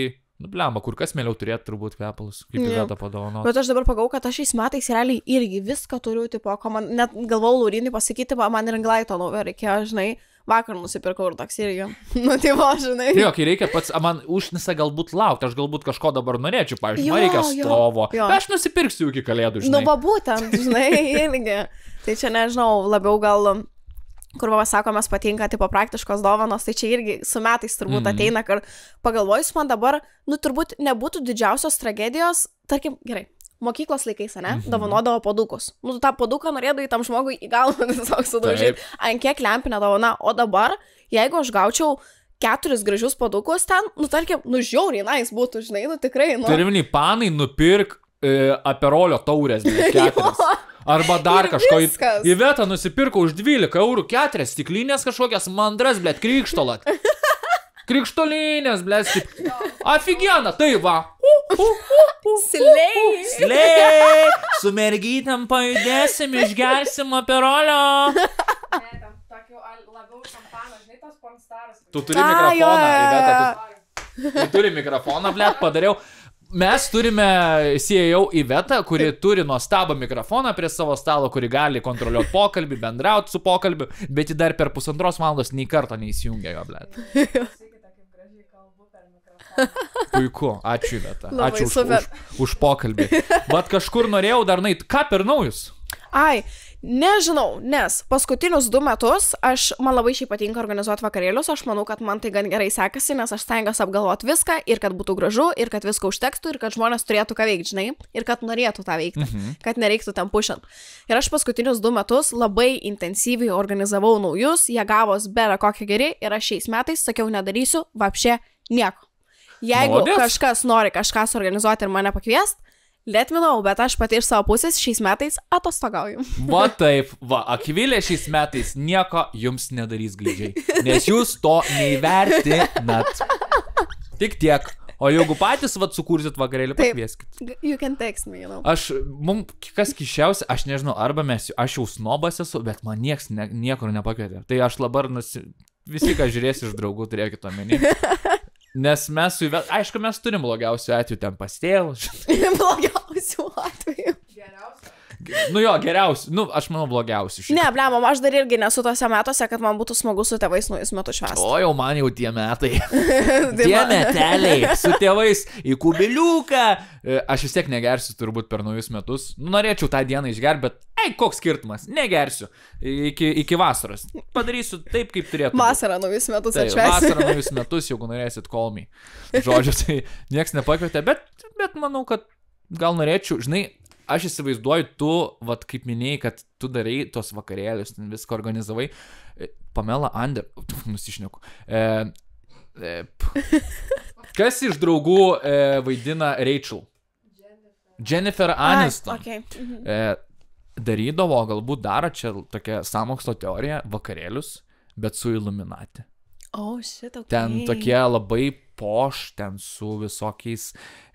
blemba, kur kas mėliau turėtų turbūt kvepalus, kaip Iveta padovanotų. Bet aš dabar pagau, kad aš šiais metais realiai irgi viską turiu, tipo, ko man, net galvau Laurinai pasakyti, man ir Anglaito reikėjo, žinai, vakar nusipirkau ir toks irgi. Tipo, žinai. Jo, kai reikia pats, man užnisa galbūt laukti, aš galbūt kažko dabar norėčiau, pavyzdžiui, man reikia stovo. Aš nusipirksiu iki kalėdų, žinai. Va būtent, žinai, irgi. Tai čia nežinau, labiau gal... kur sako, mes patinka, tipo, praktiškos dovanos, tai čia irgi su metais turbūt ateina, kad pagalvojus man dabar, turbūt nebūtų didžiausios tragedijos, tarkim, gerai, mokyklos laikais, ne, dovanodavo padukus. Tą paduką norėdavai tam žmogui į galvą tiesiog sudaužyti, ant kiek lempinę dovana, o dabar, jeigu aš gaučiau 4 gražius padukus ten, tarkim, žiauriai nice būtų, žinai, tikrai, Turiminiai panai nupirk aperolio taurės, 4. Arba dar kažko. Iveta nusipirko už 12 eurų 4 stiklinės kažkokias mandras, blėt, krikštolat. Krikštolinės, blėt, aфигенно, tai va. Slei. Su mergytėm pajudėsim, išgersim aperolio. Ne, tam tokiu labiau šampano, žinai, tos pornstaras. Tu turi mikrofoną, Iveta, tu turi mikrofoną, blėt, padariau. Mes turime CEO Ivetą, kuri turi nuostabą mikrofoną prie savo stalo, kuri gali kontroliuoti pokalbį, bendrauti su pokalbiu, bet ji dar per 1,5 valandos nei karto neįsijungia jo, blėt. Puiku, ačiū Iveta. Ačiū už pokalbį. Bet kažkur norėjau dar nueiti, ką per naujus? Nežinau, nes paskutinius 2 metus man labai šiaip patinka organizuoti vakarėlius, aš manau, kad man tai gan gerai sekasi, nes aš stengiuosi apgalvoti viską ir kad būtų gražu, ir kad viską užtektų, ir kad žmonės turėtų ką veikti, žinai, ir kad norėtų tą veikti, kad nereiktų tam pušant. Ir aš paskutinius 2 metus labai intensyviai organizavau naujus, jie gavos bėra kokie geri ir aš šiais metais sakiau, nedarysiu vapšė nieko. Jeigu kažkas nori kažką suorganizuoti ir mane pakviest, let me know, bet aš pati iš savo pusės šiais metais atostogauju. Va taip, va, Akvilė šiais metais nieko jums nedarys glidžiai, nes jūs to neįvertinat. Tik tiek. O jeigu patys sukursit vakarėlį, pakvieskit. You can text me, Mums kas kišiausia, aš nežinau, arba aš jau snobas esu, bet man nieks niekur nepakvietė. Tai aš dabar visi, ką žiūrės iš draugų, turėkit omeny. Nes mes aišku, mes turim blogiausių atveju ten pastėlų. Blogiausių atveju. Geriausia. Nu jo, geriausių. Nu, aš manau blogiausių. Ne, blemam, aš dar irgi nesu tose metuose, kad man būtų smagu su tėvais naujus metus švęsti. O jau man jau tie metai. Tie meteliai su tėvais į kubiliuką. Aš vis tiek negersiu turbūt per naujus metus. Norėčiau tą dieną išgerti, bet koks skirtumas, negersiu iki vasaros. Padarysiu taip, kaip turėtų. Vasarą naujus metus atšvęsiu. Vasarą naujus metus, jeigu norėsit, call me. Žodžiu, tai nieks nepakvietė, bet manau, kad gal norėčiau, žinai, aš įsivaizduoju, tu, kaip minėjai, kad tu darai tos vakarėlius, viską organizavai. Pamela nusišneku. Kas iš draugų vaidina Rachel? Jennifer Aniston. Darydavo, galbūt daro čia tokia sąmokslo teorija, vakarėlius, bet su Illuminati. Ten tokie labai poš, ten su visokiais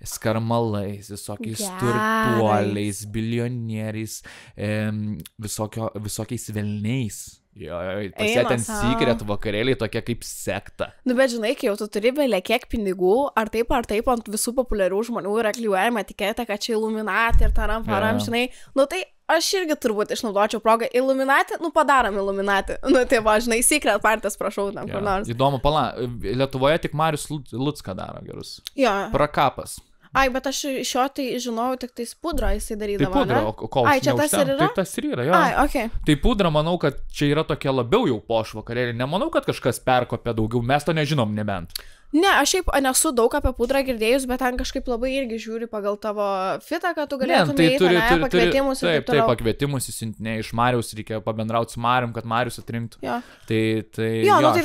skarmalais, visokiais turtuoliais, bilionieriais, visokiais velniais. Pas jie ten secret vakarėliai tokie kaip sekta. Nu, bet žinai, kai jau tu turi belė kiek pinigų, ar taip ant visų populiarių žmonių yra klijuojama etiketė, kad čia Illuminati ir taram, žinai, nu tai aš irgi turbūt išnaudočiau progą Illuminati, padarom Illuminati. Nu, tai va, žinai, secret partijas prašau tam kur nors. Įdomu, Lietuvoje tik Marius Lucka daro gerus. Prakapas. Ai, bet aš iš jo tai žinau, tik tais pudrą jisai darydavo. Tai pudra, kol čia tas ir yra? Tai tas ir yra, jo. Tai pudra, manau, kad čia yra tokia labiau jau poš vakarėlį. Nemanau, kad kažkas perkopė daugiau, mes to nežinom nebent. Ne, aš šiaip nesu daug apie pudrą girdėjus, bet ten kažkaip labai irgi žiūri pagal tavo fitą, kad tu galėtum pakvietimus ir taip toliau. Taip, pakvietimus įsintinė iš Mariaus, reikia pabendrauti su Marium, kad Marius atrinktų. Jo. Tai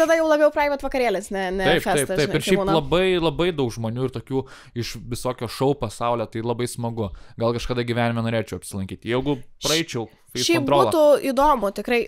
tada jau labiau private vakarėlis, ne festas. Taip, ir šiaip labai daug žmonių ir tokių iš visokio šou pasaulio, tai labai smagu. Gal kažkada gyvenime norėčiau apsilankyti. Jeigu praeičiau. Šiaip būtų įdomu, tikrai,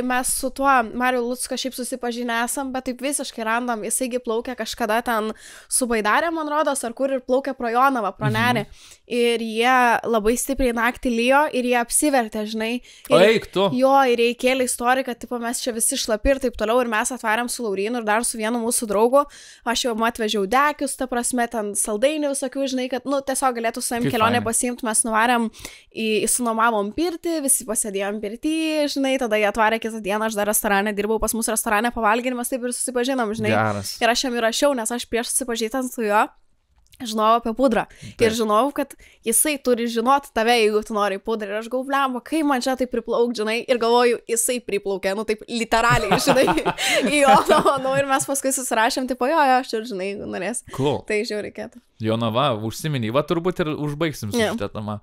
mes su tuo Mariu Lucka šiaip susipažinę esam, bet taip visiškai randam, jisaigi plaukė kažkada ten su Baidarė, man rodos, ar kur ir plaukė pro Jonavą, pro Nerį. Ir jie labai stipriai naktį lijo ir jie apsivertė, žinai. Eik tu. Jo, ir jie kėlė istoriją, kad tipo, mes čia visi šlapi ir taip toliau, ir mes atvarėm su Laurynu ir dar su vienu mūsų draugu. Aš jau atvežiau dekius, ta prasme, ten saldainių visokių, žinai, kad, tiesiog galėtų su savim kelionę pasiimti, mes nuvarėm įsinuomavom pirtį, visi pasėdėjom pirtį, žinai, tada jie atvarė kitą dieną, aš dar restorane dirbau, pas mus restorane pavalgėm, mes taip ir susipažinom, žinai. Geras. Ir aš jam įrašiau, nes aš prieš susipažįstant su juo žinojau apie pudrą. Ir žinojau, kad jisai turi žinoti tave, jeigu tu nori pudrą. Ir aš galvoju, blemba, kai man čia taip priplauk, žinai, ir galvoju, jisai priplaukė, taip literaliai, žinai. Ir mes paskui susirašėm, tipo, jo, aš čia, žinai, jeigu norės. Cool. Tai žiau reikėtų. Jonava, užsiminį, va turbūt ir užbaigsim su šitą temą.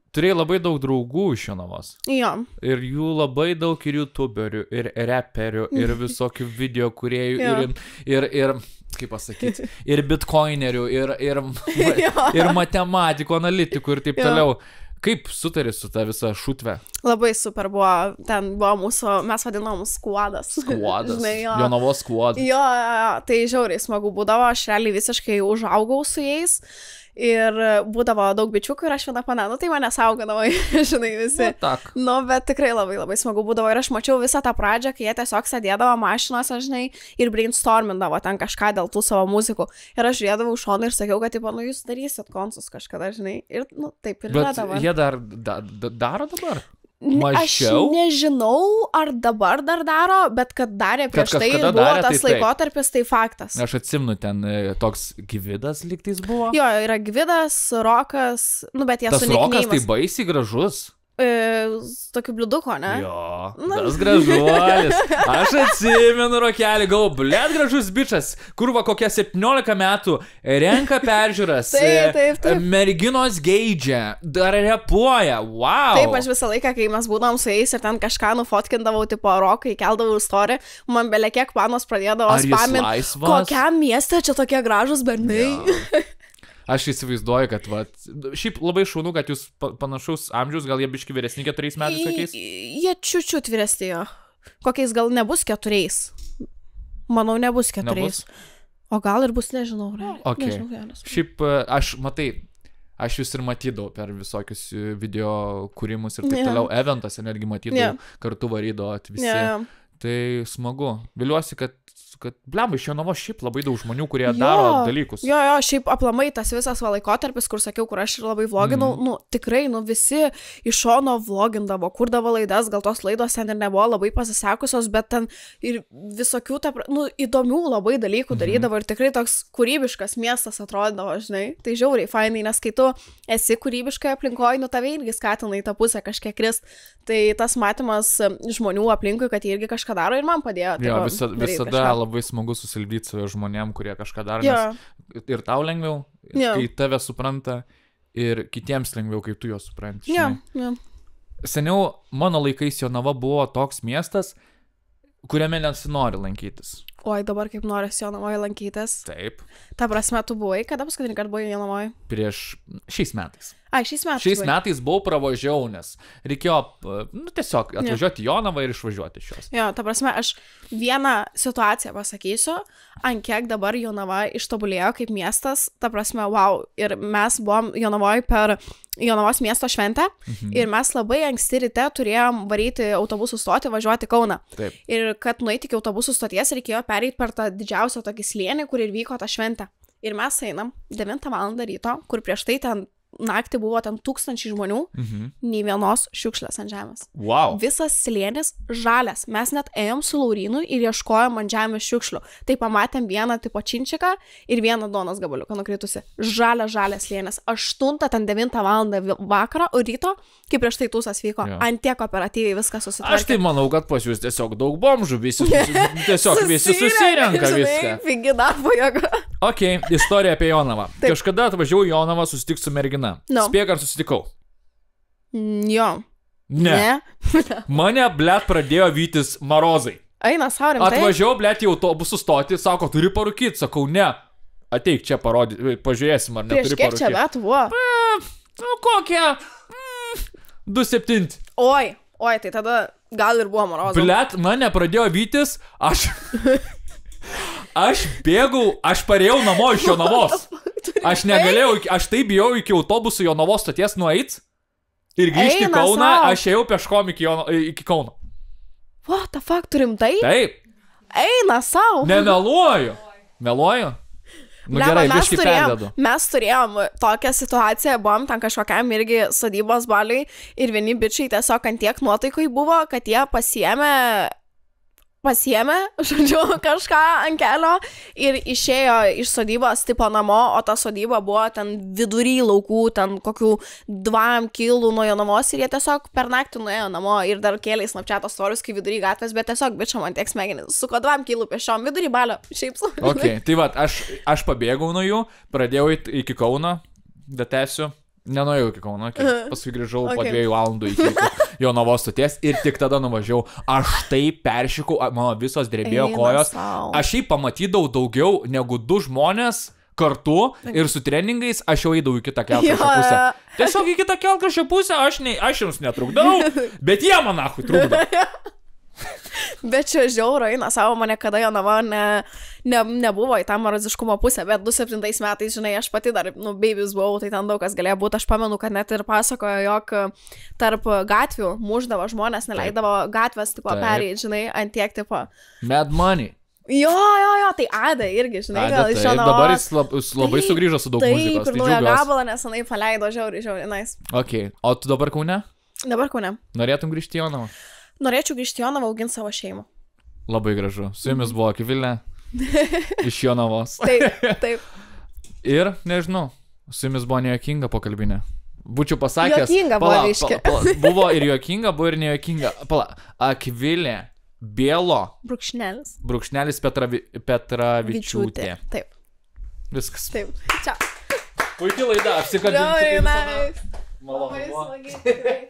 Turėjai labai daug draugų iš Jonavos. Jo. Ir jų labai daug ir youtuberių, ir reperių, ir visokių video kūrėjų, ir kaip pasakyti, ir bitcoinerių, ir matematikų, analitikų ir taip toliau. Kaip sutari su ta visa šutve? Labai super buvo, ten buvo mūsų, mes vadinom skuodas. Skuodas, Jonavos skuodas. Jo, tai žiauriai smagu būdavo, aš realiai visiškai užaugau su jais. Ir būdavo daug bičiukų ir aš viena pana, tai mane saugodavo, žinai, visi. Bet tikrai labai labai smagu būdavo ir aš mačiau visą tą pradžią, kai jie tiesiog sėdėdavo mašinuose, žinai, ir brainstormindavo ten kažką dėl tų savo muzikų. Ir aš žiūrėdavau šoną ir sakiau, kad, jūs darysit konsus kažkada, žinai. Ir, taip ir yra dabar. Bet jie dar daro dabar? Mažiau? Aš nežinau, ar dabar dar daro, bet kad darė prieš tai ir buvo tas laikotarpis, tai faktas. Aš atsimenu, ten toks Gvidas lygtais buvo. Jo, yra Gvidas, Rokas, bet jie su nikneimas. Tas Rokas tai baisiai gražus. tokiu bliuduko, ne? Jo, tas gražuolis. Aš atsimenu, Rokelį, galvo, blėt gražus bičas, kur va kokie 17 metų, renka peržiūras, taip. merginos geidžia, dar repuoja, wow. Taip, aš visą laiką, kai mes būdavom su jais ir ten kažką nufotkindavau, tipo rokai, keldavau istoriją, man belekiek panos pradėdavo spaminti, kokiam mieste čia tokie gražus bernai. Ja. Aš įsivaizduoju, kad šiaip labai šaunu, kad jūs panašaus amžiaus, gal jie biški vyresni 4 metais kokiais? Jie čiučiut vyresnėjo. Kokiais gal nebus 4. Manau, nebus 4. Nebus? O gal ir bus, nežinau. Okay. Nežinau, šiaip aš jūs ir matydavau per visokius video kūrimus ir taip toliau. Eventose netgi matydavau, kartu varydavot visi. Tai smagu. Viliuosi, kad blemba, iš Jonavos šiaip labai daug žmonių, kurie daro dalykus. Jo, šiaip aplamai tas visas laikotarpis, kur sakiau, kur aš ir labai vloginau, tikrai, visi iš šono vlogindavo, kurdavo laidas, gal tos laidos ten ir nebuvo labai pasisekusios, bet ten ir visokių, įdomių labai dalykų darydavo ir tikrai toks kūrybiškas miestas atrodydavo, žinai. Tai žiauriai fainai, nes kai tu esi kūrybiškai aplinkoje, tave irgi skatina į tą pusę kažkiek krist. Tai tas matymas žmonių aplinkui, kad jie irgi kažką daro ir man padėjo. Jo, visada labai smagu susildyti save žmonėm, kurie kažką daro, nes ir tau lengviau, kai tave supranta, ir kitiems lengviau, kai tu juos supranti. Seniau, mano laikais Jonava buvo toks miestas, kuriame nesinori lankytis. Oi, dabar kaip norisi Jonavoje lankytis. Taip. Ta prasme, tu buvai, kada paskutinį kartą buvai Jonavoje? Šiais metais. Šiais metais. Šiais metais buvau pravažiau, nes reikėjo, tiesiog atvažiuoti į Jonavą ir išvažiuoti iš jos. Jo, ta prasme, aš vieną situaciją pasakysiu, ant kiek dabar Jonava ištobulėjo kaip miestas, ta prasme, wow, ir mes buvom Jonavoje per Jonavos miesto šventę ir mes labai anksti ryte turėjom varyti autobusų stotį, važiuoti Kauną. Taip. Ir kad nueiti iki autobusų stoties, reikėjo pereiti per tą didžiausią tokį slėnį, kur ir vyko ta šventė. Ir mes einam 9 val. Ryto, kur prieš tai ten naktį buvo ten 1000 žmonių, nei vienos šiukšlės ant žemės. Wow. Visas slėnis žalias. Mes net ėjom su Laurynu ir ieškojom ant žemės šiukšlių. Tai pamatėm vieną tipo činčiką ir vieną duonos gabaliuką nukritusi. Žalias slėnis. 8, ten 9 val. Vakaro, o ryto, kai prieš tai tūsas vyko, ant tiek operatyviai viskas susitvarkė. Aš tai manau, kad pas jūs tiesiog daug bomžų, visi susirenka viską. Pigi darbo jėga. Ok, istorija apie Jonavą. Kažkada atvažiavau į Jonavą susitikti su mergina. Spėk, ar susitikau? Jo. Ne. Mane, blėt, pradėjo vytis marozai. Eina, saurim, tai? Atvažiavau, blėt, į autobusų stotį, sako, turi parūkyti. Sakau, ne. Ateik čia parodyti, pažiūrėsim, ar neturi parūkyti. Prieš kiek čia metų buvo? Kokie? 2,7. Oi, tai tada gal ir buvo marozai. Blėt, mane pradėjo vytis, Aš bėgau, aš parėjau namo iš Jonavos. Aš negalėjau, aš taip bijau iki autobusų Jonavos stoties nueit ir grįžti į Kauną, aš ėjau peškom iki Kauno. What the fuck, turim tai? Taip. Eina savo. Nemeluoju. Meluoju? Gerai, biškį perdedu. Mes turėjom tokią situaciją, buvom ten kažkokiam irgi sodybos baliui ir vieni bičiai tiesiog ant tiek nuotaikoj buvo, kad jie pasiėmė, žodžiu, kažką ant kelio ir išėjo iš sodybos tipo namo, o ta sodyba buvo ten vidury laukų, ten kokių 2 kilų nuo Jonavos ir jie tiesiog per naktį nuėjo namo ir dar kėlė Snapchato stories, kai vidury gatvės, bet tiesiog bičiam ant tiek smegenis, suko 2 kilų pešiom vidury balio, šiaip su. Ok, tai va, aš pabėgau nuo jų, pradėjau iki Kauno, detesiu. Nenuėjau iki Kauno, paskui grįžau po 2 valandų iki Jonavos stoties ir tik tada nuvažiavau. Aš taip peršikau, mano visos drebėjo kojos. Aš jį pamatydavau daugiau negu 2 žmonės kartu ir su treningais aš jau eidavau į kitą kelkraščio pusę. Tiesiog į kitą kelkraščio pusę aš jums netrukdau, bet jie man achui trukdo. Bet čia žiauro eina savo, mane kada Jonava nebuvo į tą maraziškumo pusę, bet 2007 metais, žinai, aš pati dar, babies buvau, tai ten daug kas galėjo būti, aš pamenu, kad net ir pasakojo, jog tarp gatvių muždavo žmonės, neleidavo gatvės, tipo, perėjti, žinai, ant tiek, tipo. Mad Money. Jo, tai Ada irgi, žinai, gal iš Jonavos. Dabar jis labai sugrįžo su daug muzikos, tai džiaugiuosi. Taip, ir naują gabalą nesenai paleido, žiauriai, nice. Ok, o tu dabar Kaune? Dabar Kaune. Norėtum grįžti į Jonavą? Norėčiau grįžti į Jonavą, auginti savo šeimą. Labai gražu. Su jumis buvo Kivilė iš Jonavos. Taip. Ir, nežinau, su jumis buvo nejuokinga pokalbinė. būčiau pasakęs. Juokinga buvo, reiškia. Buvo ir juokinga, buvo ir nejuokinga. Akvilė Bėlo. Brūkšnelis Petravičiūtė. Taip. Viskas. Taip. Čia. Puikiai laida, apsikabinti. Malonu.